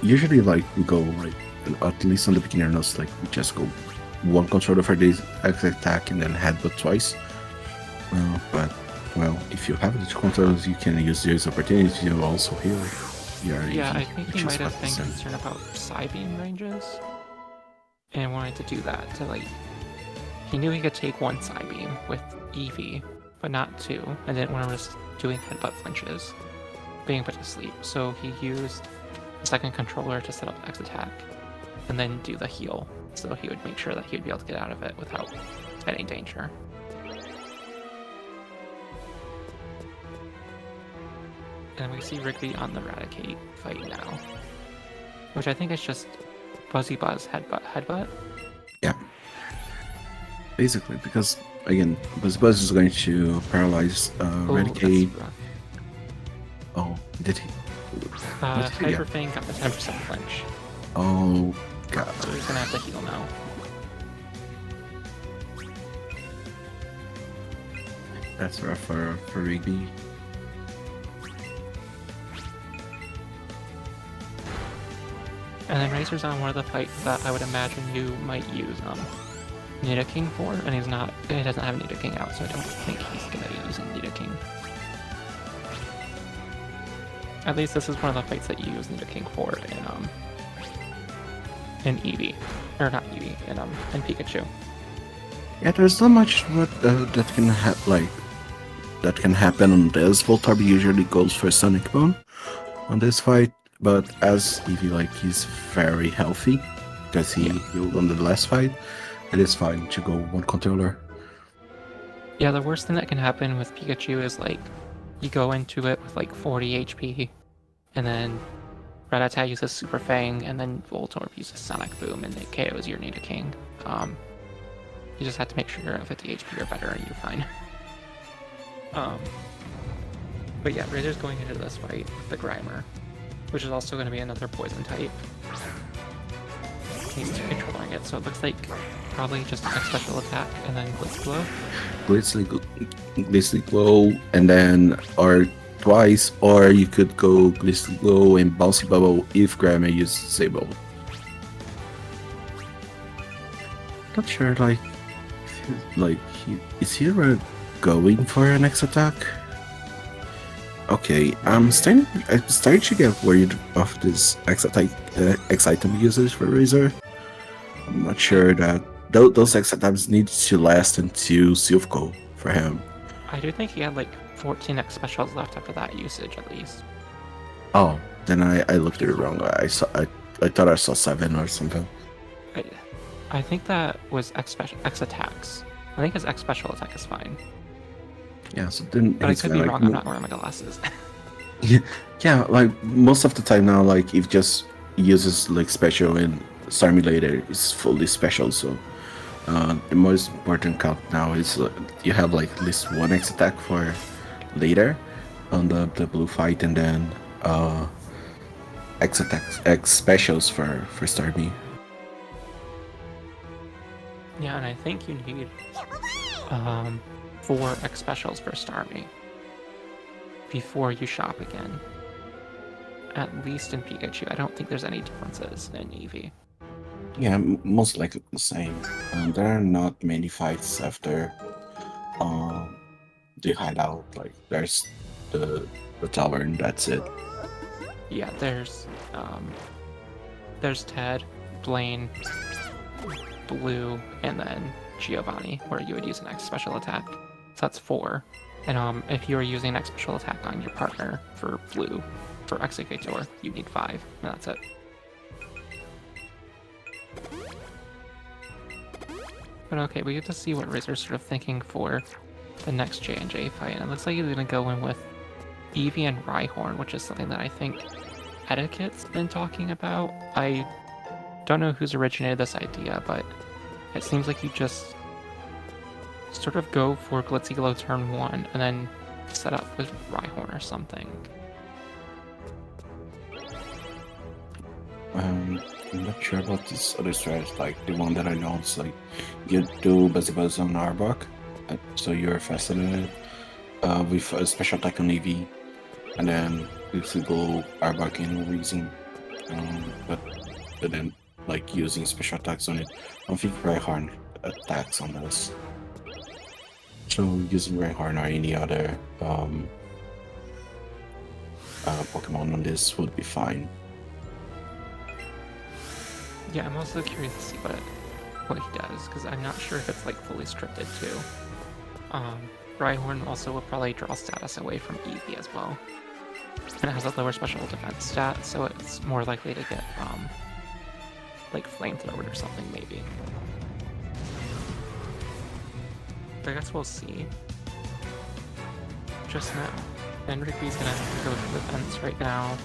Usually like we go like at least on the beginner notes, like we just go 1 controller for this X attack and then headbutt twice. But well, if you have the 2 controllers, you can use this opportunity to also heal. Yeah, I think he might have been concerned about Psybeam ranges and wanted to do that to like. He knew he could take 1 Psybeam with Eevee, but not 2, and didn't want to risk doing headbutt flinches, being put to sleep. So he used the second controller to set up X attack, and then do the heal, so he would make sure that he would be able to get out of it without any danger. And we see Rigby on the Raticate fight now, which I think is just Buzzy Buzz headbutt. Yeah. Basically, because again, Buzz is going to paralyze Raticate. Oh, did he? Hyper Fang got the 10% flinch. Oh, God. So he's gonna have to heal now. That's rough for Rigby. And then Razor's on one of the fights that I would imagine you might use Nidoking for, and he doesn't have Nidoking out, so I don't think he's gonna be using Nidoking. At least this is one of the fights that you use Nidoking for in Eevee. Or not Eevee, in Pikachu. Yeah, there's not much that can happen on this. Voltorb usually goes for Sonic Boom on this fight, but as Eevee, like, he's very healthy because he healed on the last fight. It is fine to go 1 controller. Yeah, the worst thing that can happen with Pikachu is like you go into it with like 40 HP, and then Rattata uses Super Fang, and then Voltorb uses Sonic Boom, and it KOs your Nidoking. You just have to make sure you're at 50 HP or better, and you're fine. But yeah, Razor's going into this fight with the Grimer, which is also going to be another poison type. He's controlling it, so it looks like probably just a special attack and then Blitz Blow. Glistening Glow, and then or twice, or you could go Glistening Glow and Bouncy Bubble if Grimer uses Sable. Not sure, is he going for an X attack? Okay, I'm starting to get worried of this X attack, X item usage for Razor. I'm not sure that those X items need to last until Silph for him. I do think he had like 14 X specials left after that usage at least. Oh, then I looked at it wrong. I thought I saw 7 or something. I think that was X attacks. I think his X special attack is fine. Yeah, so then. But I could be wrong. I'm not wearing my glasses. yeah, like most of the time now, like if just uses like special and Starmie later is fully special. So the most important count now is you have like at least one X attack for later on the blue fight, and then X attacks, X specials for Starmie. Yeah, and I think you need 4 X specials for Starmie before you shop again. At least in Pikachu. I don't think there's any differences in Eevee. Yeah, most likely the same. There are not many fights after the hideout. Like there's the tower and that's it. Yeah, there's Ted, Blaine, Blue, and then Giovanni, where you would use an X special attack. So that's 4. And if you were using an X special attack on your partner for Blue, for Executor, you need 5, and that's it. But okay, we get to see what Razor's sort of thinking for the next J&J fight, and it looks like he's going to go in with Eevee and Rhyhorn, which is something that I think Etiquette's been talking about. I don't know who's originated this idea, but it seems like you just sort of go for Glitzy Glow turn 1 and then set up with Rhyhorn or something. I'm not sure about this other strategy, like the one that I know is like you do Buzz on Arbok, so you're faster than it, with a special attack on Eevee, and then if you go Arbok in reason, but then like using special attacks on it. I don't think Rhyhorn attacks on this. So using Rhyhorn or any other Pokemon on this would be fine. Yeah, I'm also curious to see what he does, because I'm not sure if it's like fully scripted too. Rhyhorn also will probably draw status away from Eevee as well. And it has a lower special defense stat, so it's more likely to get like flamethrower or something maybe. But I guess we'll see. Just now. And Rigby's gonna go for the fence right now.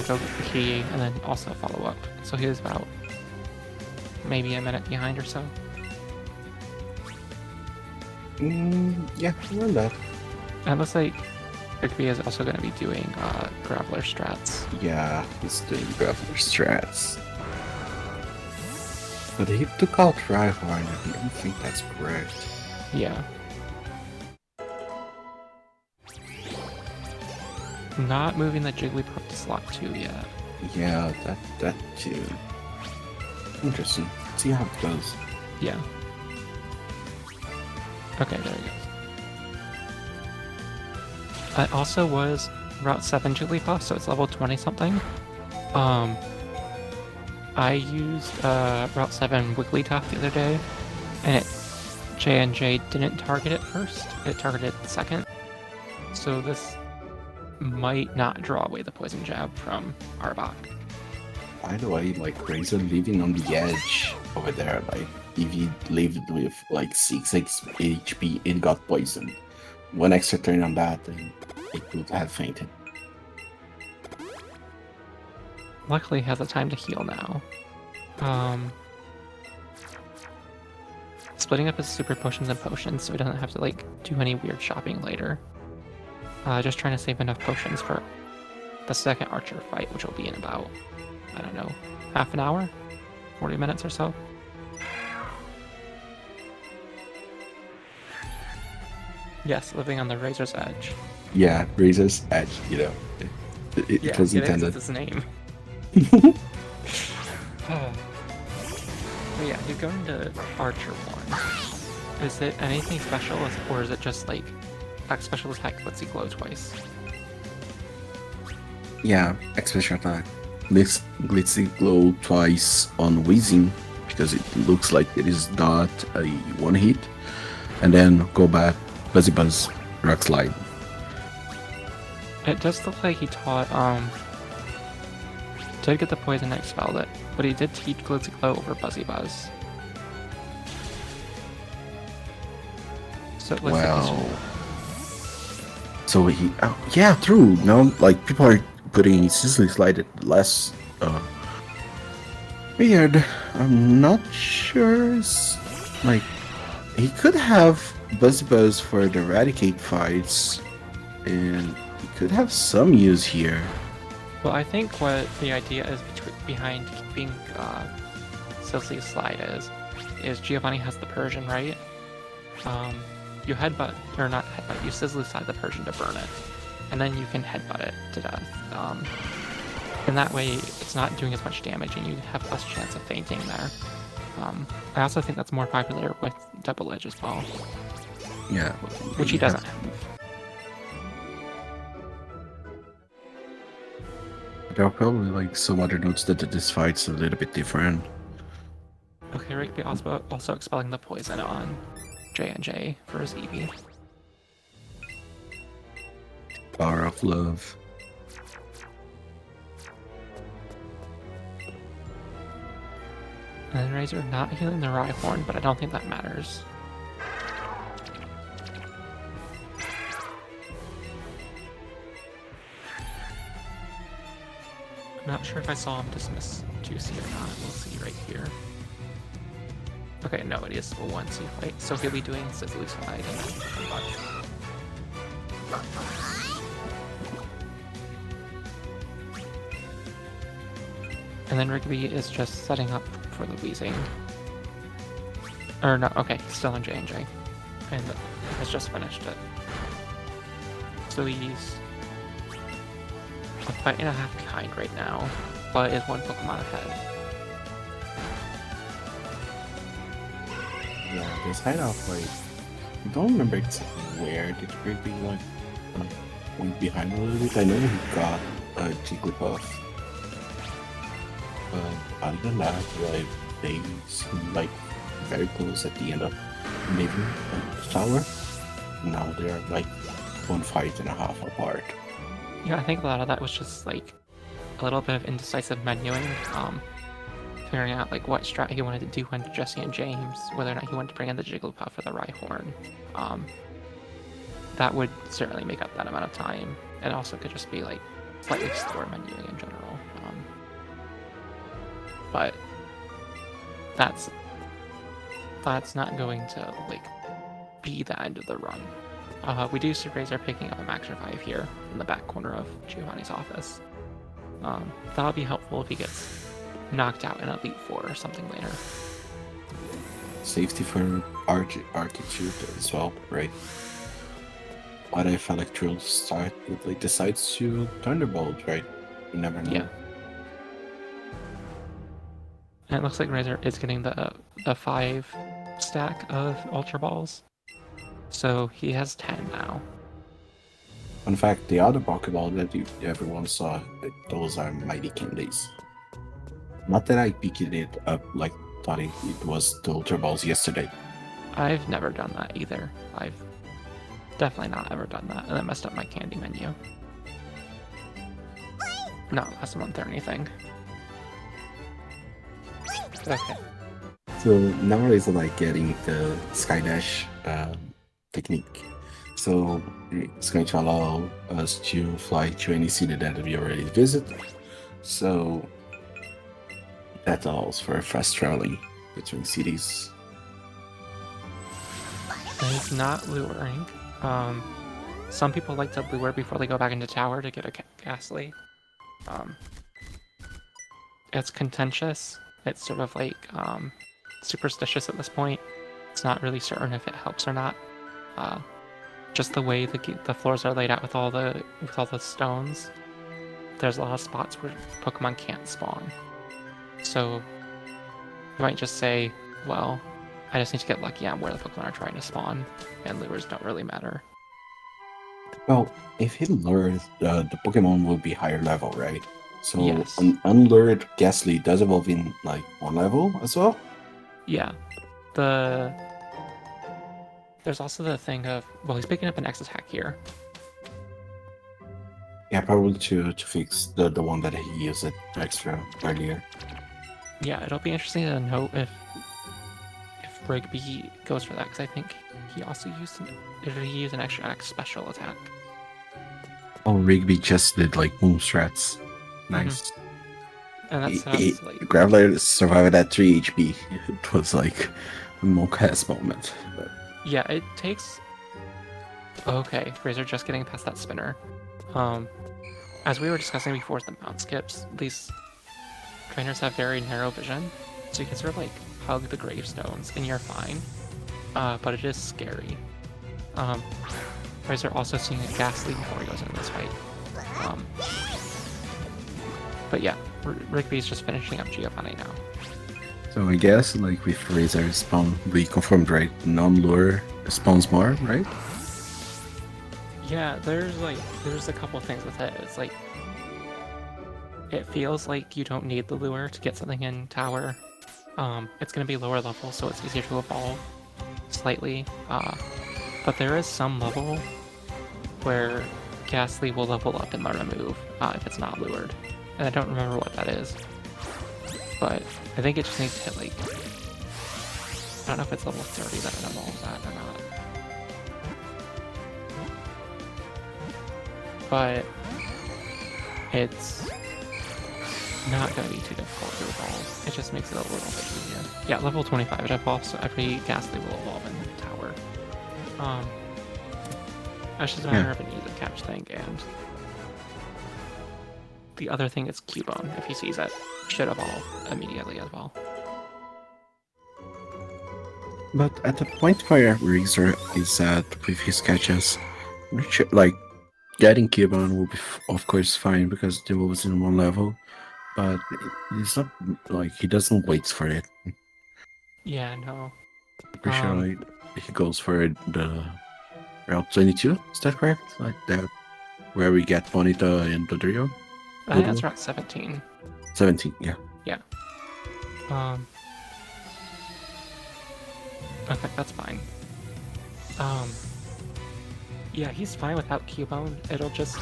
Go get the key, and then also follow up. So he was about maybe a minute behind or so. Yeah, around that. And it looks like Rigby is also going to be doing Graveler strats. Yeah, he's doing Graveler strats. But he took out Rhyhorn, I don't think that's correct. Yeah. Not moving the Jigglypuff to slot 2 yet. Yeah, that too. Interesting. Let's see how it goes. Yeah. Okay, there he goes. I also was Route 7 Jigglypuff, so it's level 20 something. I used Route 7 Wigglytuff the other day, and J&J didn't target it first, it targeted second. So this might not draw away the poison jab from Arbok. By the way, like Razor living on the edge over there, like Eevee lived with like 6 HP and got poisoned. one extra turn on that, and it would have fainted. Luckily, he has the time to heal now. Splitting up his super potions and potions so he doesn't have to like do any weird shopping later. Just trying to save enough potions for the second archer fight, which will be in about, I don't know, half an hour? 40 minutes or so. Yes, living on the razor's edge. Yeah, Razor's Edge, you know. It was intended. That's his name. But yeah, you're going to Archer 1. Is it anything special, or is it just like attack special attack lets you glow twice? Yeah, special attack. Glitzy glow twice on Wheezing, because it looks like it is not a one hit. And then go back, Buzzy Buzz, Rock Slide. It does look like he taught, did get the poison and expelled it, but he did teach Glitzy Glow over Buzzy Buzz. So it looks like So he, yeah, true. Now, like, people are putting Sizzling Slide at less, weird. I'm not sure. Like, he could have Buzzy Buzz for the Eradicate fights, and he could have some use here. Well, I think what the idea is behind keeping Sizzling Slide is Giovanni has the Persian, right? You headbutt, or not headbutt, you Sizzling Slide the Persian to burn it, and then you can headbutt it to death. And that way, it's not doing as much damage, and you have less chance of fainting there. I also think that's more popular with Double Edge as well. Yeah. Which he doesn't have. There are probably like some other notes that this fight's a little bit different. Okay, Rigby also expelling the poison on J&J for his EV. Power of Love. And then Razor not healing the Rhyhorn, but I don't think that matters. I'm not sure if I saw him dismiss Juicy or not. We'll see right here. Okay, no, it is a 1-2 fight, so he'll be doing Sizzly Slide and then Headbutt. And then Rigby is just setting up for the Wheezing. Or no, okay, still in J&J. And has just finished it. So he's a fight and a half behind right now, but is one Pokemon ahead. Yeah, this kind of like, I don't remember exactly where did Rigby like went behind a little bit. I know he got a Jigglypuff, but other than that, like they seem like very close at the end of maybe the tower. Now they're like 1 fight and a half apart. Yeah, I think a lot of that was just like a little bit of indecisive menuing, figuring out like what strat he wanted to do when Jesse and James, whether or not he wanted to bring in the Jigglypuff or the Rhyhorn. That would certainly make up that amount of time. It also could just be like slightly slower menuing in general. But that's not going to like be the end of the run. We do see Razor picking up a Max Revive here in the back corner of Giovanni's office. That'll be helpful if he gets knocked out in Elite 4 or something later. Safety for Architude as well, right? What if Electrode like decides to Thunderbolt, right? You never know. Yeah. And it looks like Razor is getting the 5 stack of Ultra Balls. So he has 10 now. In fact, the other Pokeball that everyone saw, those are Mighty Candies. Not that I picked it up like thought it was the Ultra Balls yesterday. I've never done that either. I've definitely not ever done that, and I messed up my candy menu. Not last month or anything. Okay. So nowadays I like getting the Sky Dash technique. So it's going to allow us to fly to any city that we already visit. So that allows for fast traveling between cities. And he's not luring. Some people like to lure before they go back into tower to get a ghastly. It's contentious. It's sort of like superstitious at this point. It's not really certain if it helps or not. Just the way the floors are laid out with all the stones, there's a lot of spots where Pokemon can't spawn. So you might just say, well, I just need to get lucky on where the Pokemon are trying to spawn, and lures don't really matter. Well, if he lures, the Pokemon will be higher level, right? So Yes. an unlured Ghastly does evolve in like one level as well? Yeah. There's also the thing of, well, he's picking up an X attack here. Yeah, probably to fix the one that he used it extra earlier. Yeah, it'll be interesting to know if Rigby goes for that, because I think he also used an extra X special attack. Oh, Rigby just did like boom strats. Nice. And that's like Graveler survived at 3 HP. It was like a Mocas moment. But... yeah, it takes. Okay, Razor just getting past that spinner. As we were discussing before, the mount skips. These trainers have very narrow vision, so you can sort of like hug the gravestones and you're fine. But it is scary. Razor also seeing a Ghastly before he goes into this fight. But yeah, Rigby's just finishing up Giovanni now. So I guess like with Razor spawn, we confirmed, right? Non-lure spawns more, right? Yeah, there's a couple things with it. It's like it feels like you don't need the lure to get something in tower. It's gonna be lower level, so it's easier to evolve slightly. But there is some level where Ghastly will level up and learn a move if it's not lured. And I don't remember what that is. But I think it just needs to hit like... I don't know if it's level 30 that it evolves at or not. But it's not going to be too difficult to evolve. It just makes it a little bit easier. Yeah, level 25 it evolves, so every Ghastly will evolve in the tower. That's just a matter of an ease of catch thing, and the other thing is Cubone, if he sees it, should evolve immediately as well. But at the point where Razor is at with his catches, like getting Cubone will be of course fine because the move is in one level, but it's not like he doesn't wait for it. Yeah, no. Pretty sure like, he goes for the Route 22, is that correct? Like that, where we get Bonita and Dodrio? I think that's Route 17. 17, yeah. Yeah. Okay, that's fine. Yeah, he's fine without Cubone. It'll just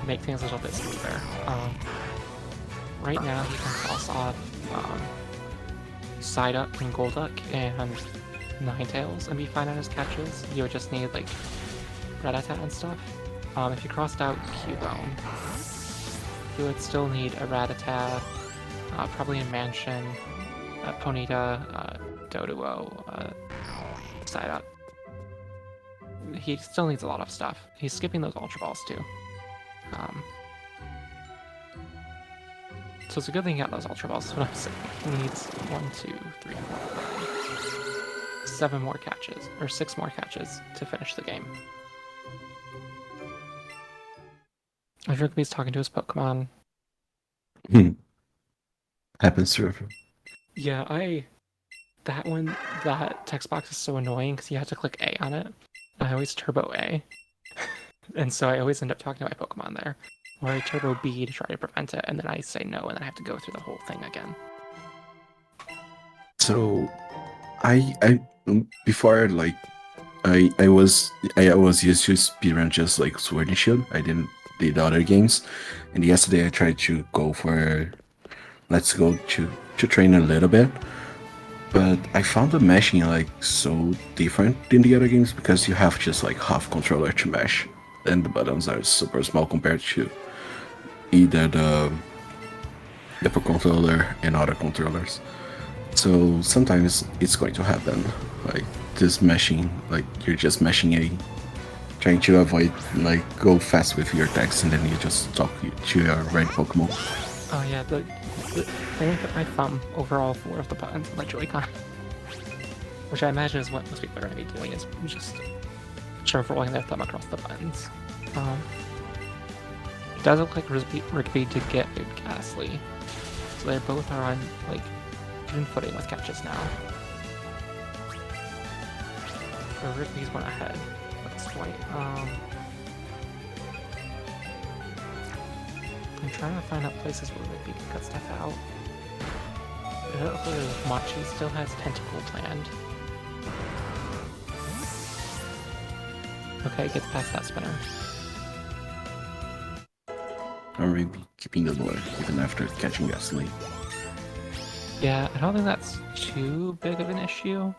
make things a little bit smoother. Right now he can cross off Psyduck and Golduck and Ninetales and be fine on his catches. You would just need like Rattata and stuff. If you crossed out Cubone, you would still need a Rattata, probably a Mansion, Ponyta, Doduo, Psyduck. He still needs a lot of stuff. He's skipping those Ultra Balls too. So it's a good thing he got those Ultra Balls, that's what I'm saying. He needs 1, 2, 3, 4, 5, 7 more catches, or 6 more catches to finish the game. I think he's talking to his Pokemon. Happens to him. Yeah, that text box is so annoying because you have to click A on it. I always turbo A. And so I always end up talking to my Pokemon there. Or I turbo B to try to prevent it, and then I say no, and then I have to go through the whole thing again. So, I before like I was used to speedrun just like Sword and Shield. I didn't do the other games, and yesterday I tried to go for Let's Go to train a little bit. But I found the meshing like so different in the other games because you have just like half controller to mesh, and the buttons are super small compared to either the Pro controller and other controllers. So sometimes it's going to happen, like just meshing, like you're just meshing a, trying to avoid like go fast with your text, and then you just talk to your red Pokemon. Oh yeah, the I put my thumb over all 4 of the buttons on the Joy-Con. Which I imagine is what most people are going to be doing, is just sort of rolling their thumb across the buttons. It does look like Rigby did get Ghastly. So they both are on, like, even footing with catches now. Or Rigby's one ahead at this point. I'm trying to find out places where Rigby can cut stuff out. It looks like Machi still has Tentacle planned. Okay, gets past that spinner. Or maybe keeping the lure even after catching gasoline. Yeah, I don't think that's too big of an issue.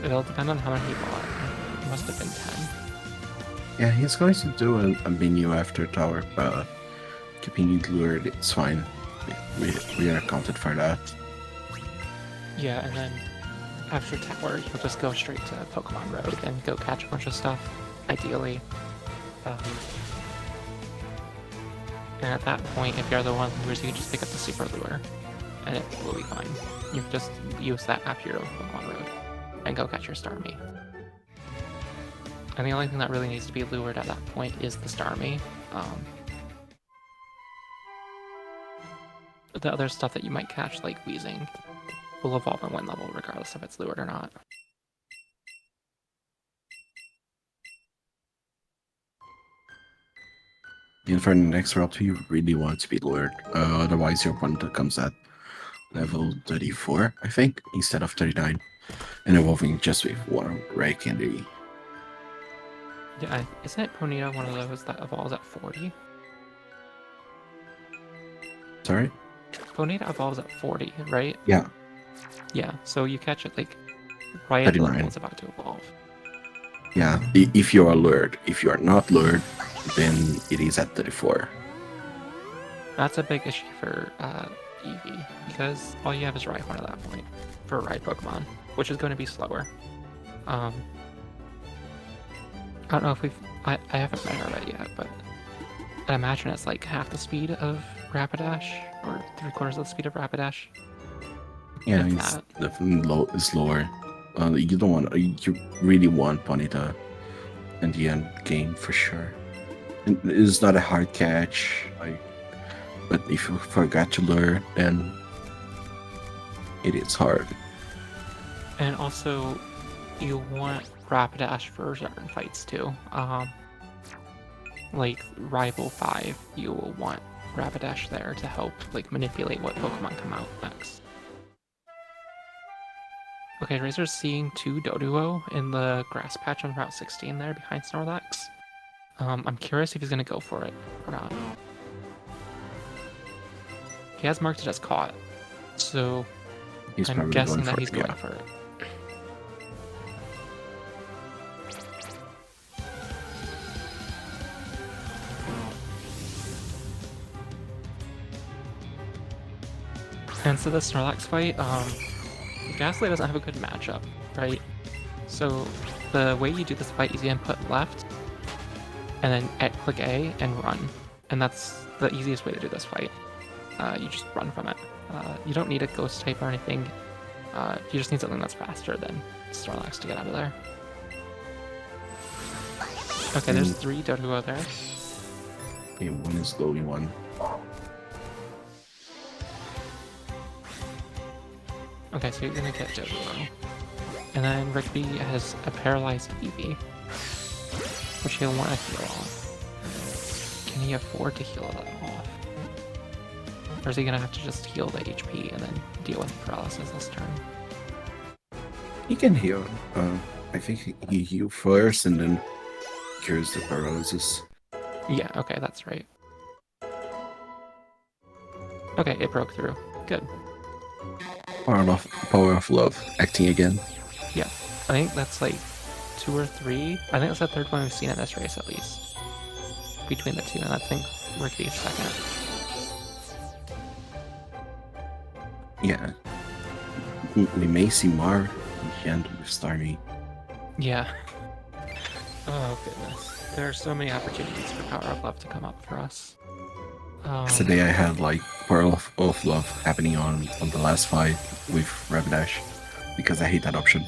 It'll depend on how many he bought. It must have been 10. Yeah, he's going to do a menu after tower, but keeping it lured, it's fine. We are accounted for that. Yeah, and then after tower, you'll just go straight to Pokemon Road and go catch a bunch of stuff, ideally. And at that point, if you're the one lures, you can just pick up the Super Lure, and it will be fine. You can just use that after you're on Pokemon Road and go catch your Starmie. And the only thing that really needs to be lured at that point is the Starmie. The other stuff that you might catch, like Weezing, will evolve in 1 level regardless if it's lured or not. And for the next route, you really want to be lured. Otherwise, your opponent comes at level 34, I think, instead of 39, and evolving just with 1 rare candy. Yeah, isn't Ponyta one of those that evolves at 40? Sorry? Ponyta evolves at 40, right? Yeah, Yeah, so you catch it like right at the level 39. it's about to evolve. Yeah, if you are lured. If you are not lured, then it is at 34. That's a big issue for Eevee, because all you have is Rhyhorn at that point for a Ride Pokemon, which is going to be slower. I don't know if I haven't met her yet, but I imagine it's like half the speed of Rapidash, or 3/4 of the speed of Rapidash. Yeah, If it's that. definitely it's lower. You don't want, you really want Ponyta in the end game for sure. And it's not a hard catch, like, but if you forgot to lure, then it is hard. And also, you want Rapidash for certain fights too. Like Rival 5, you will want Rapidash there to help like manipulate what Pokemon come out next. Okay, Razor's seeing 2 Doduo in the grass patch on Route 16 there behind Snorlax. I'm curious if he's gonna go for it or not. He has marked it as caught, so He's I'm probably guessing going that for he's it, going yeah. for it. And so the Snorlax fight, Ghastly doesn't have a good matchup, right? So the way you do this fight is you input left, and then click A and run. And that's the easiest way to do this fight. You just run from it. You don't need a ghost type or anything. You just need something that's faster than Snorlax to get out of there. Okay, there's 3 Doduo there. Okay, one is low in one. Okay, so you're gonna get Doduo. And then Rigby has a paralyzed Eevee, which he'll want to heal off. Can he afford to heal that off? Or is he gonna have to just heal the HP and then deal with paralysis this turn? He can heal. I think he heal first and then cures the paralysis. Yeah, okay, that's right. Okay, it broke through. good. Power of love, acting again. Yeah, I think that's like 2 or 3. I think that's the third one we've seen in this race at least. Between the two, and I think Rigby's second. Yeah. We may see more in the end with Starmie. Yeah. Oh goodness. There are so many opportunities for Power of Love to come up for us. Today I had like Power of Love happening on the last fight with Rapidash because I hate that option.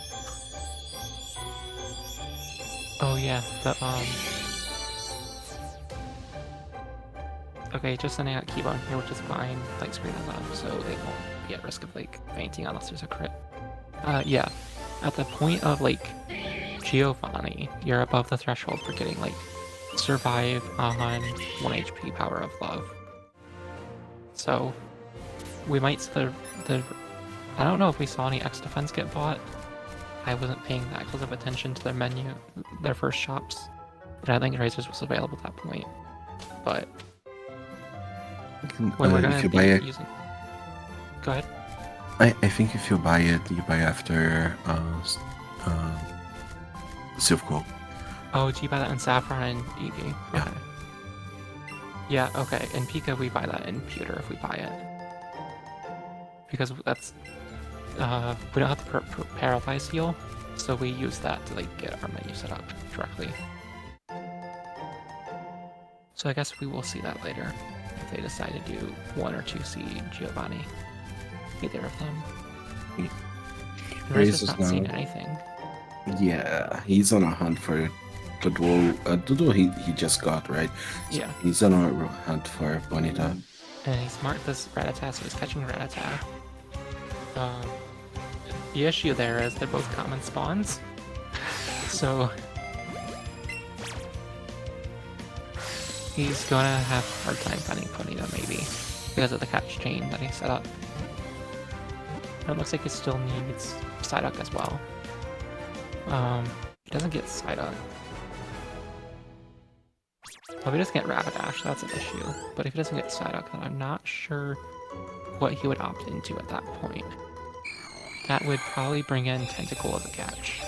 Oh yeah, the okay, just sending out Keybone here, which is fine. Like screen is on, so they won't be at risk of like fainting unless there's a crit. Yeah. At the point of like Giovanni, you're above the threshold for getting like survive on 1 HP Power of Love. So we might see the I don't know if we saw any X defense get bought. I wasn't paying that close of attention to their menu, their first shops. But I think Razors was available at that point. But when we're gonna be using, go ahead. I think if you buy it, you buy after Silph. Oh, do you buy that in Saffron and Eevee? Yeah. Okay. Yeah, okay. In Pika, we buy that in Pewter if we buy it. Because that's... we don't have to paralyze heal, so we use that to like get our menu set up directly. So I guess we will see that later, if they decide to do 1 or 2 seed Giovanni. Either of them. Razor's not seen anything. Yeah, he's on a hunt for the duel he just got, right? Yeah. He's on a hunt for Bonita. And he's marked this Rattata, so he's catching Rattata. The issue there is they're both common spawns. So he's gonna have a hard time finding Bonita maybe, because of the catch chain that he set up. It looks like he still needs Psyduck as well. He doesn't get Psyduck. Well, if he doesn't get Rapidash, that's an issue. But if he doesn't get Psyduck, then I'm not sure what he would opt into at that point. That would probably bring in Tentacle as a catch.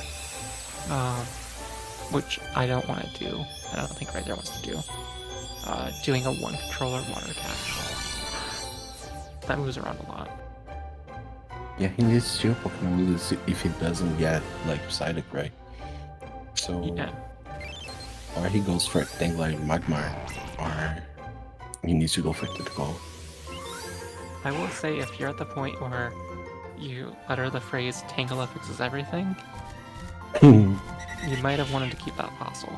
Which I don't want to do. I don't think Razor wants to do. Doing a 1 controller water catch. That moves around a lot. Yeah, he needs to Pokemon lose if he doesn't get like Psyduck, right? So Yeah. Or he goes for Tangler Magmar, or he needs to go for Tentacle. I will say if you're at the point where you utter the phrase Tangela fixes everything, you might have wanted to keep that fossil.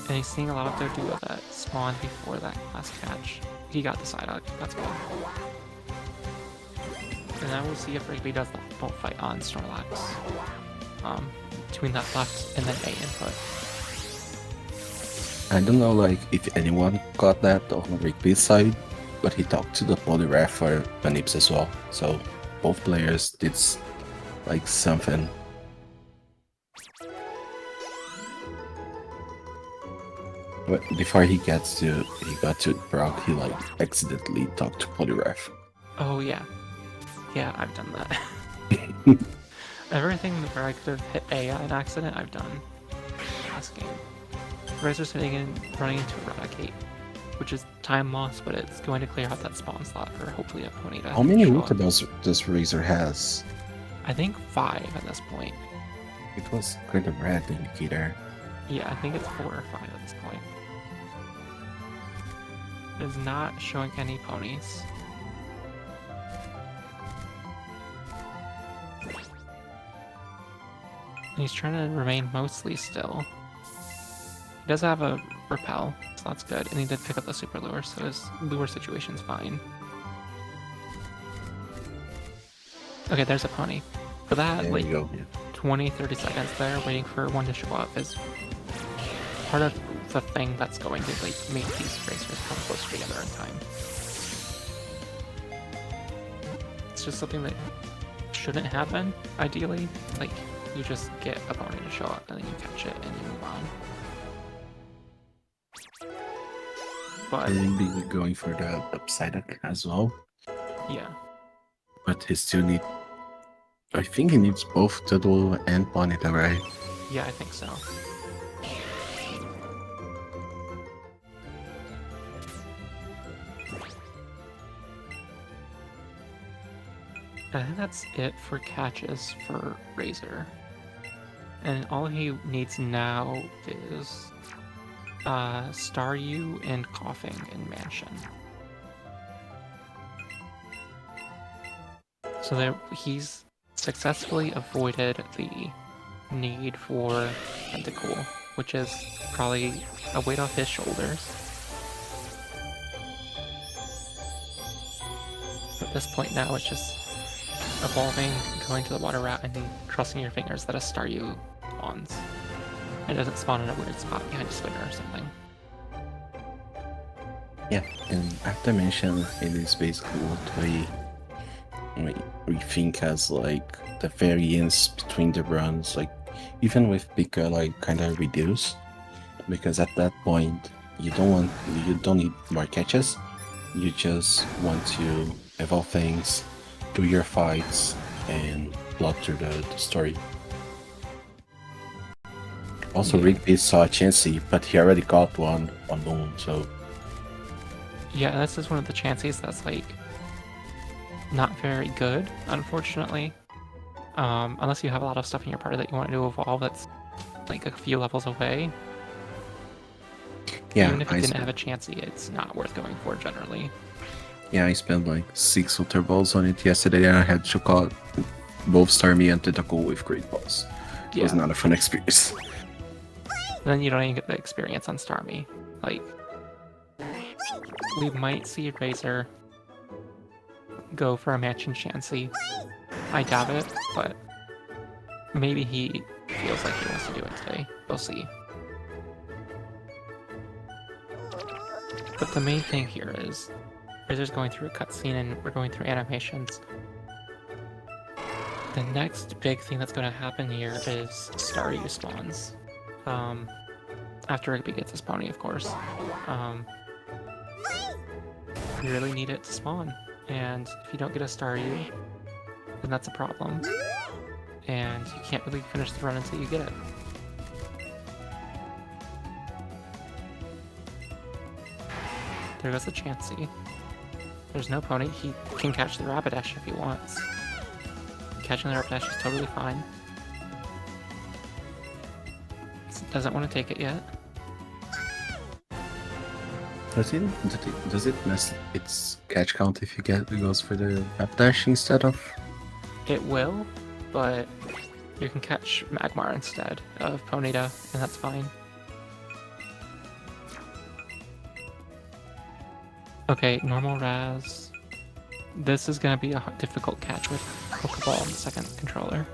And he's seeing a lot of their duo that spawned before that last catch. He got the Psyduck, that's good. And then we'll see if Rigby does the bolt fight on Snorlax. Between that left and then A input. I don't know like if anyone got that on Rigby's side, but he talked to the Poliwrath for Panips as well. So both players did like something. But before he got to Brock, he like accidentally talked to Poliwrath. Oh yeah. Yeah, I've done that. Everything where I could have hit A on accident, I've done last game. Razor's hitting and running into Eradicate, which is time loss, but it's going to clear out that spawn slot for hopefully a Ponyta. How many Ruta does Razor has? I think 5 at this point. It was kind of red indicator. Yeah, I think it's 4 or 5 at this point. It is not showing any ponies. And he's trying to remain mostly still. He does have a repel, so that's good. And he did pick up the super lure, so his lure situation's fine. Okay, there's a pony. For that, There like, you go. 20-30 seconds there waiting for one to show up is part of the thing that's going to like make these racers come closer together in time. It's just something that shouldn't happen, ideally. Like, you just get a pony to show up and then you catch it and you move on. But And be going for the Psyduck as well. Yeah. But he still need. I think he needs both Doodle and Ponyta, right? Yeah, I think so. I think that's it for catches for Razor. And all he needs now is Staryu and Coughing in Mansion. So there, he's successfully avoided the need for Tentacool, which is probably a weight off his shoulders. At this point now, it's just evolving, going to the water route, and crossing your fingers that a Staryu spawns. It doesn't spawn in a weird spot behind a spinner or something. Yeah, and after mention, it is basically what we think as like the variance between the runs, like even with Pika, like kind of reduce, because at that point you don't need more catches, you just want to evolve things, do your fights, and plot through the story. Also, Yeah. Rigby saw a Chansey, but he already got one on Moon, so Yeah, this is one of the chances that's like not very good, unfortunately. Unless you have a lot of stuff in your party that you want to evolve that's like a few levels away. yeah, Even if it didn't have a chancey, it's not worth going for generally. yeah, I spent like 6 Ultra Balls on it yesterday, and I had to call both Starmie and Tentacool with Great Balls. It was Yeah. not a fun experience. Then you don't even get the experience on Starmie. Like, we might see Razor go for a Mansion Chansey. I doubt it, but maybe he feels like he wants to do it today. We'll see. But the main thing here is Razor's going through a cutscene and we're going through animations. The next big thing that's going to happen here is Staryu spawns. After Rigby gets his pony, of course. You really need it to spawn. And if you don't get a Staryu, then that's a problem. And you can't really finish the run until you get it. There goes the Chansey. There's no pony. He can catch the Rapidash if he wants. Catching the Rapidash is totally fine. Doesn't want to take it yet. Does it mess its catch count if it goes for the Rapidash instead of? It will, but you can catch Magmar instead of Ponyta, and that's fine. Okay, normal Raz. This is going to be a difficult catch with Pokeball on the second controller.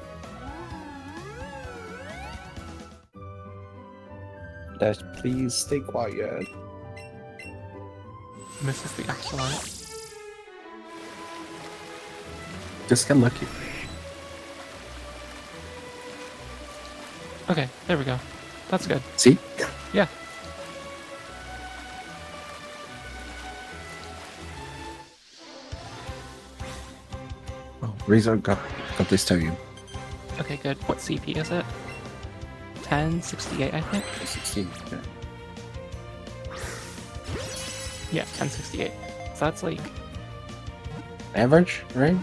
Dash, please stay quiet. Misses the excellent. Just get lucky. Okay, there we go. That's good. See? Yeah. Oh, Razor got this Staryu. Okay, good. What CP is it? 1068, I think? 16, yeah. Yeah, 1068. So that's like Average, right?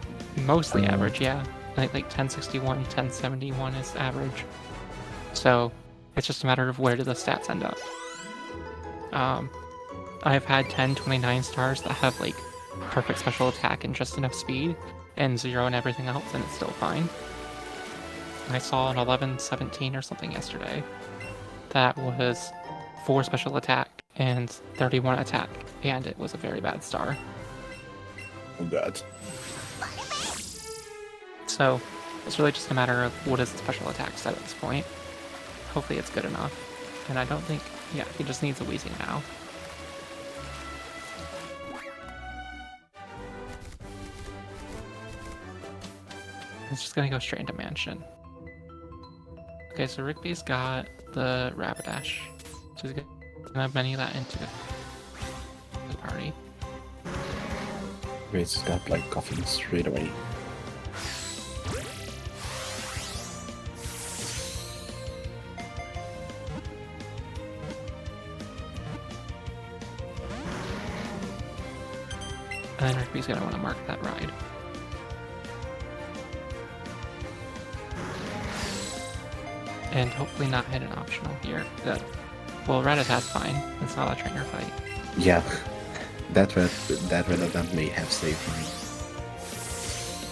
mostly average, yeah. I think like 1061, 1071 is average. So it's just a matter of where do the stats end up. I've had 1029 stars that have like perfect special attack and just enough speed, and 0 and everything else, and it's still fine. I saw an 1117 or something yesterday that was 4 special attack and 31 attack, and it was a very bad star. Oh god. So it's really just a matter of what is the special attack set at this point. Hopefully it's good enough. And I don't think, yeah, he just needs a Wheezing now. It's just gonna go straight into Mansion. Okay, so Rigby's got the Rapidash. So he's gonna many that into the party. Grace got like coffee straight away. And then Rigby's gonna want to mark that ride. And hopefully not hit an optional here. Well, Rat-a-Tat's fine. It's not a trainer fight. Yeah, that red attempt may have saved me.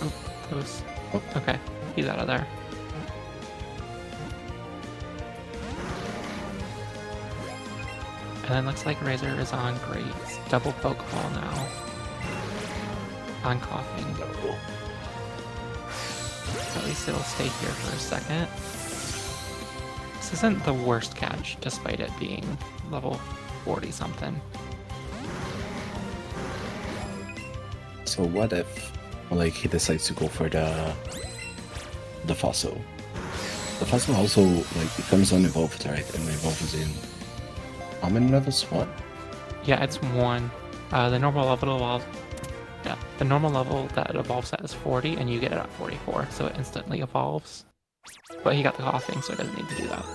Oh, close. Oh. Okay, he's out of there. And then looks like Razor is on Grace. Double Pokeball now. On Coughing. No. At least it'll stay here for a second. This isn't the worst catch, despite it being level 40 something. So what if, like, he decides to go for the fossil? The fossil also like becomes unevolved, right? And evolves in how many levels? 1? Yeah, it's 1. The normal level evolves. Yeah, the normal level that it evolves at is 40, and you get it at 44, so it instantly evolves. But he got the Coughing, so it doesn't need to do that.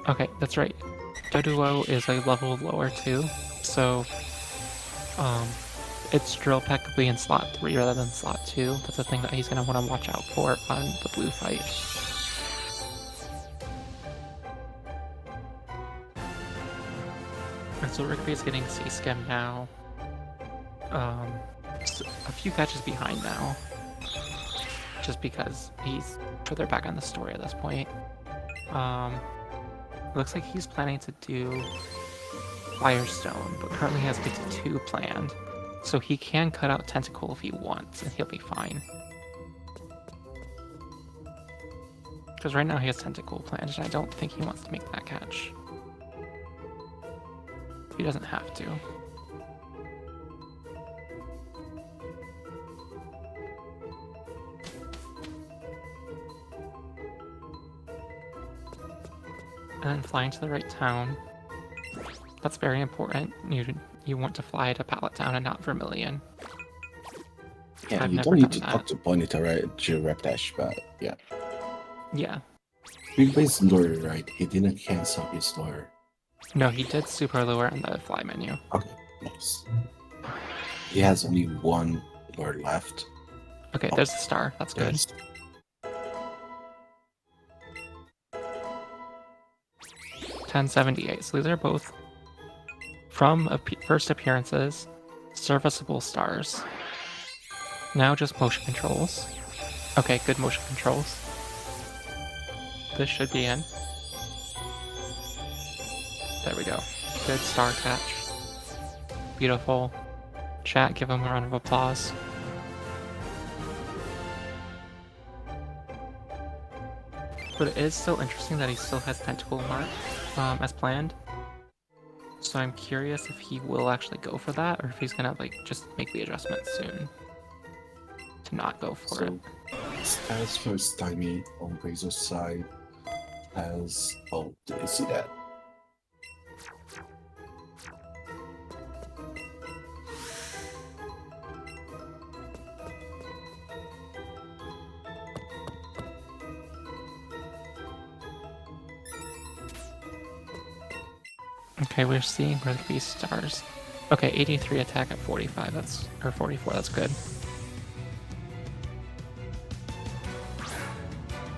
Okay, that's right. Doduo is a level lower too, so its Drill Peck will be in slot 3 rather than slot 2. That's a thing that he's going to want to watch out for on the blue fight. And so Rigby is getting C-Skim now. A few catches behind now. Just because he's further back on the story at this point. Looks like he's planning to do Firestone, but currently has Big 2 planned. So he can cut out Tentacle if he wants, and he'll be fine. Because right now he has Tentacle planned, and I don't think he wants to make that catch. He doesn't have to. And then flying to the right town. That's very important. You want to fly to Pallet Town and not Vermilion. Yeah, I've you never don't need done to that. talk to Ponyta, right? To Repdash, but yeah. Yeah. He plays lure, right? He didn't cancel his lure. No, he did Super Lure on the fly menu. Okay, nice. He has only 1 lure left. Okay, there's the star. That's good. Yes. 1078. So these are both from first appearances, serviceable stars. Now just motion controls. Okay, good motion controls. This should be in. There we go. Good star catch. Beautiful. Chat, give him a round of applause. But it is still interesting that he still has Tentacle Mark as planned. So I'm curious if he will actually go for that, or if he's gonna like just make the adjustment soon to not go for it. As first timing on Razor's side has did you see that? Okay, we're seeing Rigby stars. Okay, 83 attack at 45, or 44, that's good.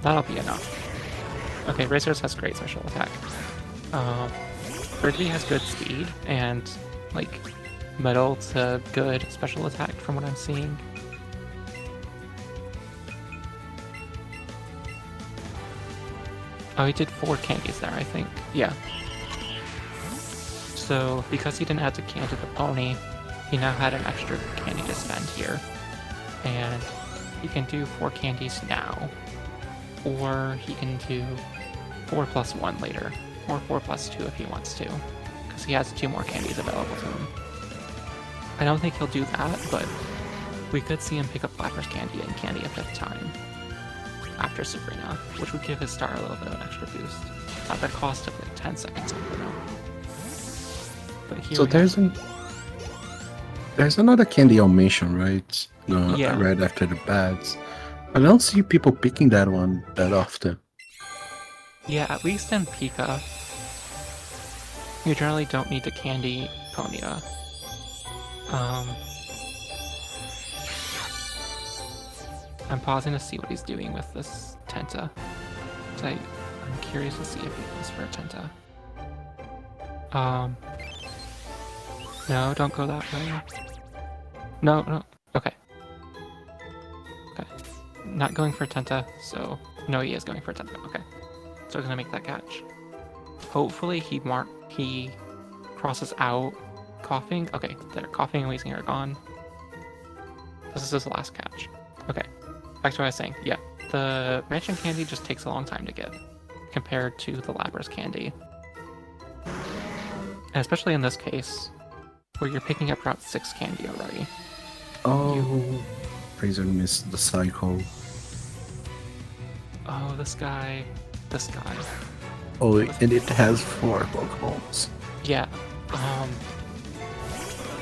That'll be enough. Okay, Razor's has great special attack. Rigby has good speed and like middle to good special attack from what I'm seeing. Oh, he did 4 candies there, I think. Yeah. So, because he didn't have to candy the pony, he now had an extra candy to spend here. And he can do 4 candies now. Or he can do 4 plus 1 later. Or 4 plus 2 if he wants to. Because he has 2 more candies available to him. I don't think he'll do that, but we could see him pick up Flapper's candy and candy a 5th time. After Sabrina, which would give his star a little bit of an extra boost. At the cost of like 10 seconds, I don't know. But here So we have... there's another candy I'll mention, right? Yeah. Right after the bads. I don't see people picking that one that often. Yeah, at least in Pika, you generally don't need to candy Ponyta. I'm pausing to see what he's doing with this Tenta. I'm curious to see if he goes for a Tenta. No, don't go that way. No. Okay. Not going for Tenta, so... No, he is going for Tenta. Okay. So he's gonna make that catch. Hopefully he crosses out coughing. Okay, there. Coughing and wheezing are gone. This is his last catch. Okay. Back to what I was saying. Yeah. The mansion candy just takes a long time to get compared to the Lapras candy. And especially in this case, where you're picking up Route 6 candy already. Oh, Razor missed the cycle. Oh, this guy. Oh, and it has 4 Pokémons. Yeah.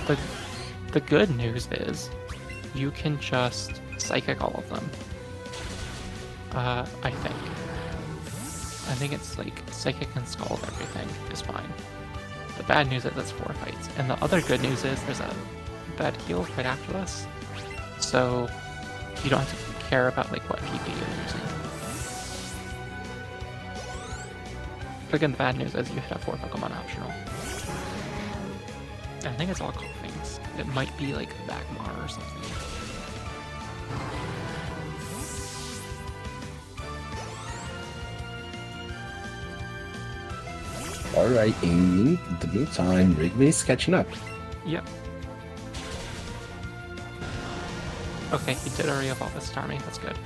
The good news is you can just Psychic all of them. I think it's like Psychic and Scald everything is fine. The bad news is it's 4 fights. And the other good news is there's a bad heal right after this. So you don't have to care about like what PP you're using. But again, the bad news is you hit a 4 Pokemon optional. I think it's all Coughings. It might be like Magmar or something. Alright, in the meantime, Rigby is catching up. Yep. Okay, he did already evolve his Starmie, that's good.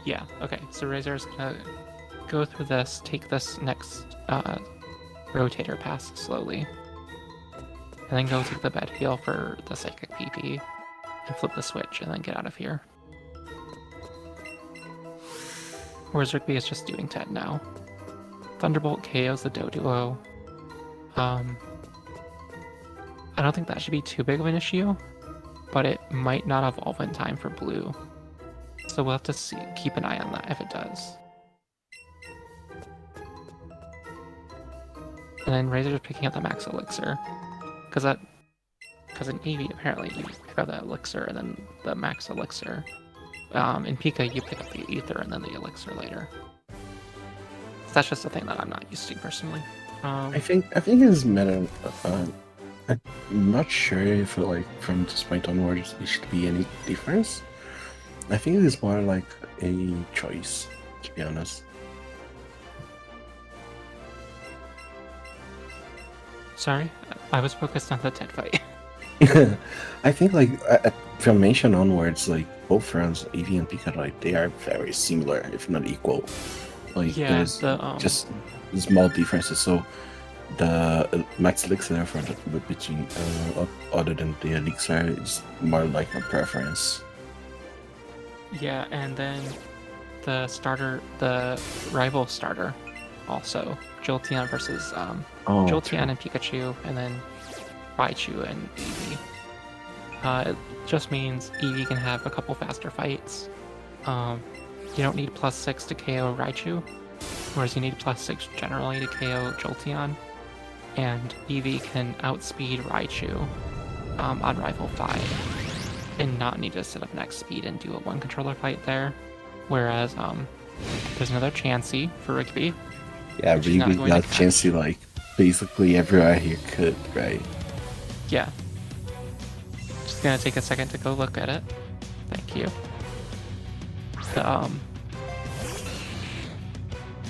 Yeah, okay, so Razor's gonna go through this, take this next rotator pass slowly, and then go take the bed heal for the Psychic PP, and flip the switch, and then get out of here. Whereas Rigby is just doing 10 now. Thunderbolt KOs the Doduo. I don't think that should be too big of an issue, but it might not evolve in time for blue. So we'll have to keep an eye on that if it does. And then Razor just picking up the Max Elixir. Because in Eevee, apparently, you pick up the Elixir and then the Max Elixir. In Pika, you pick up the Ether and then the Elixir later. So that's just a thing that I'm not used to, personally. I think it's matter. I'm not sure if like from this point onwards there should be any difference. I think it is more like a choice, to be honest. Sorry, I was focused on the Ted fight. I think like from Mansion onwards, like both rounds, Eevee and Pika, like they are very similar, if not equal. Like Yeah, there's just small differences. So the Max Elixir for the between other than the Elixir is more like a preference. Yeah, and then the rival starter, also Jolteon versus Jolteon and Pikachu, and then Raichu and Eevee. It just means Eevee can have a couple faster fights. You don't need +6 to KO Raichu, whereas you need +6 generally to KO Jolteon. And Eevee can outspeed Raichu on Rival 5 and not need to set up next speed and do a one controller fight there. Whereas there's another Chansey for Rigby. Yeah, Rigby got Chansey like basically everywhere he could, right? Yeah. Just gonna take a second to go look at it. Thank you.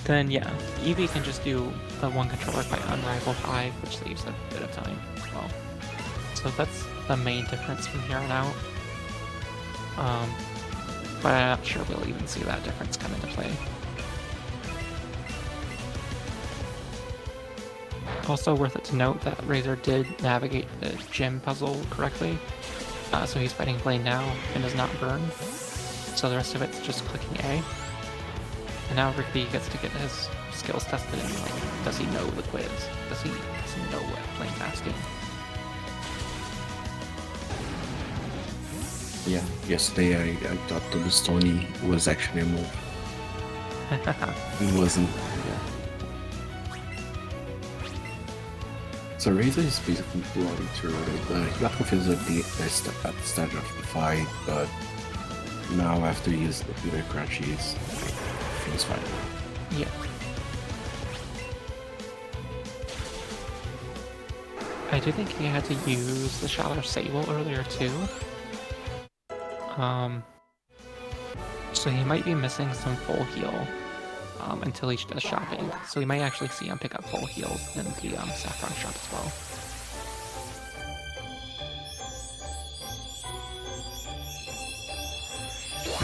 Then yeah, Eevee can just do the one controller fight on Rival 5, which saves a bit of time as well. So that's the main difference from here on out. But I'm not sure we'll even see that difference come into play. Also worth it to note that Razor did navigate the gym puzzle correctly. So he's fighting Blaine now and does not burn. So the rest of it's just clicking A. And now Rigby gets to get his skills tested and like, does he know the quiz? Does he know what playing asking? Yeah, yesterday I thought the Bustoni was actually a move. It wasn't. Yeah. So Razor is basically blowing through it. He got confused at the start of the fight, but now after he used the Peter Crunchies, feels fine. Yeah. I do think he had to use the Shadow Sable earlier too. So he might be missing some full heal until he does shopping. So we might actually see him pick up full heals in the Saffron shop as well.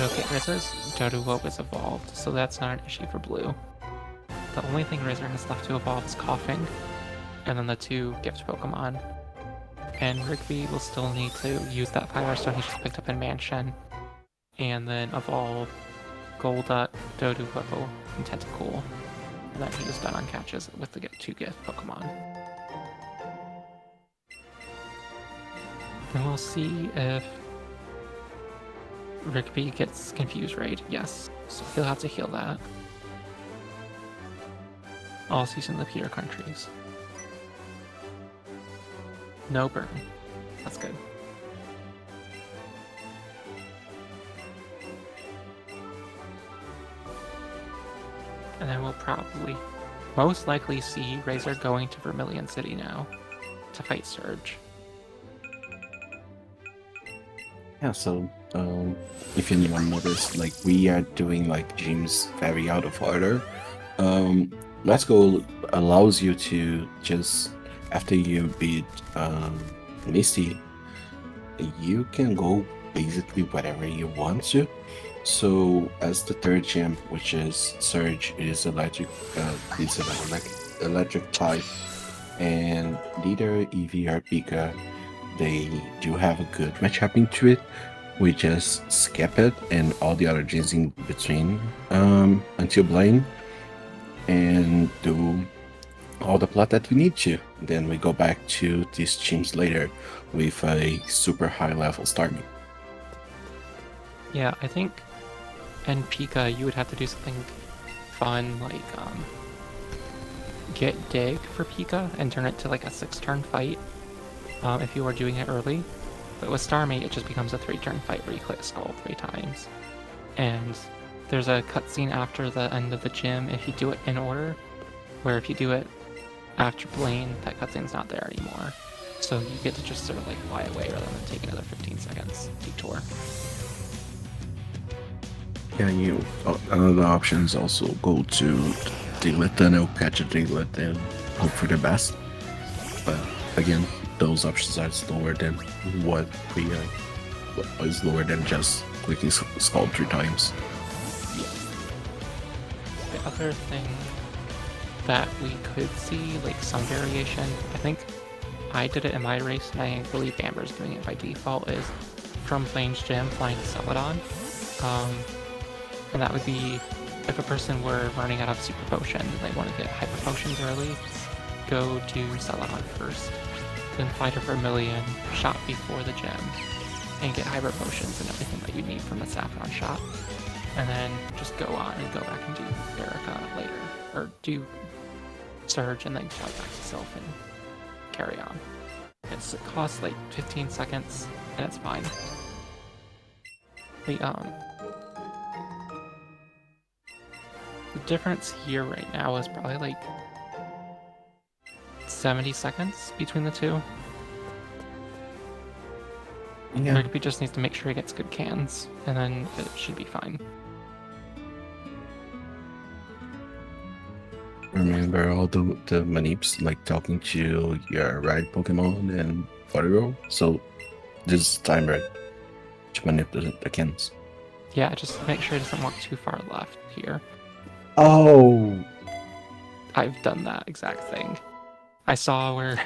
Okay, Rizzo's Doduo is evolved, so that's not an issue for Blue. The only thing Rizzo has left to evolve is Coughing, and then the 2 gift Pokemon. And Rigby will still need to use that Fire Stone he just picked up in Mansion, and then evolve Golduck, Doduo, and Tentacool. And then he is done on catches with the 2 gift Pokemon. And we'll see if Rigby gets Confuse Raid. Yes, so he'll have to heal that. Also using the Peter Countries. No burn. That's good. And then we'll probably, most likely see Razor going to Vermilion City now to fight Surge. Yeah, so if anyone noticed, like we are doing like gyms very out of order. Let's Go allows you to just after you beat Misty, you can go basically whatever you want to. So as the 3rd gym, which is Surge, it is electric. It's an electric type, and neither Eevee or Pika, they do have a good matchup into it. We just skip it and all the other gyms in between until Blaine, and do all the plot that we need to. Then we go back to these gyms later with a super high level starting. Yeah, I think in Pika you would have to do something fun like get Dig for Pika and turn it to like a 6-turn fight if you were doing it early. But with Starmie it just becomes a 3-turn fight where you click Skull 3 times. And there's a cutscene after the end of the gym if you do it in order, where if you do it after Blaine, that cutscene's not there anymore. So you get to just sort of like fly away rather than take another 15 seconds detour. Yeah, another option is also go to Diglett Tunnel, catch a Diglett, and hope for the best. But again, those options are slower than what we is lower than just clicking Skull 3 times. Yeah. The other thing that we could see, like some variation, I think I did it in my race, and I believe Amber's doing it by default, is from Plains Gym flying to Celadon. And that would be if a person were running out of Super Potion and they want to get Hyper Potions early, go to Celadon first, then fly to Vermilion, shop before the gym, and get Hyper Potions and everything that you need from the Saffron shop. And then just go on and go back and do Erica later, or do Surge and then fly back to Sylph and carry on. It costs like 15 seconds, and it's fine. The difference here right now is probably like 70 seconds between the 2. Yeah. Rigby just needs to make sure he gets good cans, and then it should be fine. Remember all the manips, like talking to your right Pokemon and whatever. So this is time right to manipulate the cans. Yeah, just make sure it doesn't walk too far left here. Oh, I've done that exact thing. I saw where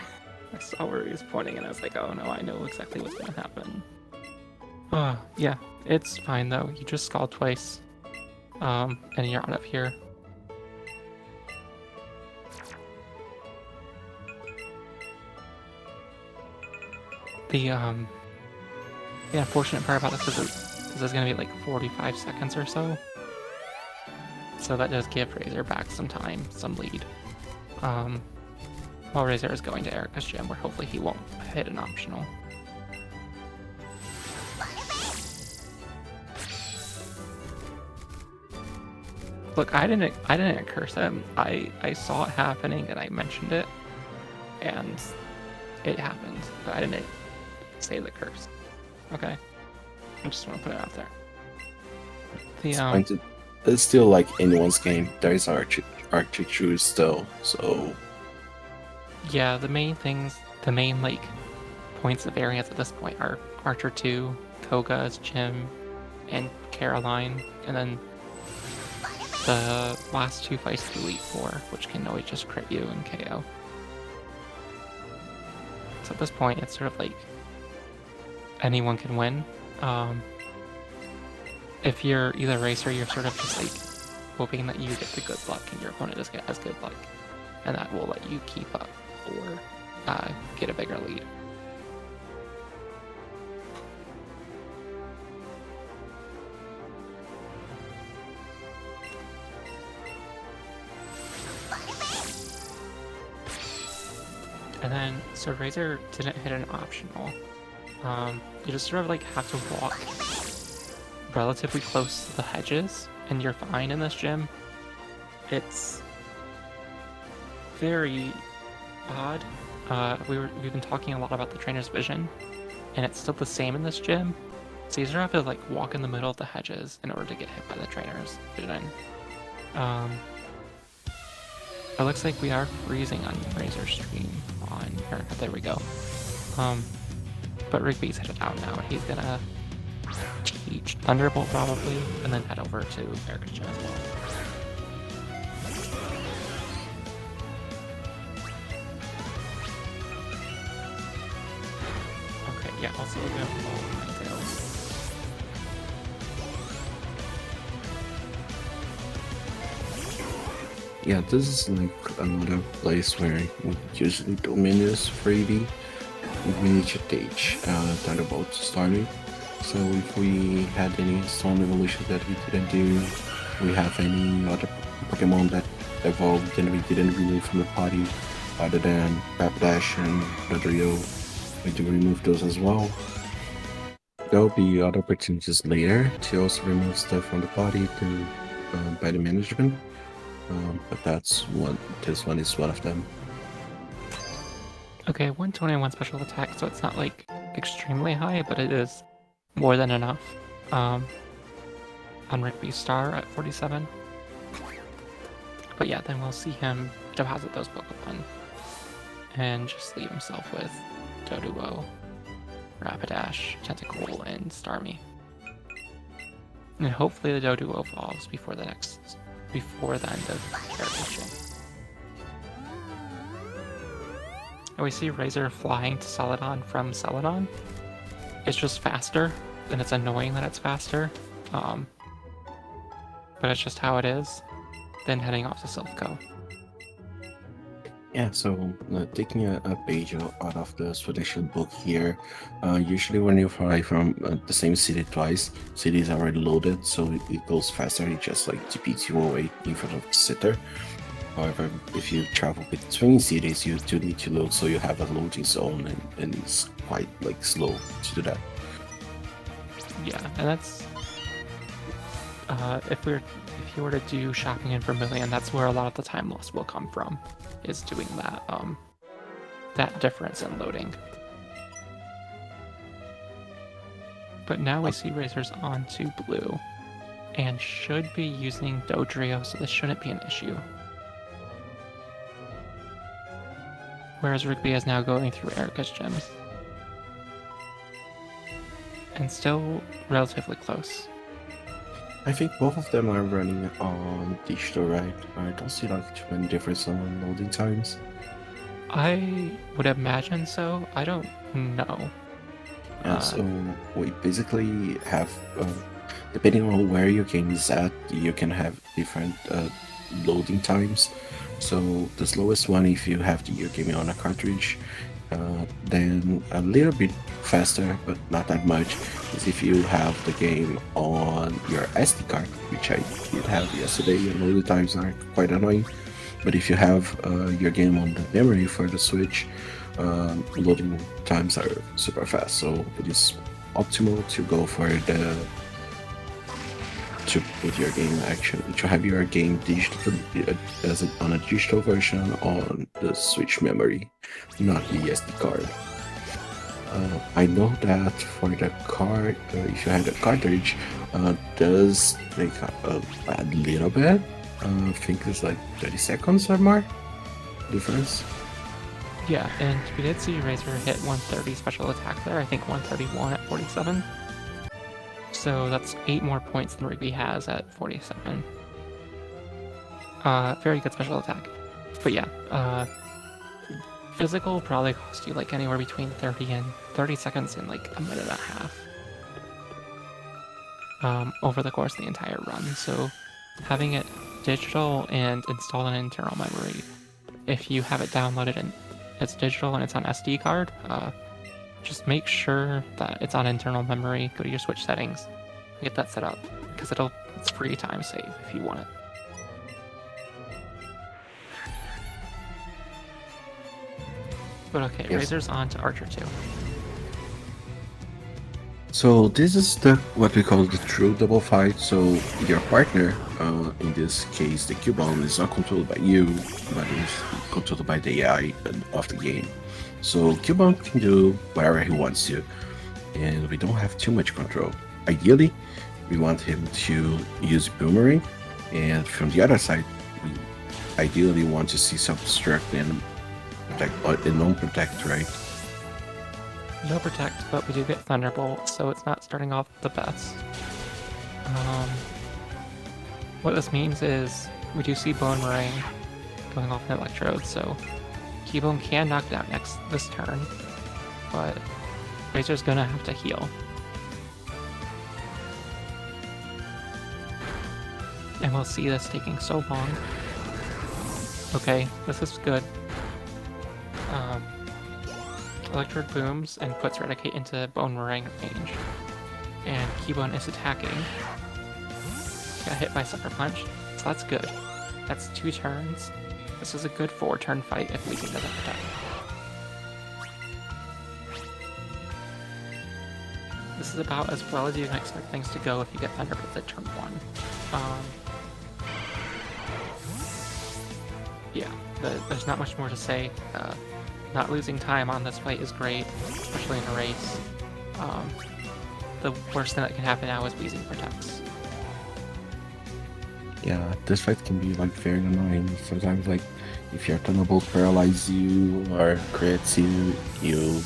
he was pointing, and I was like, oh no, I know exactly what's gonna happen. Yeah, it's fine though. You just scald twice, and you're out of here. The unfortunate part about this is this is gonna be like 45 seconds or so. So that does give Razor back some time, some lead. While Razor is going to Erica's gym, where hopefully he won't hit an optional. Look, I didn't curse him. I saw it happening and I mentioned it, and it happened. But I didn't say the curse. Okay, I just want to put it out there. It's still like anyone's game. There is Archie still, so yeah, the main like points of variance at this point are Archer 2, Koga's gym, and Caroline, and then the last two fights to Elite Four, which can always just crit you and KO. So at this point, it's sort of like anyone can win. If you're either racer, you're sort of just like hoping that you get the good luck and your opponent doesn't get as good luck, and that will let you keep up or get a bigger lead. And then, so Razor didn't hit an optional. You just sort of like have to walk relatively close to the hedges, and you're fine in this gym. It's very odd. We've been talking a lot about the trainer's vision, and it's still the same in this gym. So you sort of have to like walk in the middle of the hedges in order to get hit by the trainer's vision. It looks like we are freezing on Razor's stream on here. There we go. But Rigby's headed out now, and he's gonna teach Thunderbolt probably, and then head over to Erica's gym as well. Okay, yeah, I'll see what we have all my tails. yeah, this is like another place where we usually do menus for EV. We need to teach Thunderbolt to start with. So if we had any Storm evolutions that we didn't do, we have any other Pokemon that evolved and we didn't remove from the party, other than Rapidash and Dodrio, we do remove those as well. There will be other opportunities later to also remove stuff from the party to by the management, but this one is one of them. Okay, 121 special attack, so it's not like extremely high, but it is more than enough. On Rigby's star at 47. But yeah, then we'll see him deposit those Pokemon and just leave himself with Doduo, Rapidash, Tentacool, and Starmie. And hopefully the Doduo evolves before the end of Character's Gym. And we see Razor flying to Celadon from Celadon. It's just faster, and it's annoying that it's faster. But it's just how it is. Then heading off to Silphco. Yeah, so taking a page out of the Swedish book here, usually when you fly from the same city twice, city is already loaded, so it goes faster, it just like TPs you away in front of the sitter. However, if you travel between cities, you do need to load, so you have a loading zone, and it's quite like slow to do that. Yeah, and that's if you were to do shopping in Vermilion, that's where a lot of the time loss will come from, is doing that that difference in loading. But now we see Razor's onto blue, and should be using Dodrio, so this shouldn't be an issue. Whereas Rigby is now going through Erica's gym. And still relatively close. I think both of them are running on digital, right? I don't see like too many difference on loading times. I would imagine so. I don't know. Yeah, so we basically have depending on where your game is at, you can have different loading times. So the slowest one, if you have your game on a cartridge, then a little bit faster, but not that much, is if you have the game on your SD card, which I did have yesterday, and loading times are quite annoying. But if you have your game on the memory for the Switch, loading times are super fast. So it is optimal to go for the to put your game to have your game digital on a digital version on the Switch memory, not the SD card. I know that for the card, if you had a cartridge, does make a little bit. I think it's like 30 seconds or more difference. Yeah, and we did see Razor hit 130 special attack there. I think 131 at 47. So that's 8 more points than Rigby has at 47. Very good special attack. But yeah, physical will probably cost you like anywhere between 30 seconds and like a minute and a half. Over the course of the entire run. So having it digital and installed on internal memory, if you have it downloaded and it's digital and it's on SD card, just make sure that it's on internal memory. Go to your Switch settings, get that set up, because it's free time save if you want it. But okay, Yes. Razor's on to Archer 2. So this is what we call the true double fight. So your partner, in this case the Cubone, is not controlled by you, but is controlled by the AI of the game. So Cubone can do whatever he wants to, and we don't have too much control. Ideally, we want him to use Boomerang, and from the other side, we ideally want to see self-destruct and protect and non-protect, right? No protect, but we do get Thunderbolt, so it's not starting off the best. What this means is we do see Boomerang going off an Electrode, so Cubone can knock it out this turn, but Razor's gonna have to heal. And we'll see this taking so long. Okay, this is good. Electrode booms and puts Redicate into Boomerang range. And Cubone is attacking. Got hit by Sucker Punch, so that's good. That's 2 turns. This is a good 4-turn fight if Weezing doesn't protect. This is about as well as you can expect things to go if you get Thunderbolts at turn 1. Yeah, there's not much more to say. Not losing time on this fight is great, especially in a race. The worst thing that can happen now is Weezing protects. Yeah, this fight can be like very annoying. Sometimes, like if your Thunderbolt paralyzes you or crits you, you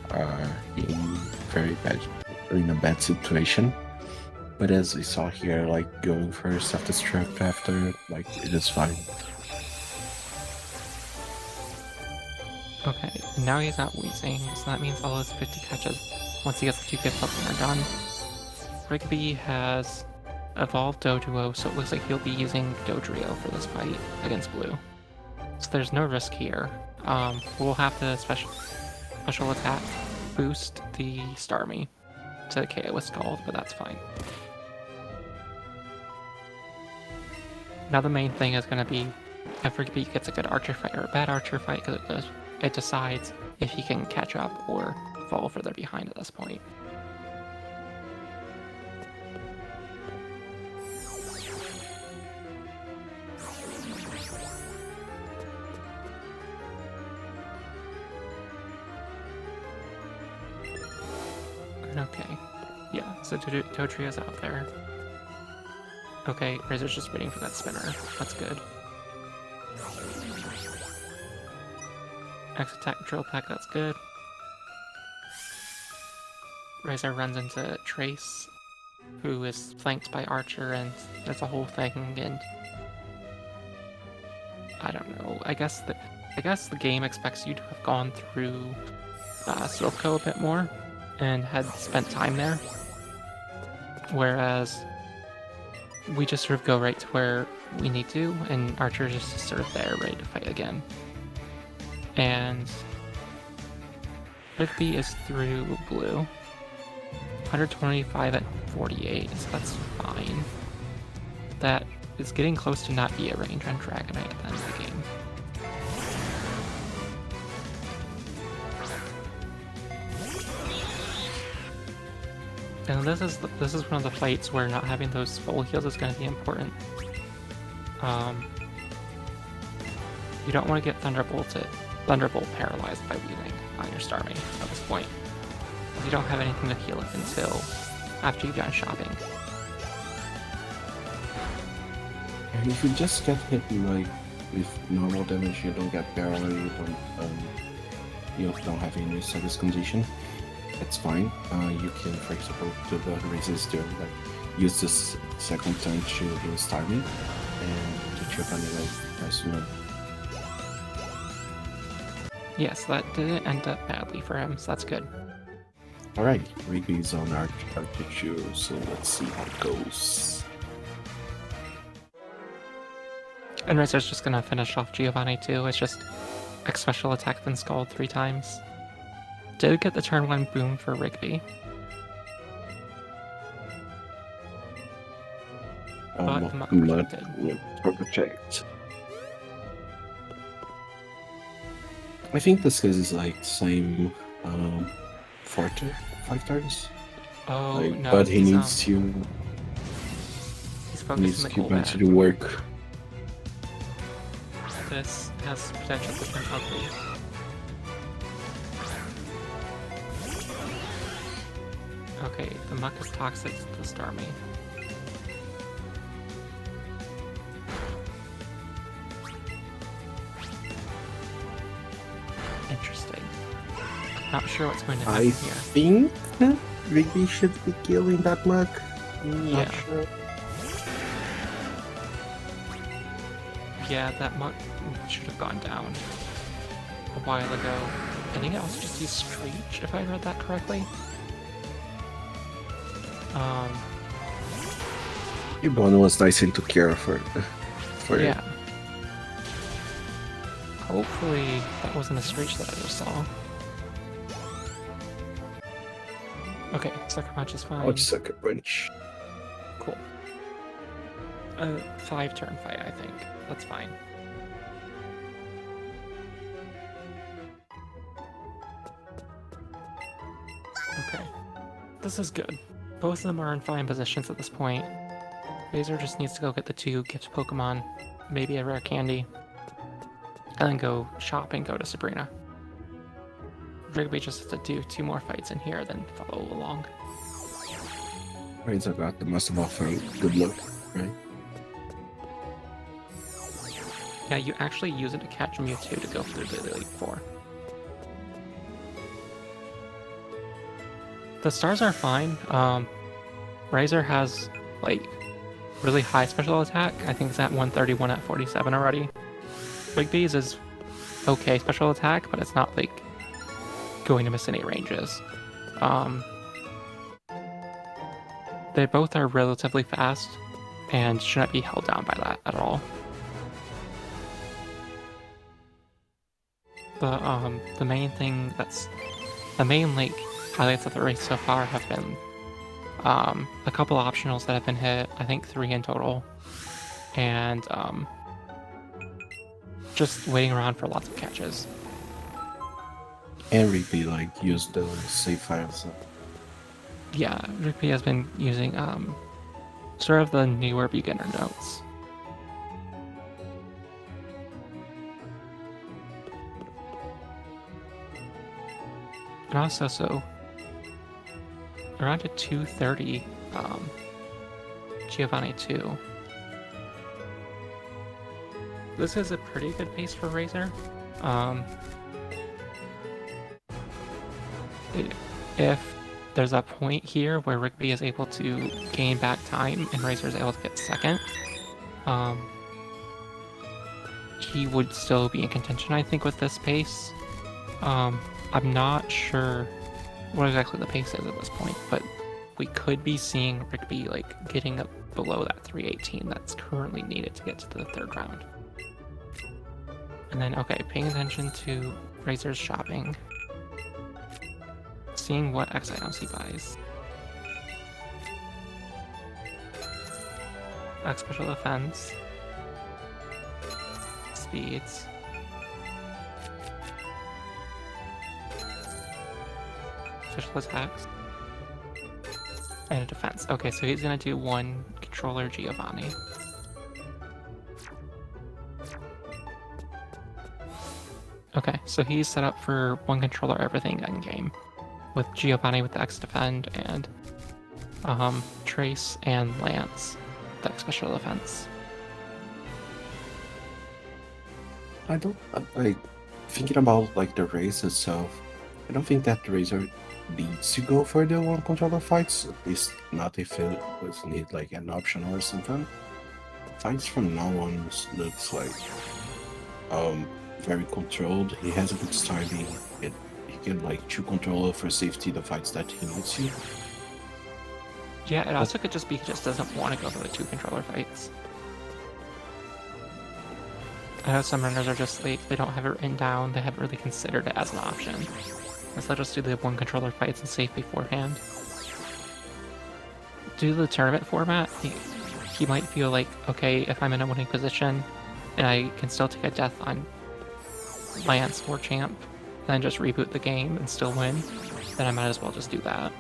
are in a bad situation. But as we saw here, like going for self-destruct after, like it is fine. Okay, now he's not Weezing, so that means all his 50 catches, once he gets the 2 good Pokemon, are done. Rigby has evolved Doduo, so it looks like he'll be using Dodrio for this fight against Blue. So there's no risk here. We'll have the special attack boost the Starmie to KO with Scald, but that's fine. Now the main thing is going to be if Rigby gets a good Archer fight or a bad Archer fight, because it decides if he can catch up or fall further behind at this point. Okay, yeah, so Dodrio's out there. Okay, Razor's just waiting for that spinner. That's good. X attack, drill pack, that's good. Razor runs into Trace, who is flanked by Archer, and there's a whole thing, and I don't know. I guess the game expects you to have gone through Silph Co a bit more and had spent time there. whereas we just sort of go right to where we need to, and Archer is just sort of there, ready to fight again. And Rigby is through blue. 125 at 48, so that's fine. That is getting close to not be a range on Dragonite at the end of the game. And this is one of the fights where not having those full heals is going to be important. You don't want to get Thunderbolt paralyzed by weaving on your Starmie at this point. You don't have anything to heal it until after you've done shopping. And if you just get hit like with normal damage, you don't get barrel, you don't have any service condition. That's fine. You can, for example, do the resist like use this second turn to heal Starmie and to chip on it like as soon. Yes, that didn't end up badly for him, so that's good. Alright, Rigby's on Artichoke, so let's see how it goes. And Razor's just gonna finish off Giovanni too. It's just X special attack then scald 3 times. Did get the turn 1 boom for Rigby. But the Muck rejected. Project. I think this case is like same 5 turns. Oh like, no! But he needs to. He's focused on the get to do work. This has potential to turn ugly. Okay, the Muck is toxic to the Starmie. Interesting. Not sure what's going to happen here. think Rigby should be killing that Muck. Not sure. Yeah, that Muck should have gone down a while ago. I think it also just used Screech, if I read that correctly. Ibon was nice and took care of her. Yeah. Hopefully that wasn't a Screech that I just saw. Okay, Sucker Punch is fine. Watch Sucker Punch. Cool. 5 turn fight, I think. That's fine. Okay. This is good. Both of them are in fine positions at this point. Razor just needs to go get the 2 gift Pokemon, maybe a rare candy, and then go shop and go to Sabrina. Rigby just has to do 2 more fights in here, then follow along. Razor got the must have offered good luck, right? Yeah, you actually use it to catch Mewtwo to go through the Elite Four. The stars are fine. Razor has like really high special attack. I think it's at 131 at 47 already. Rigby's is okay special attack, but it's not like going to miss any ranges. They both are relatively fast and shouldn't be held down by that at all. The main thing the main like highlights of the race so far have been a couple optionals that have been hit, I think 3 in total, and just waiting around for lots of catches. And Rigby like used the save files. Yeah, Rigby has been using sort of the newer beginner notes. And also, so around at 230, Giovanni 2. This is a pretty good pace for Razor. If there's a point here where Rigby is able to gain back time and Razor is able to get second, he would still be in contention, I think, with this pace. I'm not sure what exactly the pace is at this point, but we could be seeing Rigby like getting up below that 318 that's currently needed to get to the third round. And then, okay, paying attention to Razor's shopping. Seeing what X items he buys. X special defense. Speeds. Special attacks. And a defense. Okay, so he's gonna do one controller Giovanni. Okay, so he's set up for one controller everything endgame. With Giovanni with the X defend and Trace and Lance with the X special defense. I don't like thinking about like the race itself. I don't think that the Razor needs to go for the one controller fights. At least not if it was need like an option or something. Fights from now on looks like very controlled. He has a good timing. He can like two controller for safety the fights that he needs to. Yeah, it also could just be he just doesn't want to go for the two controller fights. I know some runners are just like, they don't have it written down, they haven't really considered it as an option. So they'll just do the one controller fights and save beforehand. Due to the tournament format, he might feel like, okay, if I'm in a winning position and I can still take a death on Lance or Champ, then just reboot the game and still win, then I might as well just do that.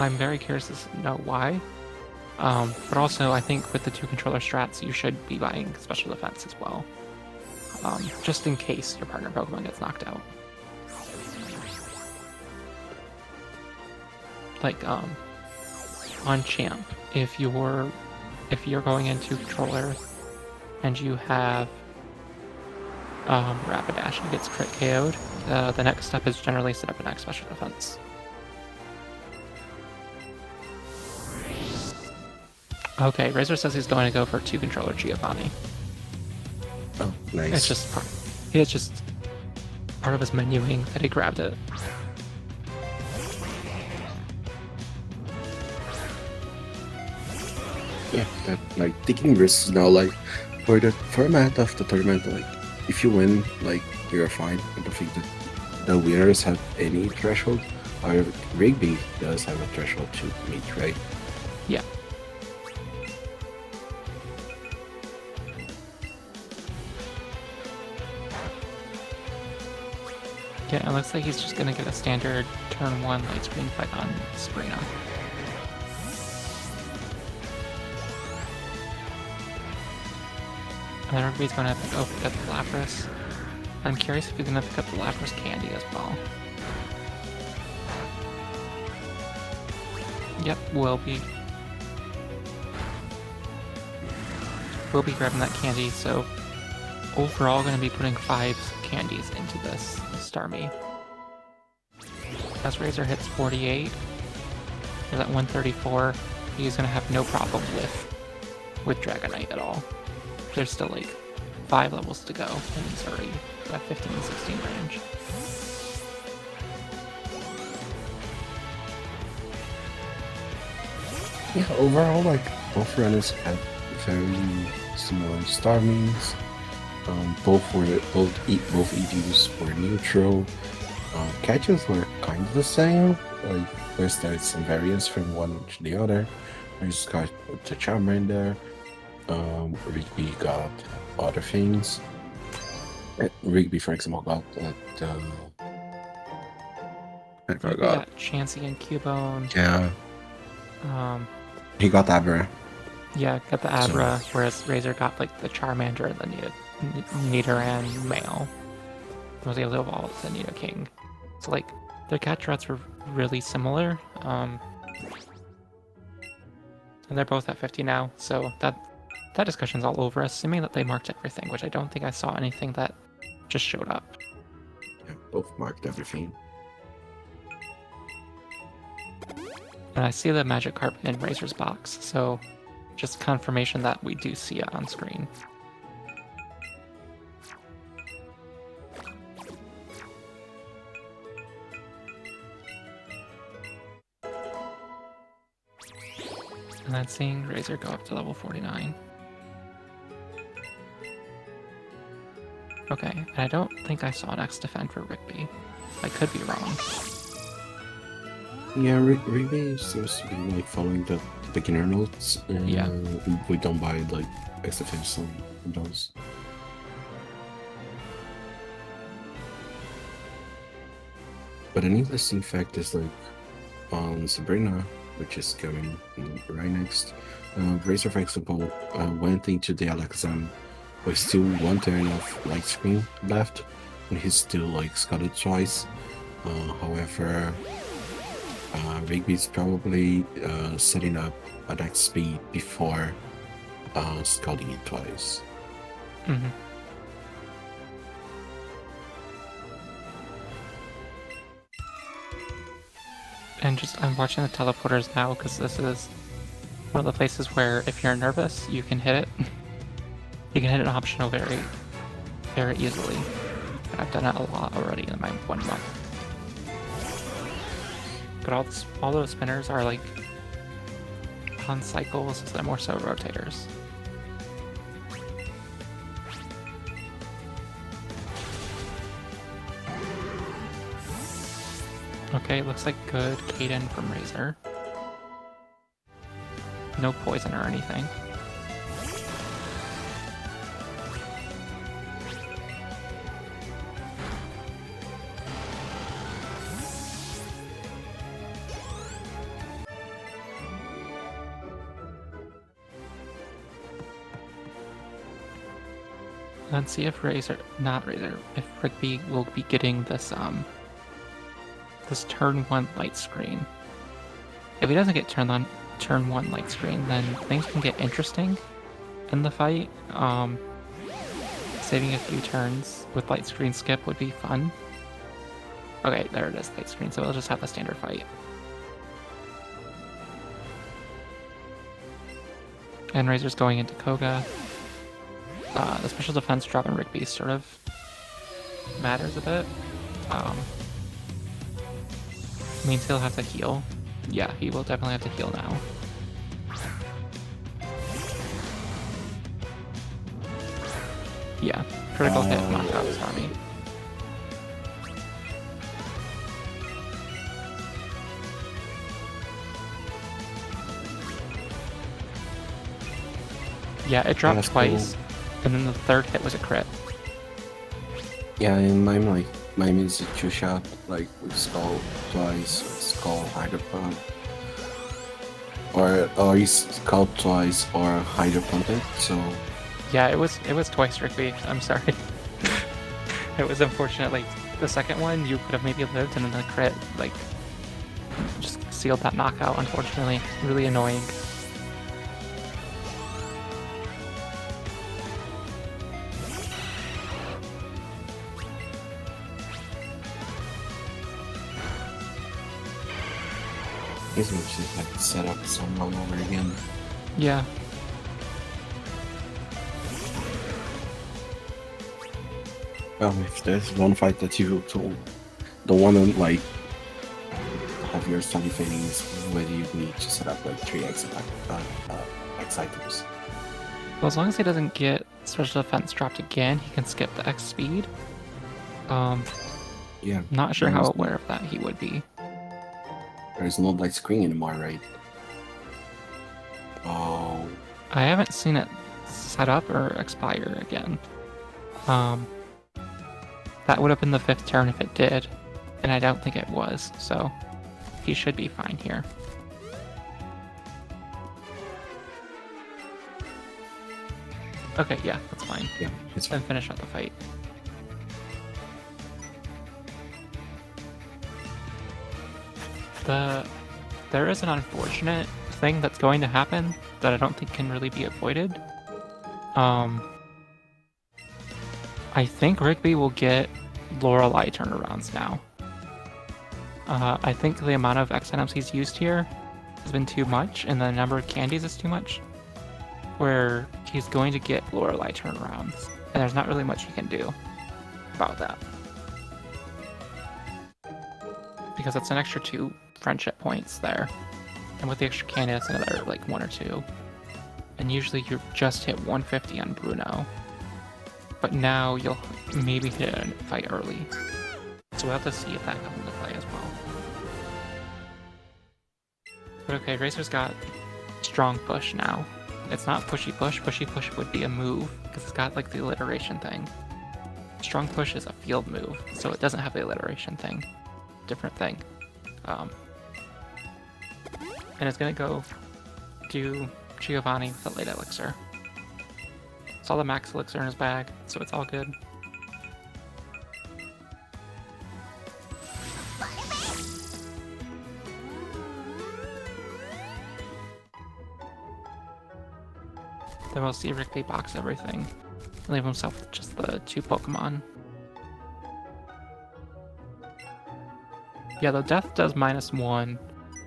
I'm very curious to know why. But also, I think with the two controller strats, you should be buying special defense as well. Just in case your partner Pokemon gets knocked out. Like, on Champ, if you're going into controller and you have Rapidash and gets crit KO'd, the next step is generally set up an X special defense. Okay, Razor says he's going to go for two controller Giovanni. Oh, nice. It's just part of his menuing that he grabbed it. Yeah, like taking risks now, like for the format of the tournament, like if you win, like you're fine. I don't think that the winners have any threshold. Or Rigby does have a threshold to meet, right? Yeah. Yeah, it looks like he's just gonna get a standard turn 1 light screen fight on Sabrina. And then everybody's gonna go pick up the Lapras. I'm curious if he's gonna pick up the Lapras candy as well. Yep, will be grabbing that candy, so overall gonna be putting 5 candies into this Starmie. As Razor hits 48, he's at 134, he's gonna have no problem with Dragonite at all. There's still like 5 levels to go, and he's already at 15-16 range. Yeah, overall, like both runners had very similar Starmies. Both EDUs were neutral. Catches were kind of the same. Like first there's some variance from one to the other. There's got the Charmander. Rigby got other things. Rigby, for example, got I forgot. We got Chansey and Cubone. Yeah. He got Abra. Yeah, got the Abra, whereas Razor got like the Charmander and the Nidoran male. Was able to evolve the Nidoking. So like their catch routes were really similar. And they're both at 50 now, so that discussion's all over, assuming that they marked everything, which I don't think I saw anything that just showed up. Yeah, both marked everything. And I see the Magic Carpet in Razor's box, so just confirmation that we do see it on screen. And then seeing Razor go up to level 49. Okay, and I don't think I saw an X defend for Rigby. I could be wrong. Yeah, Rigby seems to be like following the beginner notes. Yeah. We don't buy like extra things on those. But an interesting fact is like on Sabrina, which is going right next, Razor, for example, went into the Alakazam with still one turn of light screen left, and he's still like scouted twice. However, Rigby's probably setting up a next speed before scouting it twice. Mm-hmm. And just I'm watching the teleporters now because this is one of the places where if you're nervous, you can hit it. You can hit an optional very, very easily. I've done it a lot already in my 1 month. But all those spinners are like on cycles instead of more so rotators. Okay, looks like good Kaden from Razor. No poison or anything. Let's see if if Rigby will be getting this this turn 1 light screen. If he doesn't get turn 1 light screen, then things can get interesting in the fight. Saving a few turns with light screen skip would be fun. Okay, there it is, light screen, so we'll just have the standard fight. And Razor's going into Koga. The special defense drop in Rigby sort of matters a bit. Means he'll have to heal. Yeah, he will definitely have to heal now. Yeah, critical hit knocked out his army. Yeah, it dropped twice, and then the third hit was a crit. Yeah, and mine is a 2-shot, like with skull twice, with skull Hydro Pump. Or he's skull twice or Hydro Pump it, so... Yeah, it was twice, Rigby. I'm sorry. It was unfortunate, like, the second one, you could have maybe lived, and then the crit, like, just sealed that knockout, unfortunately. Really annoying. He's gonna just like set up someone over again. Yeah. If there's one fight that you don't want to like have your study fading is whether you need to set up like 3x X items. Well, as long as he doesn't get special defense dropped again, he can skip the X speed. Yeah. Not sure how aware of that he would be. There's no light screen anymore, right? Oh. I haven't seen it set up or expire again. That would have been the 5th turn if it did, and I don't think it was, so he should be fine here. Okay, yeah, that's fine. Yeah, it's Then finish out the fight. There is an unfortunate thing that's going to happen that I don't think can really be avoided. I think Rigby will get Lorelei turnarounds now. I think the amount of X items he's used here has been too much, and the number of candies is too much, where he's going to get Lorelei turnarounds, and there's not really much he can do about that. Because it's an extra 2 friendship points there. And with the extra candy, that's another like 1 or 2. And usually you just hit 150 on Bruno. But now you'll maybe hit a fight early. So we'll have to see if that comes into play as well. But okay, Razor's got strong push now. It's not pushy push. Pushy push would be a move because it's got like the alliteration thing. Strong push is a field move, so it doesn't have the alliteration thing. Different thing. And it's gonna go do Giovanni with the late elixir. It's all the max elixir in his bag, so it's all good. Then we'll see Rigby box everything. Leave himself with just the 2 Pokemon. Yeah, the death does -1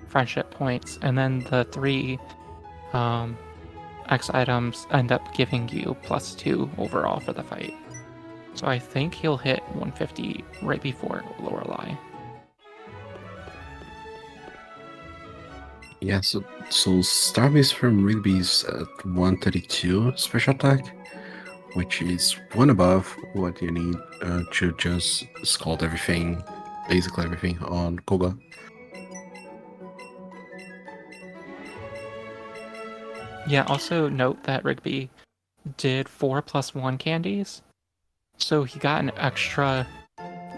friendship points, and then the 3 X items end up giving you +2 overall for the fight. So I think he'll hit 150 right before Lorelei. Yeah, so Starbase from Rigby's at 132 special attack, which is 1 above what you need to just scald everything, basically everything on Koga. Yeah, also note that Rigby did 4+1 candies, so he got an extra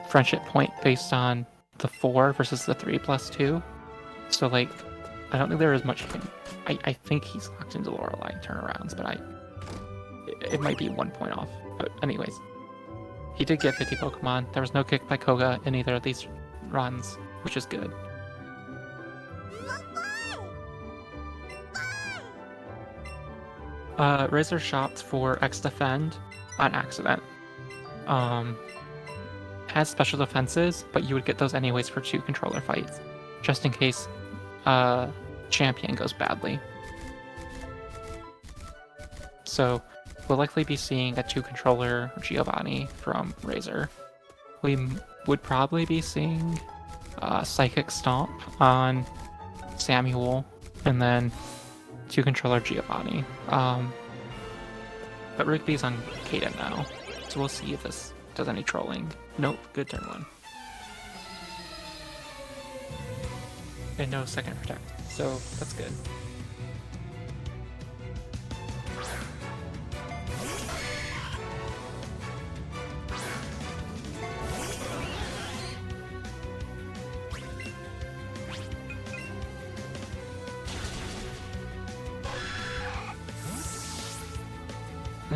friendship point based on the 4 versus the 3+2. So like, I don't think there is much. I think he's locked into Lorelei turnarounds, but it might be 1 point off. But anyways, he did get 50 Pokemon. There was no kick by Koga in either of these runs, which is good. Razor shopped for X Defend on accident. Has special defenses, but you would get those anyways for 2 controller fights, just in case champion goes badly. So we'll likely be seeing a 2 controller Giovanni from Razor. We would probably be seeing Psychic Stomp on Samuel, and then 2 controller Giovanni. But Rigby's on Kaden now, so we'll see if this does any trolling. Nope, good turn 1. And no second protect, so that's good.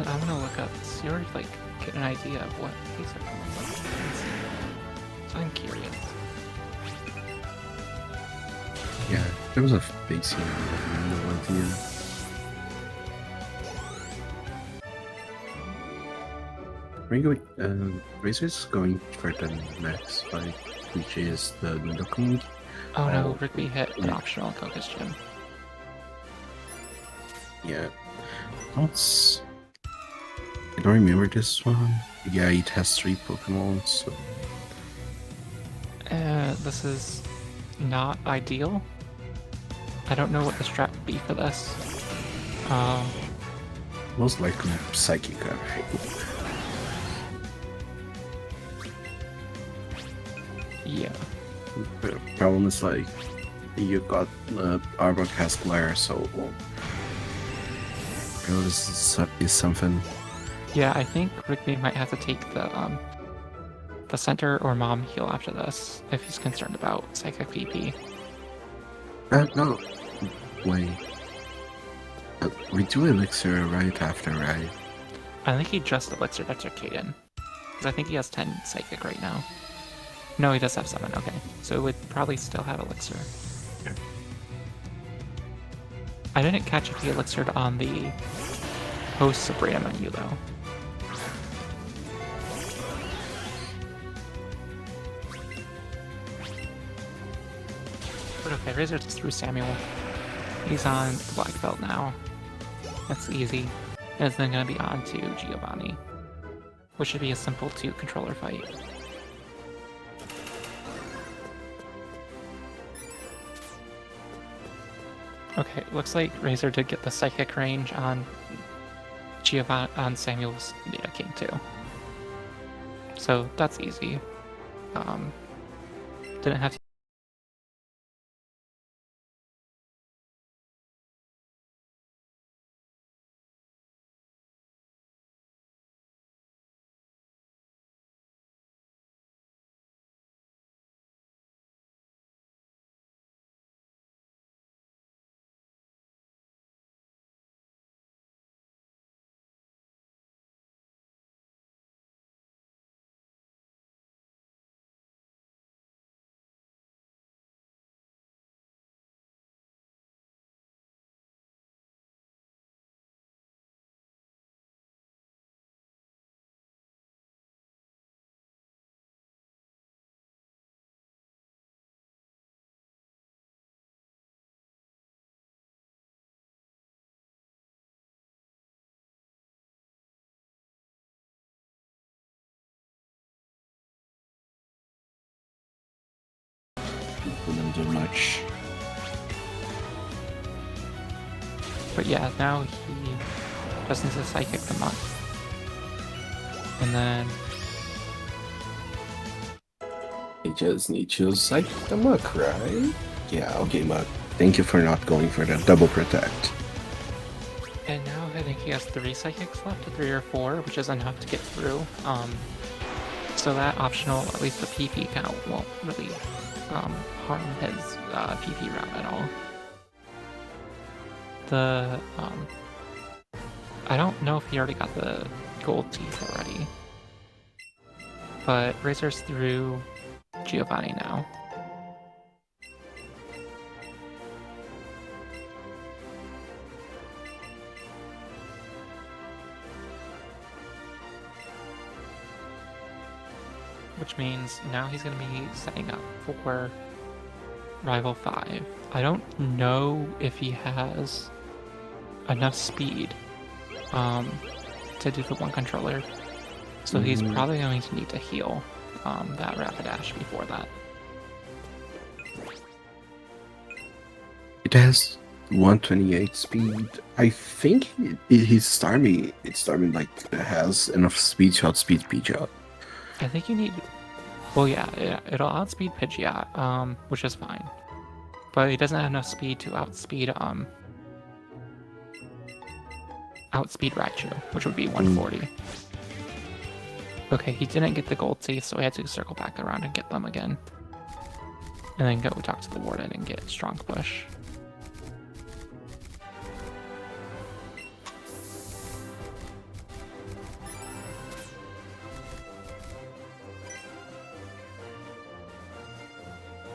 I'm gonna look up, see or like get an idea of what these are from. So I'm curious. Yeah, there was a base here. No idea. Razor's going for the next fight, which is the Dokkan. Oh no, Rigby hit an optional Focus Gym. Yeah. I don't remember this one. Yeah, it has 3 Pokemon, so... This is not ideal. I don't know what the strat would be for this. Most likely Psychic, I think. Yeah. The problem is like, you got Arbok has Glare, so... This is something... Yeah, I think Rigby might have to take the center or mom heal after this if he's concerned about Psychic PP. No. Wait. We do Elixir right after, right? I think he just elixired after Kaden. Because I think he has 10 Psychic right now. No, he does have 7, okay. So it would probably still have Elixir. Yeah. I didn't catch if he elixired on the host Sabrina menu though. But okay, Razor just threw Samuel. He's on the black belt now. That's easy. And it's then going to be on to Giovanni, which should be a simple 2 controller fight. Okay, looks like Razor did get the psychic range on Samuel's King too. So that's easy. Didn't have to. Wouldn't do much. But yeah, now he just needs to psychic them up. And then He just need to psych the Muck, right? Yeah, okay, Muck. Thank you for not going for the double protect. and now I think he has 3 psychics left, 3 or 4, which is enough to get through. So that optional, at least the PP count, won't really harm his PP route at all. The I don't know if he already got the gold teeth already, but Razor's through Giovanni now. Which means now he's going to be setting up for Rival 5. I don't know if he has enough speed to do the one controller. So he's probably going to need to heal that Rapidash before that. It has 128 speed. I think his Starmie, like has enough speed to outspeed Pidgeot. I think you need. Well, yeah, it'll outspeed Pidgeot, which is fine. But he doesn't have enough speed to outspeed Raichu, which would be 140. Okay, he didn't get the gold teeth, so he had to circle back around and get them again. And then go talk to the Warden and get Strong Push.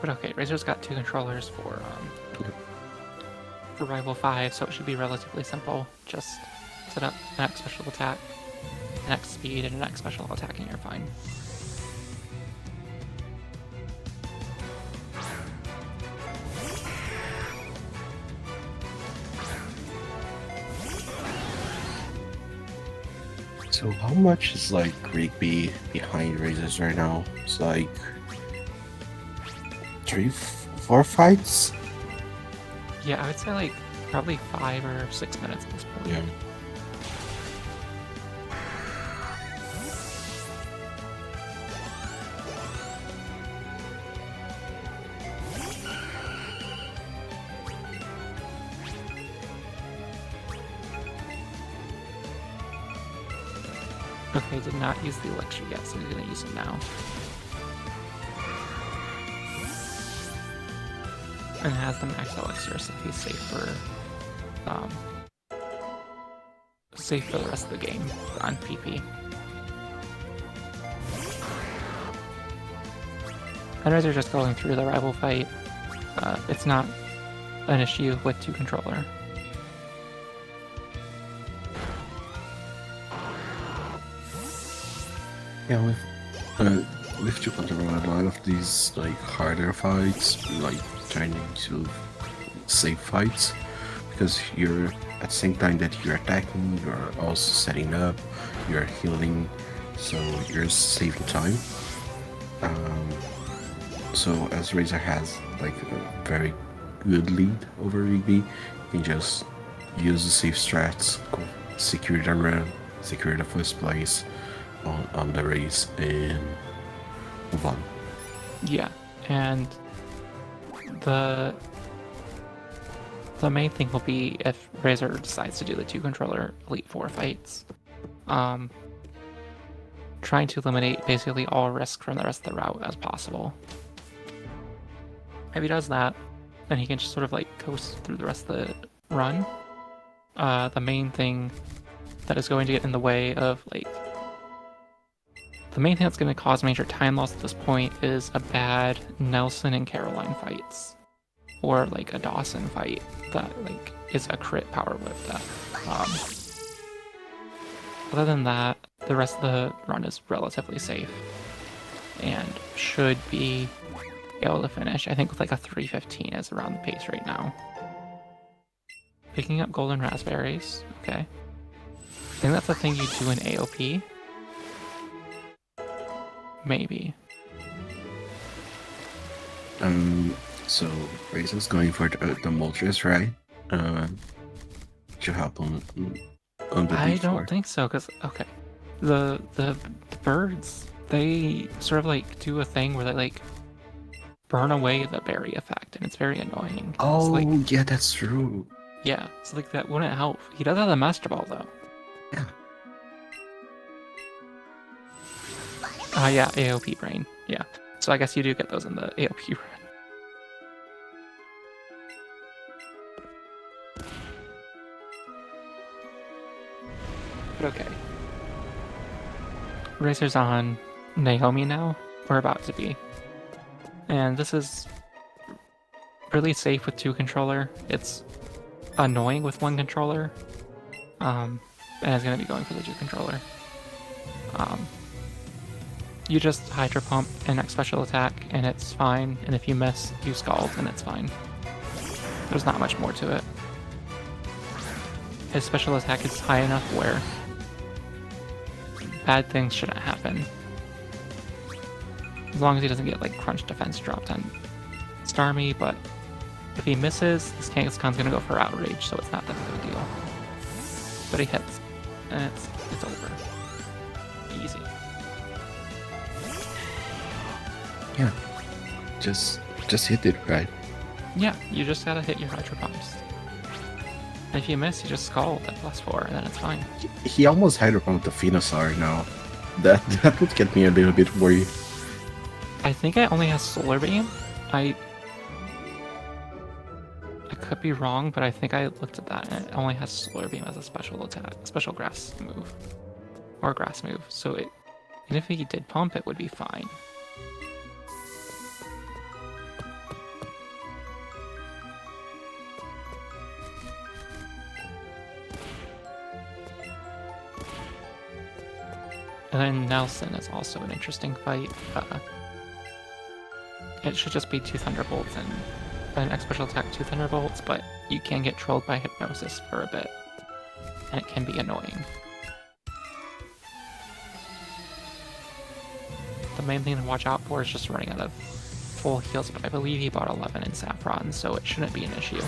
But okay, Razor's got 2 controllers for Rival 5, so it should be relatively simple. Just set up an X special attack, an X speed, and an X special attack, and you're fine. So how much is like Rigby behind Razors right now? It's like 3-4 fights? Yeah, I would say like probably 5 or 6 minutes at this point. Yeah. Okay, did not use the elixir yet, so he's gonna use it now. And has the max elixir, so he's safe for the rest of the game on PP. And as you're just going through the rival fight, it's not an issue with 2 controller. Yeah, with 2 controller, a lot of these like harder fights like turn into safe fights because you're at the same time that you're attacking, you're also setting up, you're healing, so you're saving time. So as Razor has like a very good lead over Rigby. You can just use the safe strats, go secure the run, secure the first place on the race, and move on. Yeah, and the main thing will be if Razor decides to do the 2-controller Elite Four fights. Trying to eliminate basically all risk from the rest of the route as possible. If he does that, then he can just sort of like coast through the rest of the run. The main thing that is going to get in the way of like the main thing that's going to cause major time loss at this point is a bad Nelson and Caroline fights, or like a Dawson fight that like is a crit power whip death. Other than that, the rest of the run is relatively safe and should be able to finish. I think with like a 3:15 is around the pace right now. Picking up golden raspberries, okay. I think that's the thing you do in AOP. Maybe. So Razor's going for the Moltres, right? To help on the I beat don't for. think so, because okay. The birds, they sort of like do a thing where they like burn away the berry effect, and it's very annoying. Oh, So, like, yeah, that's true. yeah, so like that wouldn't help. He does have the Master Ball though. Yeah. Yeah, AOP brain. Yeah. So I guess you do get those in the AOP run. But okay. Razor's on Naomi now, or about to be. And this is really safe with 2-controller. It's annoying with 1-controller. And it's going to be going for the 2-controller. You just Hydro Pump and X Special Attack, and it's fine. And if you miss, you Scald, and it's fine. There's not much more to it. His Special Attack is high enough where bad things shouldn't happen. As long as he doesn't get like Crunch Defense dropped on Starmie, but if he misses, this Kangaskhan's gonna go for Outrage, so it's not that big a deal. But he hits, and it's over. Easy. Yeah. Just hit it, right? Yeah, you just gotta hit your Hydro Pumps. And if you miss, you just Scald at +4, and then it's fine. He almost Hydro Pumped the Venusaur now. That would get me a little bit worried. I think it only has Solar Beam. I could be wrong, but I think I looked at that and it only has Solar Beam as a special attack, special grass move. Or grass move. So even if he did pump, it would be fine. And then Nelson is also an interesting fight. It should just be 2 Thunderbolts and an X Special Attack 2 Thunderbolts, but you can get trolled by Hypnosis for a bit. And it can be annoying. The main thing to watch out for is just running out of full heals, but I believe he bought 11 in Saffron, so it shouldn't be an issue.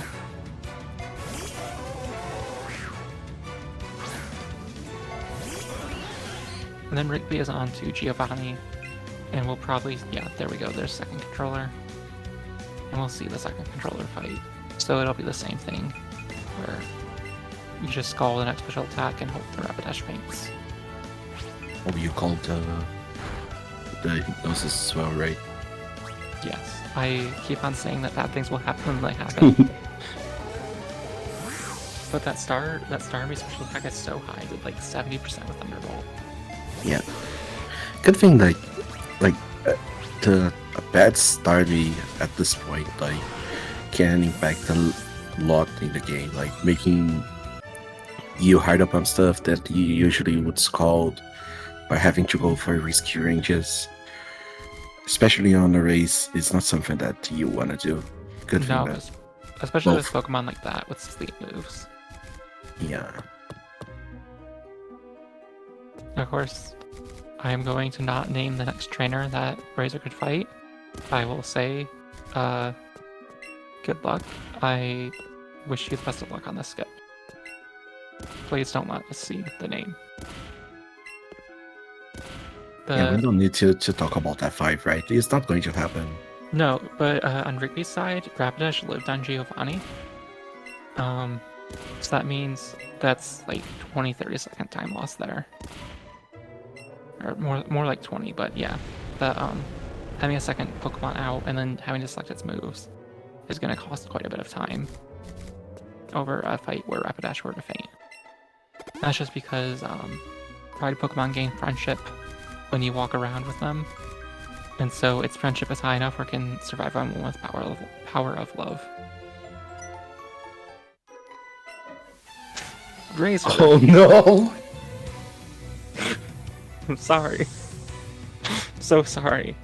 And then Rigby is on to Giovanni, and we'll probably, yeah, there we go, there's second controller. And we'll see the second controller fight. So it'll be the same thing, where you just Scald the next special attack and hope the Rapidash faints. Oh, you called the Hypnosis as well, right? Yes, I keep on saying that bad things will happen when they happen. But that Starmie special attack is so high, with like 70% with Thunderbolt. Yeah. Good thing like a bad Starmie at this point like can impact a lot in the game, like making you hard up on stuff that you usually would Scald by having to go for risky ranges. Especially on a race, it's not something that you want to do. Good thing No, that, especially with Pokemon like that, with sleep moves. yeah. Of course, I am going to not name the next trainer that Razor could fight. I will say good luck. I wish you the best of luck on this skip. Please don't let us see the name. Yeah, we don't need to talk about F5, right? It's not going to happen. No, but on Rigby's side, Rapidash lived on Giovanni. So that means that's like 20-30 second time loss there. Or more like 20, but yeah. The having a second Pokemon out and then having to select its moves is going to cost quite a bit of time over a fight where Rapidash were to faint. That's just because Pride Pokemon gain friendship when you walk around with them, and so its friendship is high enough where it can survive on one with power of love. Razor. Oh no! I'm sorry. So sorry.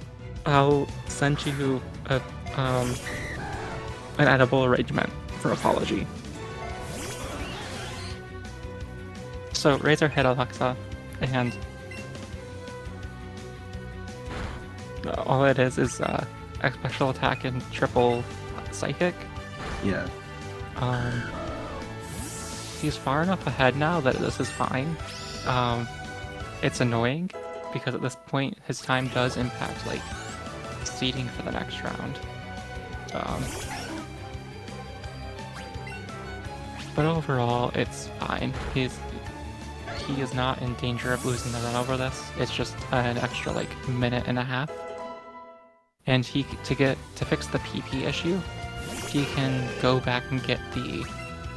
I'll send you an edible arrangement for apology. So Razor hit Alexa, and all it is a special attack and triple psychic. Yeah. He's far enough ahead now that this is fine. It's annoying because at this point his time does impact like seeding for the next round. But overall, it's fine. He is not in danger of losing the run over this. It's just an extra like minute and a half. And to fix the PP issue, he can go back and get the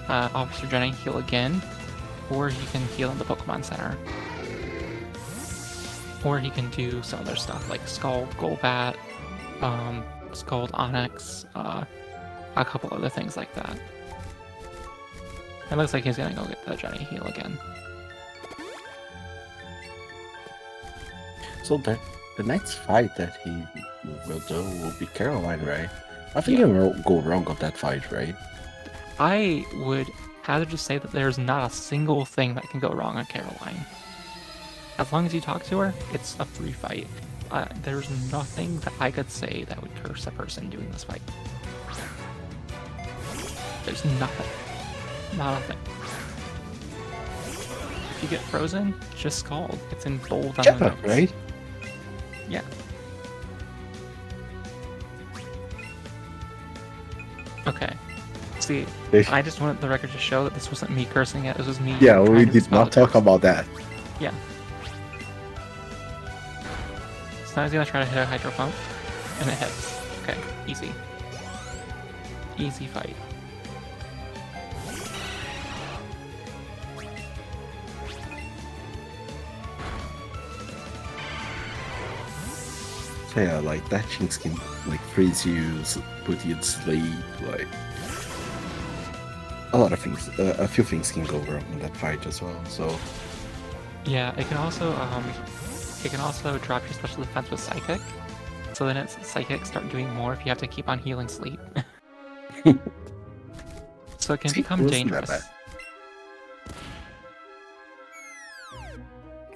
Officer Jenny heal again, or he can heal in the Pokemon Center. Or he can do some other stuff like Scald Golbat, Scald Onyx, a couple other things like that. It looks like he's gonna go get the Jenny heal again. So the next fight that he will do will be Caroline, right? I think he will go wrong on that fight, right? I would hazard to say that there's not a single thing that can go wrong on Caroline. As long as you talk to her, it's a free fight. There's nothing that I could say that would curse a person doing this fight. There's nothing. Not a thing. If you get frozen, just Scald. It's in bold on the notes. Right? Yeah. Okay. See, I just wanted the record to show that this wasn't me cursing it. This was me. Yeah, we trying to did not talk about that. Yeah. So now he's gonna try to hit a Hydro Pump, and it hits. Okay, easy. Easy fight. So yeah, like that Jinx can like freeze you, put you to sleep, like a lot of things. A few things can go wrong in that fight as well. So yeah, it can also drop your special defense with Psychic. So then its Psychic start doing more if you have to keep on healing sleep. So it can become dangerous.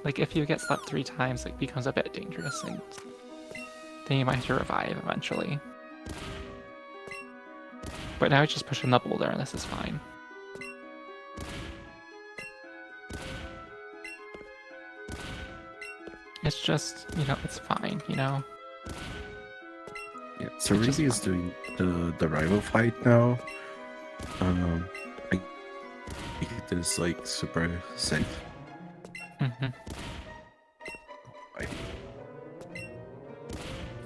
Like if you get slept 3 times, it becomes a bit dangerous, and then you might have to revive eventually. But now it's just pushing the boulder, and this is fine. It's just, it's fine, Yeah, so Rigby is doing the rival fight now. I think it is like super safe. Mm-hmm.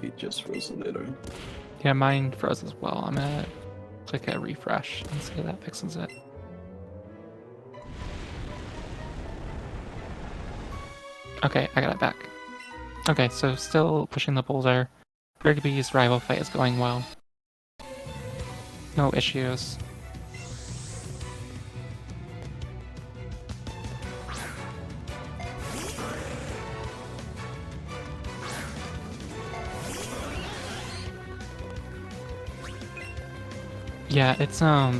It just froze a little. Yeah, mine froze as well. I'm gonna click a refresh and see if that fixes it. Okay, I got it back. Okay, so still pushing the boulder. Rigby's rival fight is going well. No issues. Yeah, it's not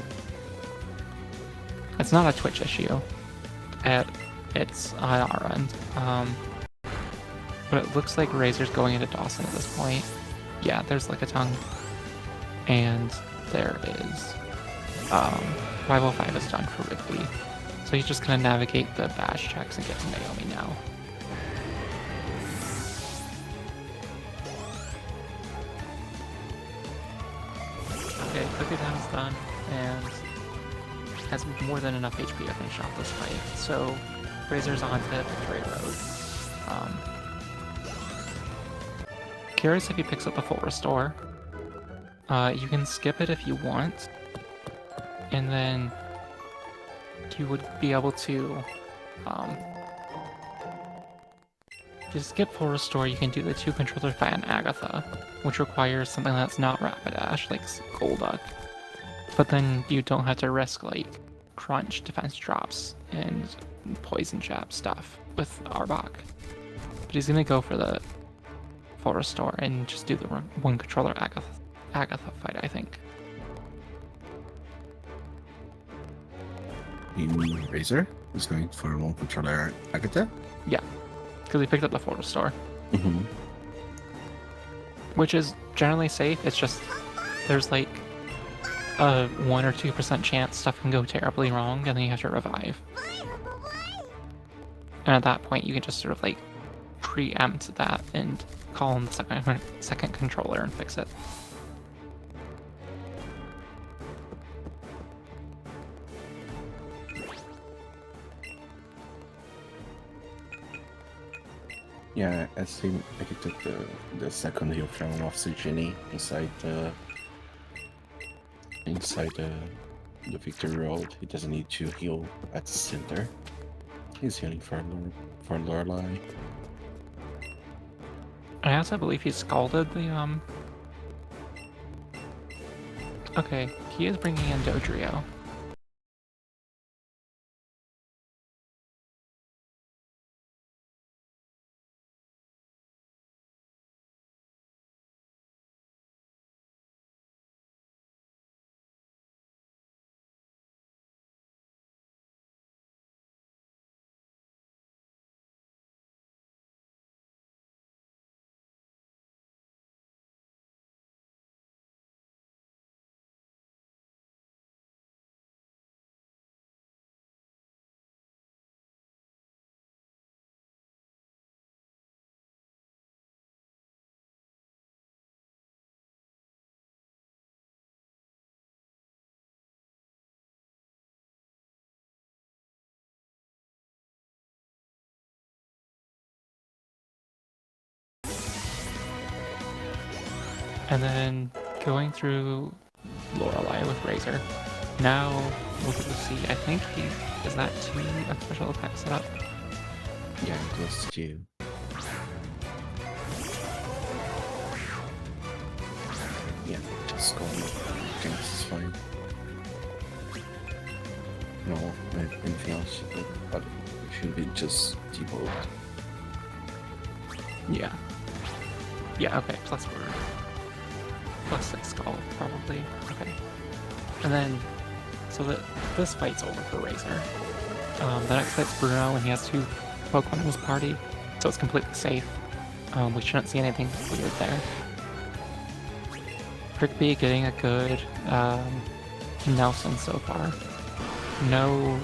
a Twitch issue. It's on our end. But it looks like Razor's going into Dawson at this point. Yeah, there's like a tongue. And there is Rival 5 is done for Rigby. So he's just gonna navigate the badge checks and get to Naomi now. Okay, Cookie Down is done, and has more than enough HP to finish off this fight. So Razor's on to Victory Road. Curious if he picks up the full restore. You can skip it if you want, and then you would be able to if you skip full restore, you can do the 2-controller fight on Agatha, which requires something that's not Rapidash, like Golduck. But then you don't have to risk like crunch, defense drops, and poison jab stuff with Arbok. But he's gonna go for the full restore and just do the 1-controller Agatha fight, I think. Razor is going for 1-controller Agatha? Yeah, because he picked up the full restore. Mm-hmm. Which is generally safe, it's just there's like a 1 or 2% chance stuff can go terribly wrong and then you have to revive. And at that point you can just sort of like preempt that and call in the second controller and fix it. Yeah, I think I could take the second heal from Officer Jenny inside the Victory Road. He doesn't need to heal at the center. He's healing for Lorelei. I also believe he scalded the Okay, he is bringing in Dodrio. And then going through Lorelei with Razor. Now we'll get to see, I think is that 2 a special attack setup? Yeah, close to you. Yeah, just go on. I think this is fine. No, anything else, but it should be just debugged. Yeah. Yeah, okay, +4. +6 skull, probably. Okay. And then, so this fight's over for Razor. The next fight's Bruno, and he has 2 Pokemon in his party, so it's completely safe. We shouldn't see anything weird there. Rigby getting a good Nelson so far. No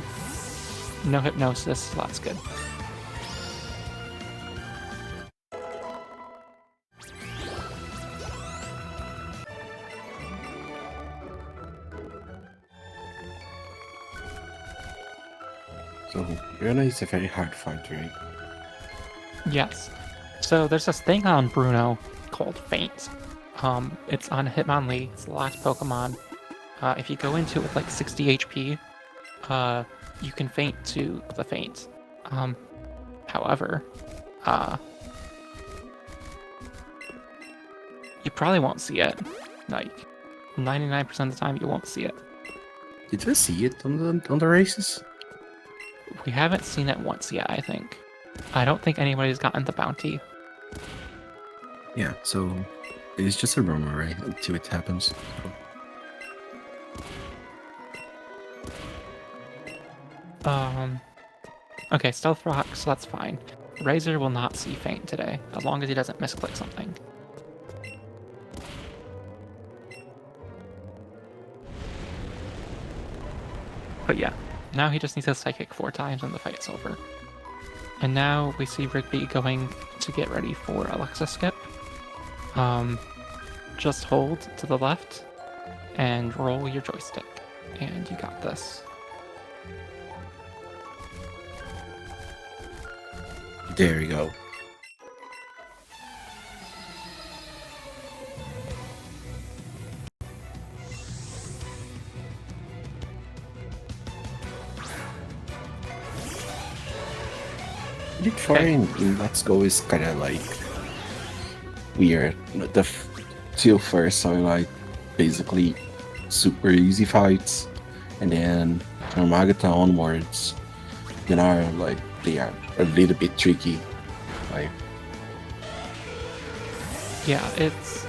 hypnosis, so that's good. So, Bruno is a very hard fight, right? Yes. So there's this thing on Bruno called Faint. It's on Hitmonlee, it's the last Pokemon. If you go into it with like 60 HP, you can faint to the Faint. However, you probably won't see it. Like, 99% of the time you won't see it. Did we see it on the races? We haven't seen it once yet, I think. I don't think anybody's gotten the bounty. Yeah, so it's just a rumor, right? Until it happens. Okay, Stealth Rock, so that's fine. Razor will not see Faint today, as long as he doesn't misclick something. But yeah, now he just needs a Psychic 4 times and the fight's over. And now we see Rigby going to get ready for Alexa skip. Just hold to the left and roll your joystick. And you got this. There we go. Elite Four in Let's Go is kind of like weird. The two first are like basically super easy fights, and then from Agatha onwards, then are like they are a little bit tricky. Like yeah, it's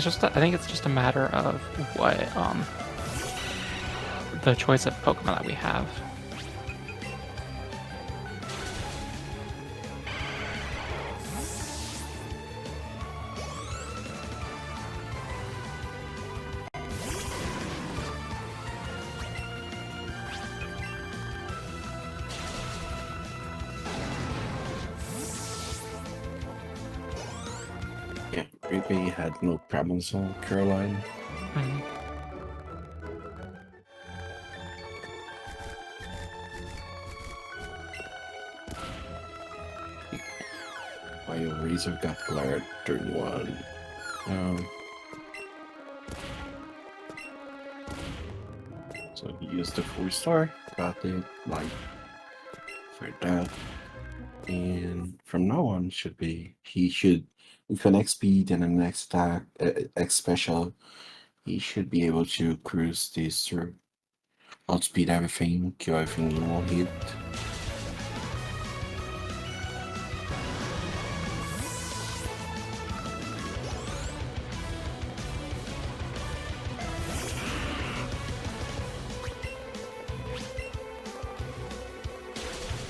just I think it's just a matter of what the choice of Pokemon that we have. yeah, Rigby had no problems on Caroline. Mm-hmm. While Razor got glared turn 1. So he used the 4-star, got it, like, for that. And from now on, he should, with an X speed and an X attack, X special, he should be able to cruise this through. Outspeed everything, kill everything in one hit.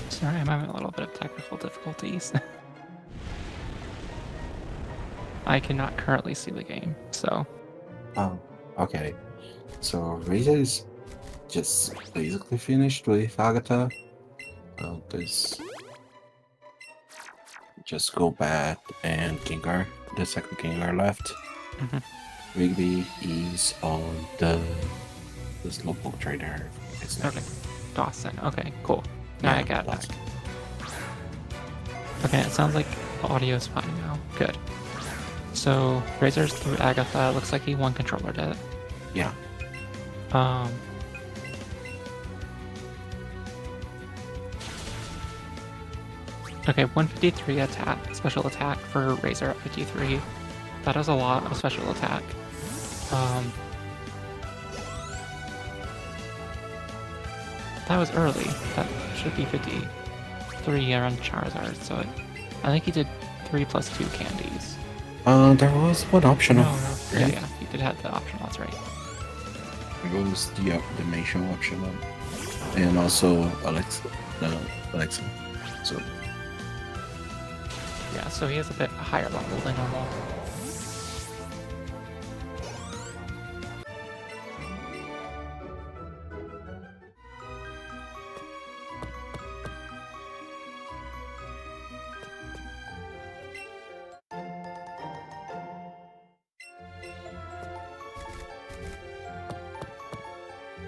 Sorry, I'm having a little bit of technical difficulties. I cannot currently see the game, so. Oh, okay. So Razor is just basically finished with Agatha. There's just Golbat and Gengar, the second Gengar left. Mhm. Rigby is on the Slowpoke trainer. Okay, Dawson. Okay, cool. Now I got it back. Okay, it sounds like the audio is fine now. Good. So Razor's through Agatha. Looks like he one controller did it. Yeah. Okay, 153 attack, special attack for Razor at 53. That is a lot of special attack. That was early. That should be 53 around Charizard, so I think he did 3 plus 2 candies. There was one optional. No. Right? Yeah, he did have the optional, that's right. It was the Dimension optional. And also Alexa. So Yeah, so he has a bit higher level than normal.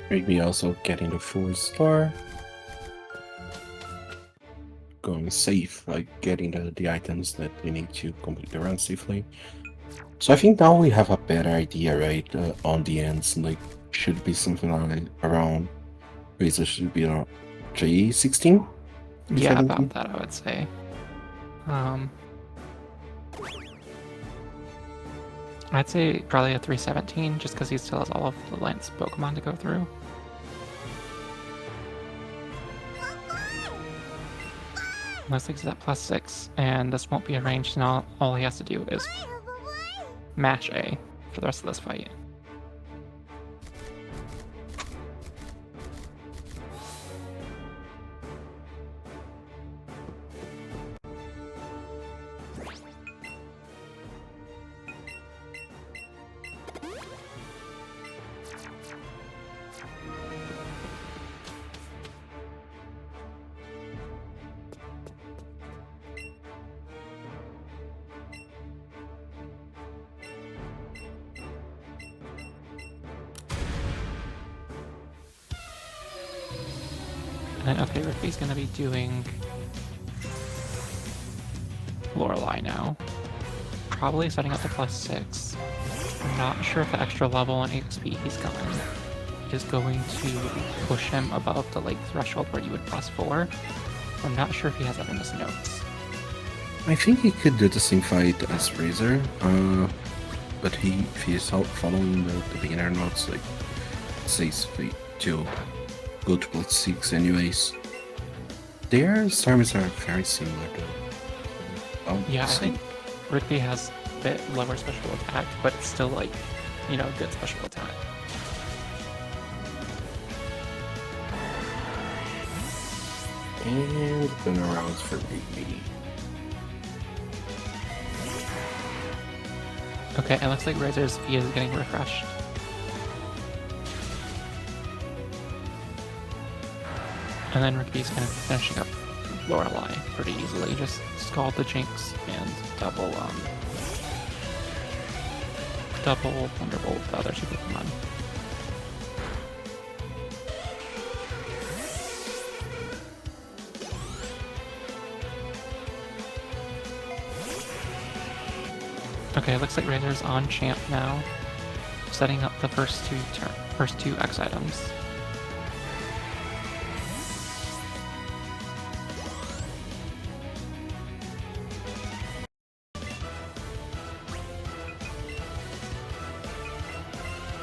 Rigby also getting the 4-star. Going safe, like getting the items that we need to complete the run safely. So I think now we have a better idea, right? On the ends, like should be something like around. Razor should be around 316. Yeah, about that I would say. I'd say probably a 317, just because he still has all of the Lance Pokemon to go through. Looks like he's at +6, and this won't be a range, now all he has to do is mash A for the rest of this fight. And okay, Rigby's gonna be doing Lorelei now. Probably setting up the +6. I'm not sure if the extra level and XP he's gotten is going to push him above the like threshold where you would +4. I'm not sure if he has that in his notes. I think he could do the same fight as Razor, but if he's following the beginner notes, like it says to go to +6 anyways. Their storms are very similar though. Yeah, I think Rigby has a bit lower special attack, but it's still like, you know, good special attack. And then around for Rigby. Okay, it looks like Razor's V is getting refreshed. And then Rigby's kind of finishing up Lorelei pretty easily. Just Scald the Jinx and double Thunderbolt the other two Pokemon. Okay, it looks like Razor's on champ now, setting up the first two X items.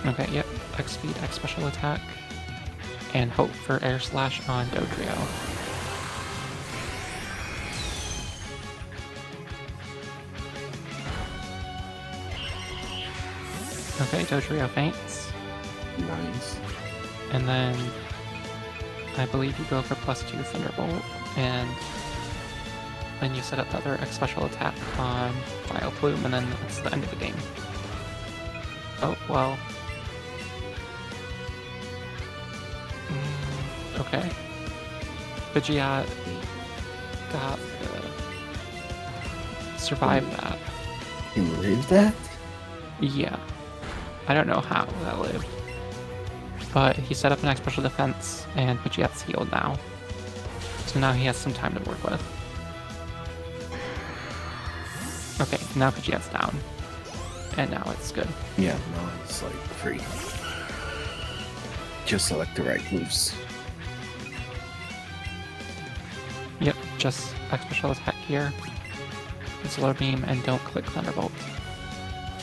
Okay, yep, X speed, X special attack, and hope for air slash on Dodrio. Okay, Dodrio faints. Nice. And then I believe you go for +2 Thunderbolt, and then you set up the other X special attack on Vileplume, and then that's the end of the game. Oh, well. Okay. Pidgeot got survived that. Can you believe that? Yeah. I don't know how that lived. But he set up an X special defense, and Pidgeot's healed now. So now he has some time to work with. Okay, now Pidgeot's down. And now it's good. Yeah, now it's like free. Just select the right moves. Yep, just X special attack here. Solar Beam, and don't click Thunderbolt.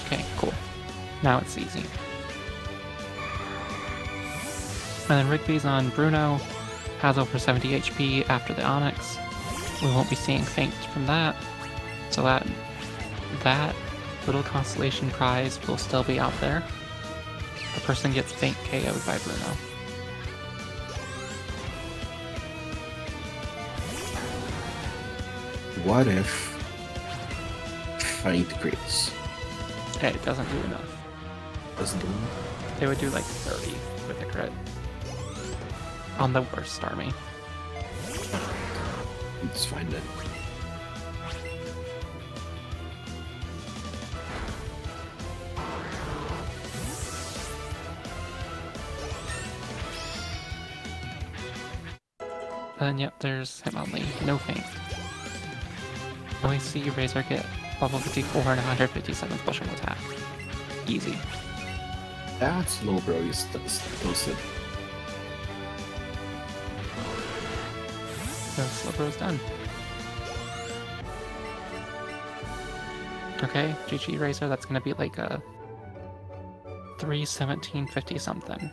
Okay, cool. Now it's easy. And then Rigby's on Bruno, has over 70 HP after the Onyx. We won't be seeing Faint from that, so that little constellation prize will still be out there. The person gets Faint KO'd by Bruno. What if Faint crits? Hey, it doesn't do enough. Doesn't do it? They would do like 30 with a crit. On the worst Starmie. It's fine then. Then yep, there's Hitmonlee, no Faint. Now we see Razor get level 54 and 157 special attack. Easy. That's low, bro. You posted. So Slowbro's done. Okay, GG Razor, that's gonna be like a 31750 something.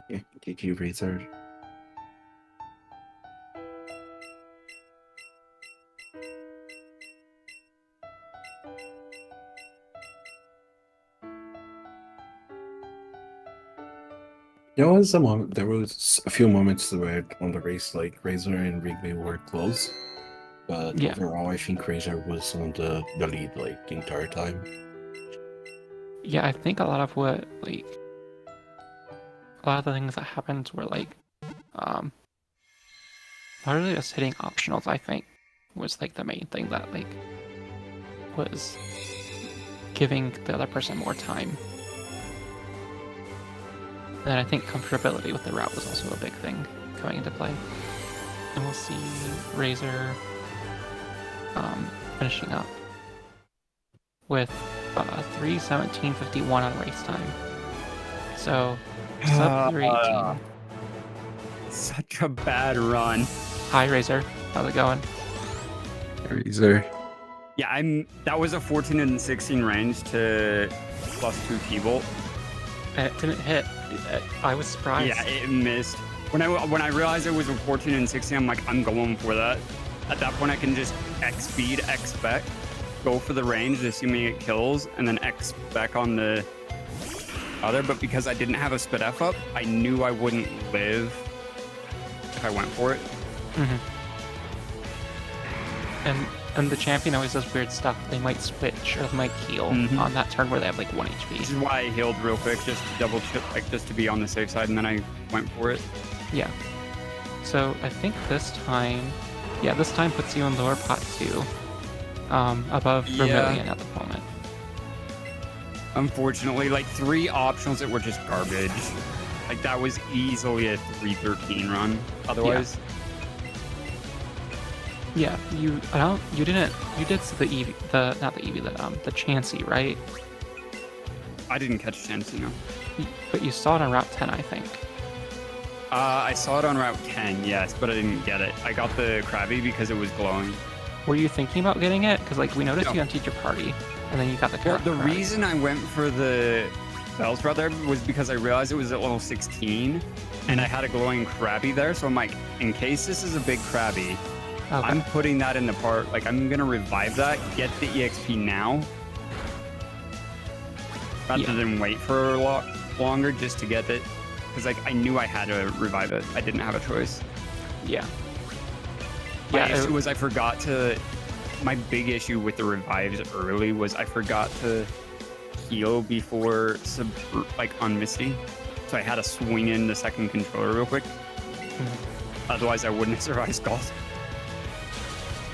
Yeah, GG Razor. There was a moment. There was a few moments where on the race, like Razor and Rigby were close, but Yeah. overall, I think Razor was on the lead like the entire time. Yeah, I think a lot of what, like, a lot of the things that happened were like, largely just hitting optionals, I think, was like the main thing that, like, was giving the other person more time. then I think comfortability with the route was also a big thing coming into play. And we'll see Razor finishing up with 3:17:51 on race time. So sub 3:18. Such a bad run. Hi Razor, how's it going? Razor. Yeah, that was a 14 and 16 range to +2 T-Bolt. It didn't hit. I was surprised. Yeah, it missed. When I realized it was a 14 and 16, I'm like, I'm going for that. At that point, I can just X speed, X spec, go for the range, assuming it kills, and then X spec on the other. But because I didn't have a spit F up, I knew I wouldn't live if I went for it. Mm-hmm. And the champion always does weird stuff. They might switch or they might heal on that turn where they have like 1 HP. Which is why I healed real quick, just to double check, like just to be on the safe side, and then I went for it. Yeah. So I think this time puts you in lower pot 2, above Vermilion at the moment. Unfortunately, like 3 optionals that were just garbage. Like that was easily a 3:13 run. Otherwise. Yeah, you did see the Eevee, the Chansey, right? I didn't catch Chansey, no. But you saw it on Route 10, I think. I saw it on Route 10, yes, but I didn't get it. I got the Krabby because it was glowing. Were you thinking about getting it? Because like we noticed you on Teacher Party, and then you got the Well, the Krabby. reason I went for the Bellsprout there was because I realized it was at level 16, and I had a glowing Krabby there, so I'm like, in case this is a big Krabby, Okay. I'm putting that in the part, like I'm gonna revive that, get the EXP now, rather than wait for a lot longer just to get it, because like I knew I had to revive it. I didn't have a choice. Yeah. My issue was I forgot to. My big issue with the revives early was I forgot to heal before on Misty, so I had to swing in the second controller real quick. Otherwise, I wouldn't have survived Scald.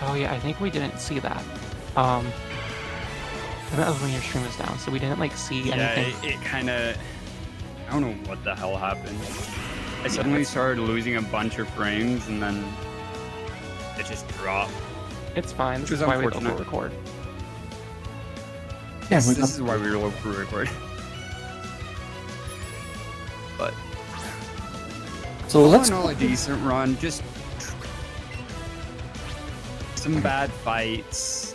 Oh yeah, I think we didn't see that. And that was when your stream was down, so we didn't like see anything. Yeah, it kind of. I don't know what the hell happened. I suddenly started losing a bunch of frames, and then it just dropped. It's fine. This Which is was why we unfortunate. local record. Yeah, This is why we were local record. But so let's all in all, a decent run. Just some bad fights.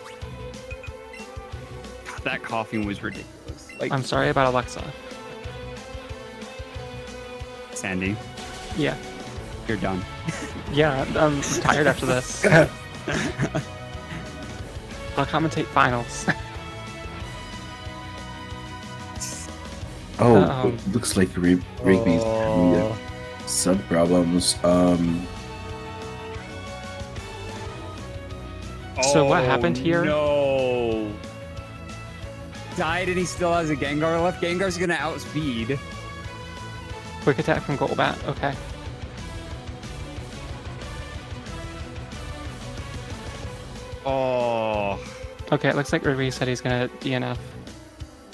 God, that coughing was ridiculous. Like I'm sorry about Alexa. Sandy, Yeah. you're done. Yeah, I'm tired after this. I'll commentate finals. Looks like Rigby's having some problems. So what happened here? No. Died and he still has a Gengar left. Gengar's gonna outspeed. Quick attack from Golbat. Okay. Oh, Okay, it looks like Rigby said he's gonna DNF.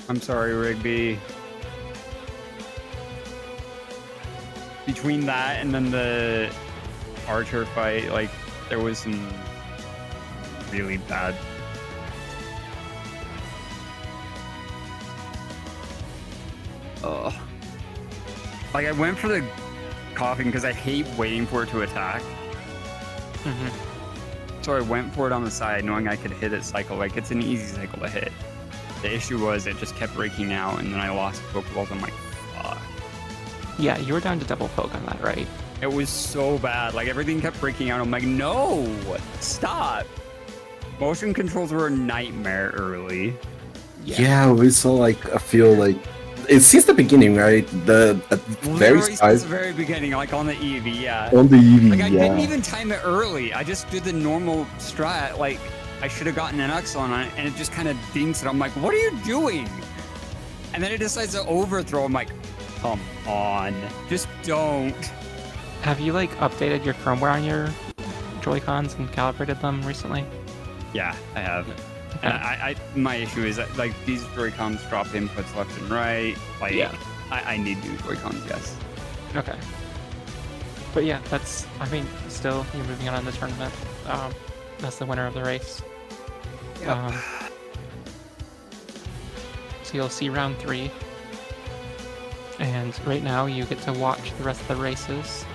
I'm sorry, Rigby. Between that and then the Archer fight, like, there was some really bad. Like, I went for the coughing because I hate waiting for it to attack. So I went for it on the side, knowing I could hit it cycle. Like, it's an easy cycle to hit. The issue was it just kept breaking out, and then I lost Pokeballs. I'm like, fuck. Yeah, you were down to double poke on that, right? It was so bad. Like, everything kept breaking out. I'm like, no, stop. Motion controls were a nightmare early. Yeah, we saw like I feel like it's since the beginning, right? The at very Literally start since the very beginning, like on the Eevee, yeah. on the Eevee. Like, I yeah. didn't even time it early. I just did the normal strat. Like, I should have gotten an Excellent on it, and it just kind of dinks it. I'm like, what are you doing? And then it decides to overthrow. I'm like, come on. Just don't. Have you like updated your firmware on your Joy-Cons and calibrated them recently? Yeah, I have. And I my issue is that, like, these Joy-Cons drop inputs left and right. Like, I need new Joy-Cons, yes. Okay. But yeah, that's, I mean, still, you're moving on in the tournament. That's the winner of the race. Yep. So you'll see round 3. And right now you get to watch the rest of the races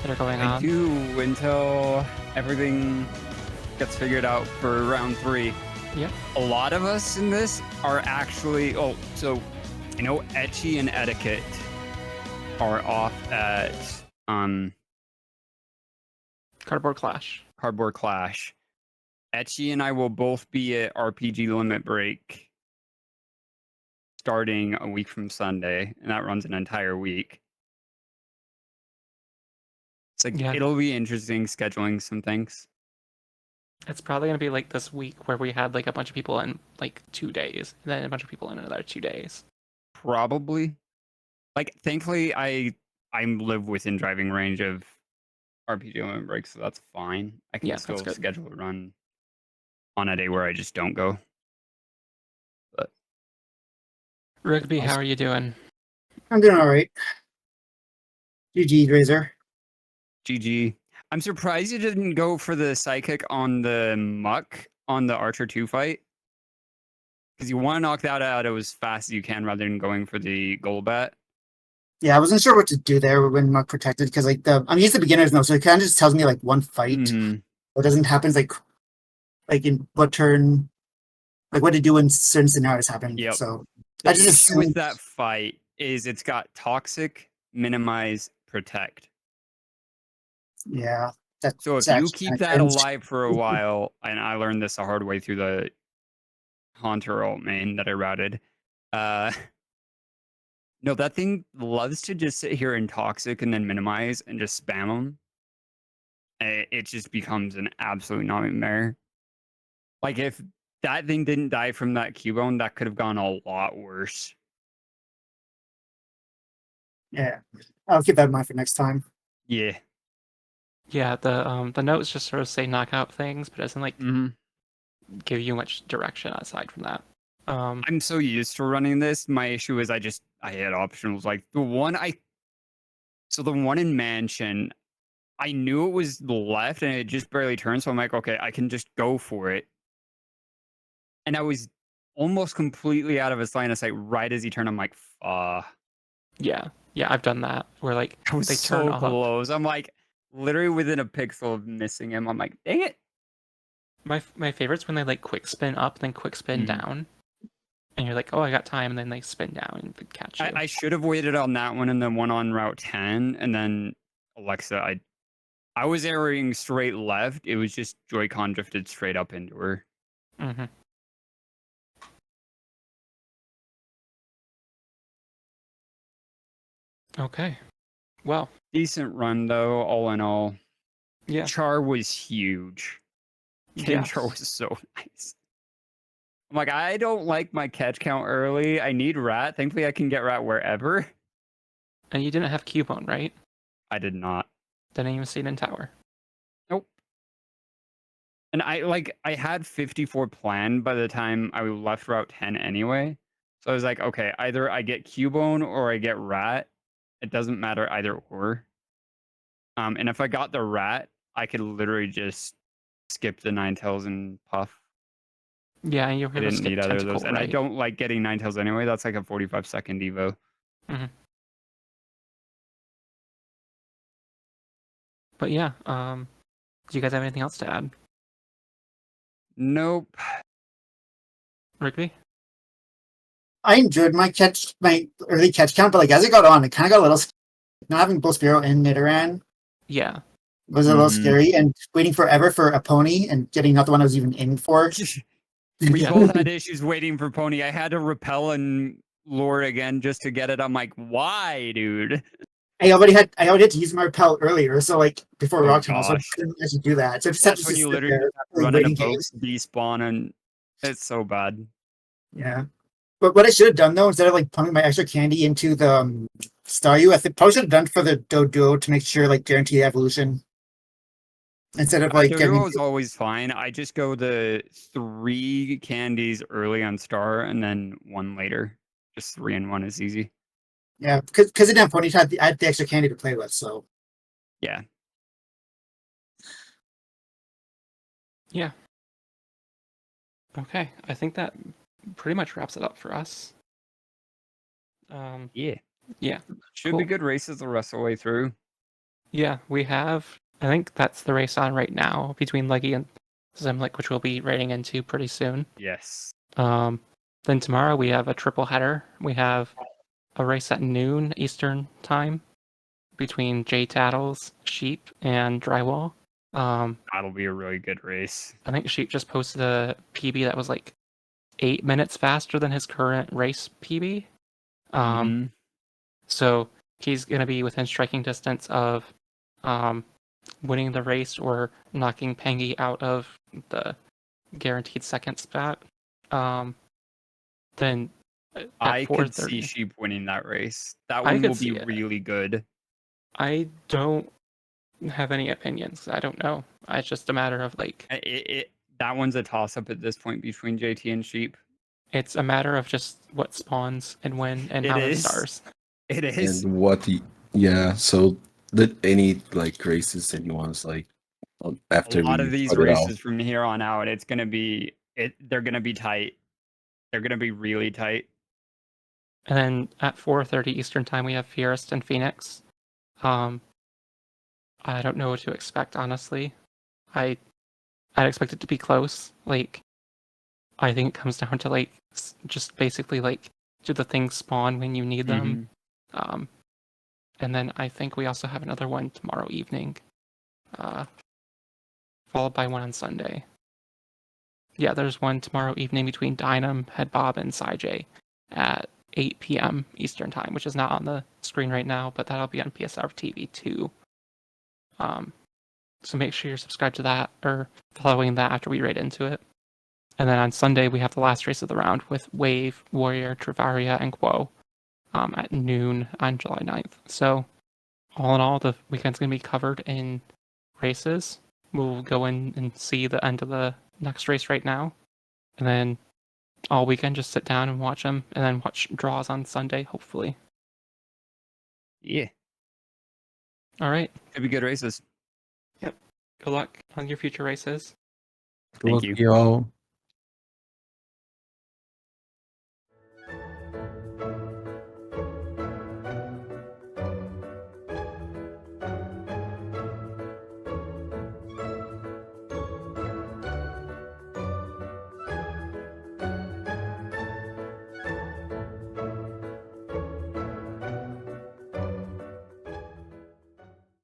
that are going on. I do until everything gets figured out for round 3. Yep. A lot of us in this are actually, so I know Etchy and Etiquette are off at Cardboard Clash. Cardboard Clash. Etchy and I will both be at RPG Limit Break starting a week from Sunday, and that runs an entire week. It's like, Yeah. it'll be interesting scheduling some things. It's probably going to be like this week where we had like a bunch of people in like 2 days, and then a bunch of people in another 2 days. Probably. Like, thankfully, I live within driving range of RPG Limit Break, so that's fine. I can Yeah, that's still good. schedule a run on a day where I just don't go. But Rigby, how are you doing? I'm doing all right. GG, Razor. GG. I'm surprised you didn't go for the psychic on the muck on the Archer 2 fight. Because you want to knock that out as fast as you can rather than going for the Golbat. Yeah, I wasn't sure what to do there when Muck protected because like I'm used to beginners now, so it kind of just tells me like one fight. Mhm. What doesn't happen is like in what turn, like what to do when certain scenarios happen. Yep. So The I just issue with assumed, that fight is it's got Toxic, Minimize, Protect. yeah. That's So if you actually keep kinda that cringe. alive for a while, and I learned this the hard way through the Haunter alt main that I routed. No, that thing loves to just sit here and Toxic and then Minimize and just spam them. It just becomes an absolute nightmare. Like, if that thing didn't die from that Cubone, that could have gone a lot worse. Yeah, I'll keep that in mind for next time. Yeah. Yeah, the notes just sort of say knock out things, but it doesn't like Mhm. give you much direction aside from that. I'm so used to running this. My issue is I had optionals. Like the one in Mansion, I knew it was left and it just barely turned. So I'm like, okay, I can just go for it. And I was almost completely out of his line of sight right as he turned. I'm like, Yeah, I've done that where like I was they turn so up. close. I'm like literally within a pixel of missing him. I'm like, dang it. My favorite's when they like quick spin up, then quick spin down, and you're like, oh, I got time, and then they spin down and they catch you. I should have waited on that one and then one on Route 10, and then Alexa. I was airing straight left. It was just Joy-Con drifted straight up into her. Mm-hmm. Okay. Well, Decent run though, all in all. yeah. Char was huge. Getting Yes. Char was so nice. I'm like, I don't like my catch count early. I need Rat. Thankfully, I can get Rat wherever. And you didn't have Cubone, right? I did not. Didn't even see it in tower. Nope. And I had 54 planned by the time I left Route 10 anyway. So I was like, okay, either I get Cubone or I get Rat. It doesn't matter either or. And if I got the Rat, I could literally just skip the Ninetales and Puff. Yeah, and you I didn't need either of those. And I right? don't like getting Ninetales anyway. That's like a 45-second Evo. Mm-hmm. But yeah, do you guys have anything else to add? Nope. Rigby? I enjoyed my early catch count, but like as it got on, it kind of got a little not having both Spearow and Nidoran Yeah. was a little scary, and waiting forever for a pony and getting not the one I was even aiming for. We Yeah. both had issues waiting for Pony. I had to repel and lure again just to get it. I'm like, why, dude? I already had to use my repel earlier, so like before Oh, rock tunnel, so I gosh. couldn't actually do that. So I just had That's to when just you sit literally there, run into waiting boats, games. despawn, and it's so bad. Yeah. But what I should have done though, instead of like pumping my extra candy into the Staryu, I think probably should have done for the Doduo to make sure like guarantee evolution. Instead of like Doduo is always fine. I just go the 3 candies early on Star and then 1 later. Just 3 and 1 is easy. Yeah, because it didn't pony had I had the extra candy to play with, so Yeah. Yeah. Okay, I think that pretty much wraps it up for us. Yeah. Yeah. Should Cool. be good races the rest of the way through. Yeah, we have. I think that's the race on right now between Leggy and Zemlik, which we'll be raiding into pretty soon. Yes. Then tomorrow we have a triple header. We have a race at noon Eastern time between J Tattles, Sheep, and Drywall. That'll be a really good race. I think Sheep just posted a PB that was like 8 minutes faster than his current race PB. Mhm. So he's going to be within striking distance of winning the race or knocking Pengy out of the guaranteed second spot. Then at I could see 4:30, Sheep winning that race. That I one could will be see it. really good. I don't have any opinions. I don't know. It's just a matter of like That one's a toss up at this point between JT and Sheep. it's a matter of just what spawns and when and It how many is. stars. It is. And what the yeah, so that any like races anyone's like after A lot we of these started out. races from here on out, it's gonna be they're gonna be tight. They're gonna be really tight. And then at 4:30 Eastern time we have Fierist and Phoenix. I don't know what to expect, honestly. I'd expect it to be close. Like, I think it comes down to like just basically like do the things spawn when you need them. And then I think we also have another one tomorrow evening, followed by one on Sunday. Yeah, there's one tomorrow evening between Dynam, Headbob, and Psyj at 8 p.m. Eastern time, which is not on the screen right now, but that'll be on PSR TV too. So make sure you're subscribed to that or following that after we raid into it. And then on Sunday, we have the last race of the round with Wave, Warrior, Travaria, and Quo at noon on July 9th. So all in all, the weekend's going to be covered in races. We'll go in and see the end of the next race right now. And then all weekend, just sit down and watch them, and then watch draws on Sunday, hopefully. Yeah. All right. Could be good races. Good luck on your future races. Thank Look, you. y'all.